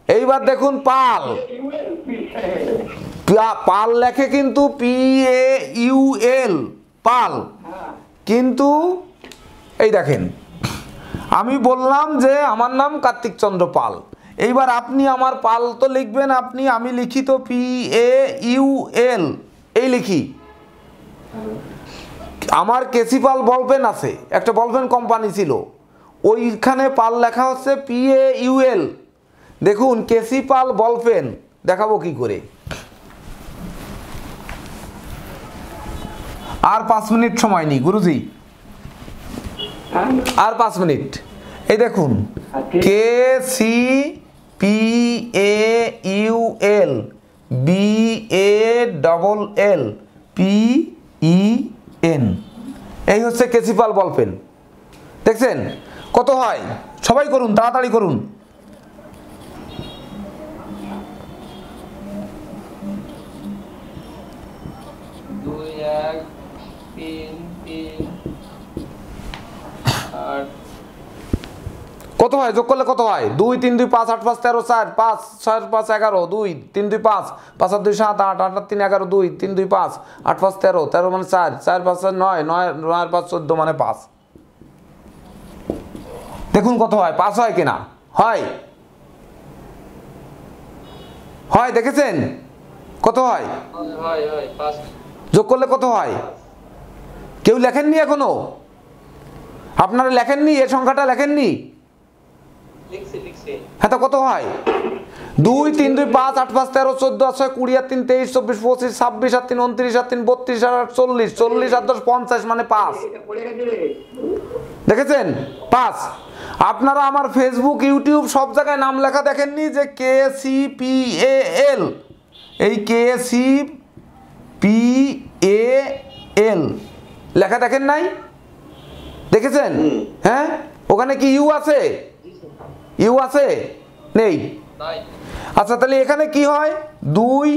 এইবার দেখুন পাল, পাল লেখে কিন্তু PAUL পাল, কিন্তু এই দেখেন আমি বললাম যে আমার নাম কার্তিক চন্দ্র পাল। এইবার আপনি আমার পাল তো লিখবেন আপনি, আমি লিখি তো PAUL এই লিখি। আমার কেসি পাল বলপেন আছে, একটা বলপেন কোম্পানি ছিল, ওইখানে পাল লেখা হচ্ছে PAUL। দেখুন কেসি পাল বলপেন দেখাবো কি করে। আর 5 মিনিট সময় নেই গুরুজি, আর 5 মিনিট। এই দেখুন KCPAUL BALLPEN, এই হচ্ছে কেসিপাল বলপেন। দেখছেন কত হয়? সবাই করুন, তাড়াতাড়ি করুন। কত হয় যোগ করলে কত হয়? 2 3 2 5 8 5 13 4 5 6 5 11 2 3 2 5 5 8 2 7 8 8 3 11 2 3 2 5 8 5 13 13 মানে 4 4 5 9 9 9 5 14 মানে 5। দেখুন কত হয়, 5 হয় কিনা? হয়, হয় দেখেছেন কত হয়? যোগ করলে কত হয়? কেউ লেখেননি এখনো? আপনারা লেখেননি? এই সংখ্যাটা লেখেননি? হ্যাঁ, তো কত হয়? 2 3 2 5 8 5 13 14 6 20 আর 3 23 24 25 26 আর 3 29 আর 3 32 আর 40 40 আর 10 50 মানে 5। দেখেছেন 5। আপনারা আমার ফেসবুক ইউটিউব সব জায়গায় নাম লেখা দেখেননি যে KCPAL, এই KCPAL লেখা দেখেন নাই? দেখেছেন? হ্যাঁ, ওখানে কি ইউ আছে? ইউ আছে? নেই। আচ্ছা তাহলে এখানে কি হয়? 2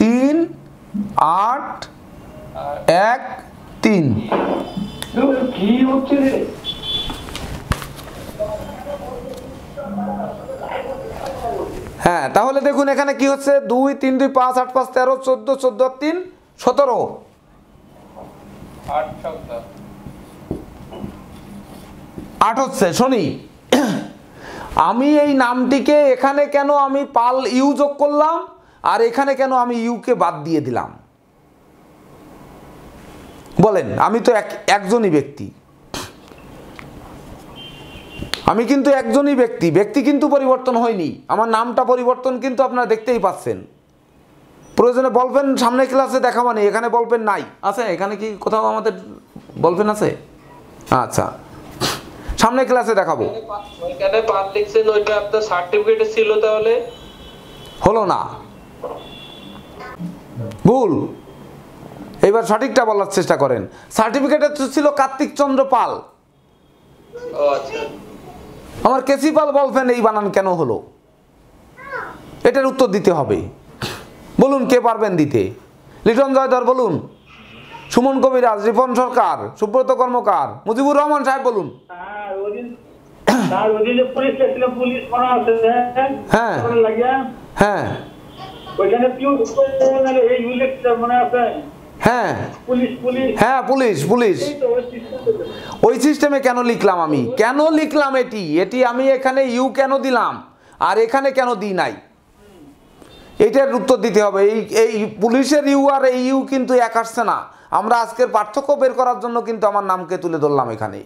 3 8 1 3। কি হচ্ছে রে? হ্যাঁ, তাহলে দেখুন এখানে কি হচ্ছে? 2 3 2 5 8 5 13 14 14 আর 3 17 8 হচ্ছে। শনি, আমি এই নামটিকে এখানে কেন আমি পাল ইউ যোগ করলাম আর এখানে কেন আমি ইউকে বাদ দিয়ে দিলাম বলেন? আমি তো একজনই ব্যক্তি, আমি কিন্তু একজনই ব্যক্তি, ব্যক্তি কিন্তু পরিবর্তন হয়নি, আমার নামটা পরিবর্তন কিন্তু আপনারা দেখতেই পাচ্ছেন। প্রয়োজনে বলবেন সামনে ক্লাসে দেখা, মানে এখানে বলবেন নাই আছে? এখানে কি কোথাও আমাদের বলবেন আছে? আচ্ছা, সামনে ক্লাসে দেখাবো। এখানে পাল লিখছেন, ওইটা আপনার সার্টিফিকেটে ছিল, তাহলে হলো না, ভুল। এবার সঠিকটা বলার চেষ্টা করেন। সার্টিফিকেটে ছিল কার্তিক চন্দ্র পাল। ও আচ্ছা, আমার কেসি পাল বলবেন এই বানান কেন হলো? এটার উত্তর দিতে হবে। বলুন কে পারবেন দিতে? লিটন জয়ধর বলুন, সুমন কবিরাজ, রিপন সরকার, সুব্রত কর্মকার, মুজিবুর রহমান সাহেব বলুন। হ্যাঁ হ্যাঁ হ্যাঁ হ্যাঁ, পুলিশ পুলিশ। ওই সিস্টেমে কেন লিখলাম আমি? কেন লিখলাম এটি? এটি আমি এখানে ইউ কেন দিলাম আর এখানে কেন দিই নাই? এইটার উত্তর দিতে হবে। এই পুলিশের ইউ আর এই ইউ কিন্তু এক আসছে না। আমরা আজকের পার্থক্য বের করার জন্য কিন্তু আমার নামকে তুলে ধরলাম এখানে।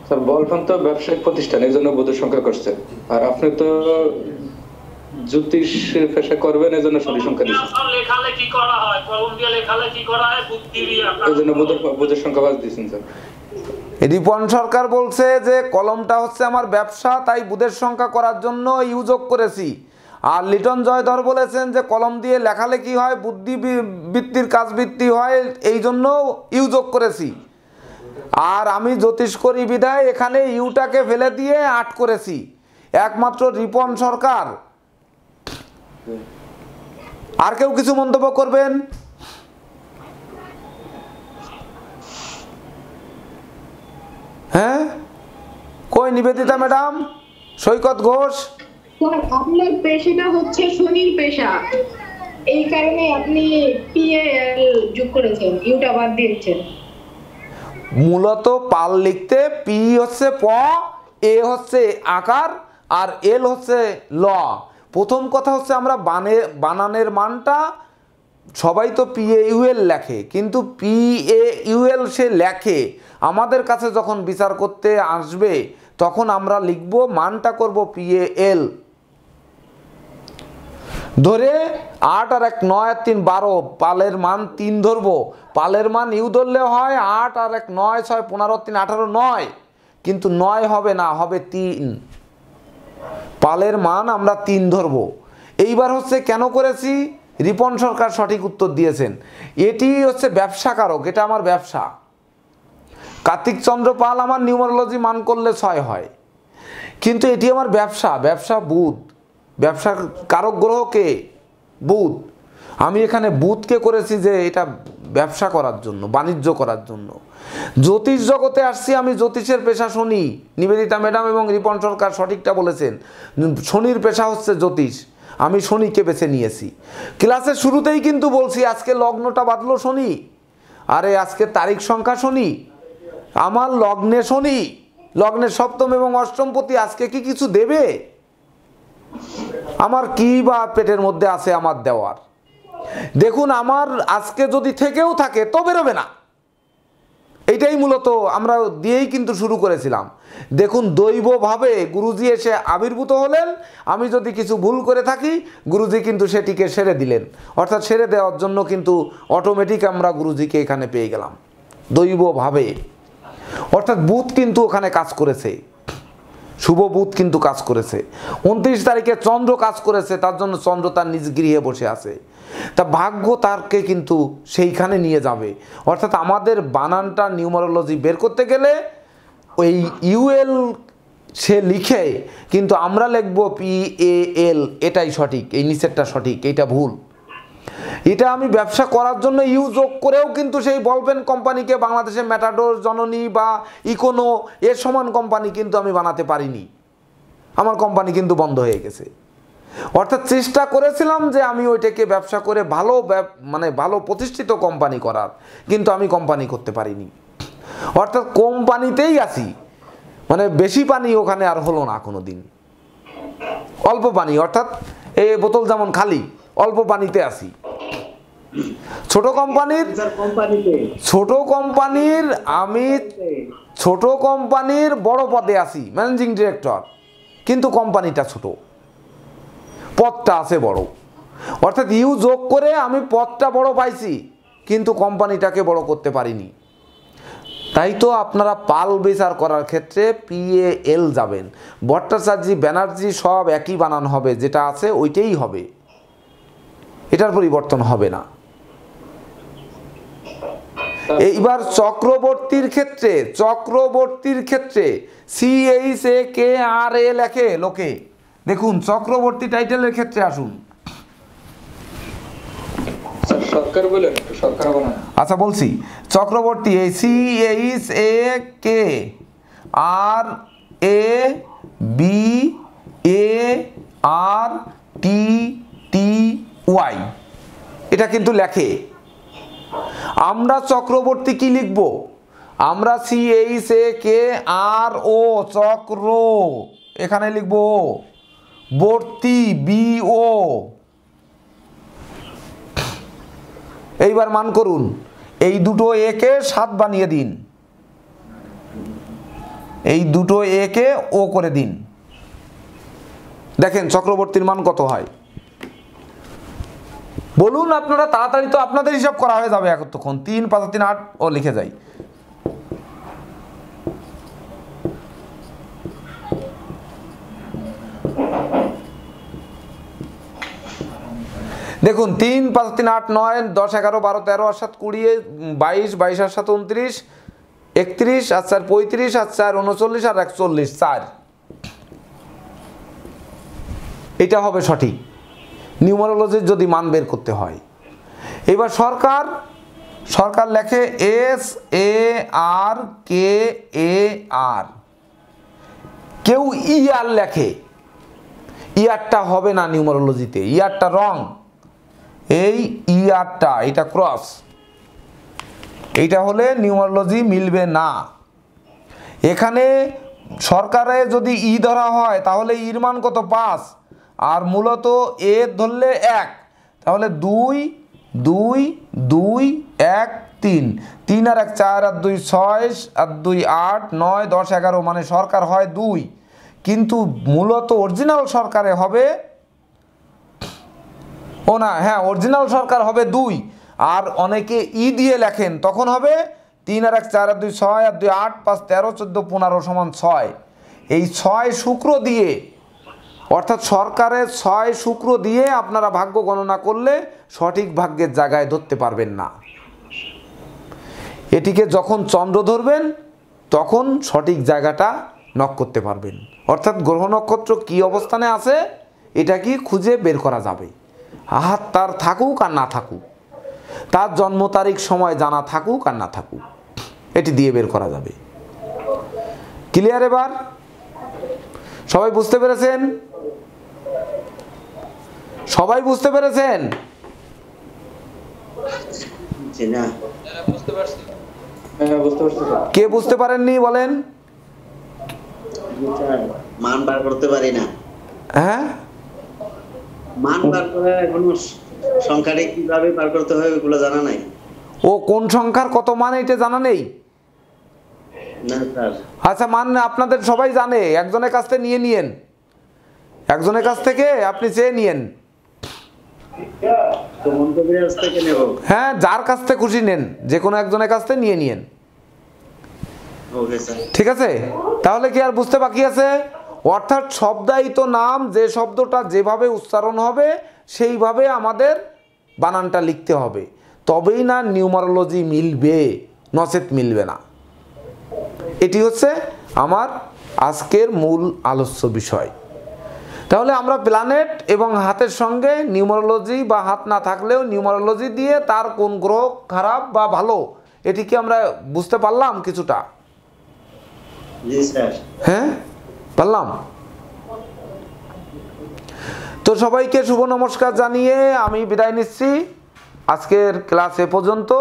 স্যার বলবেন তো ব্যবসায়িক প্রতিষ্ঠান, এই জন্য বোধের সংখ্যা করছে, আর আপনি তো জ্যোতিষ পেশা করবেন, এই জন্য সঠিক সংখ্যা দিচ্ছেন। লেখালেখি করা হয়, কলম দিয়ে লেখালেখি করা হয়, বুদ্ধি দিয়ে, এই জন্য বোধের সংখ্যা বাদ দিচ্ছেন স্যার। রিপন সরকার বলছে যে কলমটা হচ্ছে আমার ব্যবসা, তাই বুধের সংখ্যা করার জন্য ইউযোগ করেছি। আর লিটন জয়ধর বলেছেন যে কলম দিয়ে লেখালেখি হয়, বুদ্ধি বৃত্তির কাজ বৃত্তি হয়, এই জন্য ইউযোগ করেছি। আর আমি জ্যোতিষ করি বিধায় এখানে ইউটাকে ফেলে দিয়ে 8 করেছি। একমাত্র রিপন সরকার। আর কেউ কিছু মন্তব্য করবেন? হ্যাঁ, কই নিবেদিতা ম্যাডাম, সৈকত ঘোষ? আপনার পেশাটা হচ্ছে শনির পেশা, এই কারণে আপনি পিএল যোগ করেছেন, ইউটা বাদ দিয়েছেন। মূলত পাল লিখতে পি হচ্ছে প, এ হচ্ছে আকার, আর এল হচ্ছে ল। প্রথম কথা হচ্ছে আমরা বানানের মানটা সবাই তো পি এ ইউএল লেখে, কিন্তু পি এ ইউএল সে লেখে, আমাদের কাছে যখন বিচার করতে আসবে তখন আমরা লিখব মানটা করব পি এ এল ধরে। 8 আর 1 9 আর 3 12, পালের মান 3 ধরবো। পালের মান ইউ ধরলে হয় 8 আর 1 9 6 15 3 18 9, কিন্তু 9 হবে না, হবে 3। পালের মান আমরা 3 ধরবো। এইবার হচ্ছে কেন করেছি, রিপন সরকার সঠিক উত্তর দিয়েছেন। এটি হচ্ছে ব্যবসা কারক, এটা আমার ব্যবসা। কার্তিক চন্দ্র পাল আমার নিউমারোলজি মান করলে 6 হয়, কিন্তু এটি আমার ব্যবসা। ব্যবসা বুধ, ব্যবসা কারক গ্রহ কে? বুধ। আমি এখানে বুধকে করেছি যে এটা ব্যবসা করার জন্য, বাণিজ্য করার জন্য। জ্যোতিষ জগতে আসছি আমি, জ্যোতিষের পেশা শনি। নিবেদিতা ম্যাডাম এবং রিপন সরকার সঠিকটা বলেছেন, শনির পেশা হচ্ছে জ্যোতিষ। আমি শনিকে বেছে নিয়েছি। ক্লাসের শুরুতেই কিন্তু বলছি আজকে লগ্নটা বাদলো শনি, আরে আজকে তারিখ সংখ্যা শনি, আমার লগ্নে শনি, লগ্নের সপ্তম এবং অষ্টমপতি আজকে কি কিছু দেবে? আমার কি বা পেটের মধ্যে আছে আমার দেওয়ার? দেখুন, আমার আজকে যদি থেকেও থাকে তো বেরোবে না। এইটাই মূলত আমরা দিয়েই কিন্তু শুরু করেছিলাম। দেখুন, দৈবভাবে গুরুজি এসে আবির্ভূত হলেন। আমি যদি কিছু ভুল করে থাকি, গুরুজি কিন্তু সেটিকে সেরে দিলেন। অর্থাৎ সেরে দেওয়ার জন্য কিন্তু অটোমেটিক আমরা গুরুজিকে এখানে পেয়ে গেলাম দৈবভাবে। অর্থাৎ বুধ কিন্তু ওখানে কাজ করেছে, শুভ বুধ কিন্তু কাজ করেছে। 29 তারিখে চন্দ্র কাজ করেছে, তার জন্য চন্দ্র তার নিজ গৃহে বসে আছে। তা ভাগ্য তারকে কিন্তু সেইখানে নিয়ে যাবে। অর্থাৎ আমাদের বানানটা নিউমারোলজি বের করতে গেলে ওই ইউএল সে লিখে, কিন্তু আমরা লিখব পি এ এল, এটাই সঠিক, এই নিচেরটা সঠিক, এইটা ভুল। এটা আমি ব্যবসা করার জন্য ইউ যোগ করেও কিন্তু সেই বলপেন কোম্পানিকে বাংলাদেশে ম্যাটাডোর, জননী বা ইকোনো এর সমান কোম্পানি কিন্তু আমি বানাতে পারিনি। আমার কোম্পানি কিন্তু বন্ধ হয়ে গেছে। অর্থাৎ চেষ্টা করেছিলাম যে আমি ওইটাকে ব্যবসা করে ভালো প্রতিষ্ঠিত কোম্পানি করার, কিন্তু আমি কোম্পানি করতে পারিনি। অর্থাৎ কোম্পানিতেই আছি, বেশি পানি ওখানে আর হলো না কোনো দিন, অল্প পানি। অর্থাৎ এই বোতল যেমন খালি, অল্প পানিতে আছি। ছোট কোম্পানির বড় পদে আছি, ম্যানেজিং ডিরেক্টর, কিন্তু কোম্পানিটা ছোট, পদটা আছে বড়। অর্থাৎ ইউ যোগ করে আমি পদটা বড় পাইছি, কিন্তু কোম্পানিটাকে বড় করতে পারিনি। তাই তো আপনারা পাল বিচার করার ক্ষেত্রে PAL যাবেন। ভট্টাচার্য, ব্যানার্জি সব একই বানান হবে, যেটা আছে ওইটাই হবে, এটার পরিবর্তন হবে না। এইবার চক্রবর্তীর ক্ষেত্রে CHAKRA লেখে লোকে। দেখুন, চক্রবর্তী টাইটেলের ক্ষেত্রে আসুন। আচ্ছা বলছি, চক্রবর্তী এই CHAKRABARTTY, এটা কিন্তু লেখে। আমরা চক্রবর্তী কি লিখব? আমরা CHAKRO, চক্র, এখানে লিখব বর্তী BO। এইবার মান করুন, এই দুটো একে 7 বানিয়ে দিন, এই দুটো একে ও করে দিন। দেখেন চক্রবর্তীর মান কত হয় বলুন আপনারা তাড়াতাড়ি, তো আপনাদের হিসাব করা হয়ে যাবে এতক্ষণ। 3 5 3 8 ও লিখে যাই। দেখুন 3 5 3 8 9 10 11 12 13 আর 7 20 22 22 আর 7 29, 31 আর 4 35 আর 4 39 আর 41 4, এটা হবে সঠিক নিউমারোলজির যদি মান বের করতে হয়। এবার সরকার লেখে SARKAR, কেউ ইয়ার লেখে, ইয়ারটা হবে না নিউমারোলজিতে, ইয়ারটা রং, এই ইয়ারটা এটা ক্রস, এইটা হলে নিউমারোলজি মিলবে না। এখানে সরকারে যদি ই ধরা হয় তাহলে ইর মান কত 5, আর মূলত এ ধরলে 1, তাহলে 2 2 2 1 3, 3 আর 1 4 আর 2 6 আর 2 8 9 10 11, মানে সরকার হয় 2, কিন্তু মূলত অরিজিনাল সরকারে হবে অরিজিনাল সরকার হবে 2, আর অনেকে ই দিয়ে লেখেন তখন হবে 3 আর 1 4 আর 2 6 আর 2 8 5 13 14 15 সমান 6। এই 6 শুক্র দিয়ে, অর্থাৎ সরকারের 6 শুক্র দিয়ে আপনারা ভাগ্য গণনা করলে সঠিক ভাগ্যের জায়গায় ধরতে পারবেন না। এটিকে যখন চন্দ্র ধরবেন তখন সঠিক জায়গাটা নক করতে পারবেন, অর্থাৎ গ্রহ নক্ষত্র কি অবস্থানে আছে এটা কি খুঁজে বের করা যাবে। হাত তার থাকুক আর না থাকুক, তার জন্ম তারিখ সময় জানা থাকুক আর না থাকুক, এটি দিয়ে বের করা যাবে। ক্লিয়ার? এবার সবাই বুঝতে পেরেছেন? সবাই বুঝতে পেরেছেন? কে বুঝতে পারেননি বলেন? মান বার করতে পারি না। হ্যাঁ, মান বার করে এখনো সংখ্যাটা কিভাবে বার করতে হয় ওগুলো জানা নাই। ও কোন সংখ্যার কত মান এটা জানা নেই? না স্যার। আচ্ছা, মান আপনাদের সবাই জানে, একজনের কাছ থেকে নিয়ে নিয়েন, একজনের কাছ থেকে আপনি চেয়ে নিয়েন। হ্যাঁ, যার কাছ থেকে খুশি নেন, যে কোনো একজনের কাছ থেকে নিয়ে নিয়েন। ঠিক আছে? তাহলে কি আর বুঝতে বাকি আছে? অর্থাৎ শব্দায়িত নাম, যে শব্দটা যেভাবে উচ্চারণ হবে সেইভাবে আমাদের বানানটা লিখতে হবে, তবেই না নিউমারোলজি মিলবে, নচেত মিলবে না। এটি হচ্ছে আমার আজকের মূল আলোচ্য বিষয়। তাহলে আমরা প্ল্যানেট এবং হাতের সঙ্গে নিউমারোলজি বা হাত না থাকলেও নিউমারোলজি দিয়ে তার কোন গ্রহ খারাপ বা ভালো এটিকে আমরা বুঝতে পারলাম কিছুটা? হ্যাঁ, পারলাম। তো সবাইকে শুভ নমস্কার জানিয়ে আমি বিদায় নিচ্ছি। আজকের ক্লাস এ পর্যন্ত।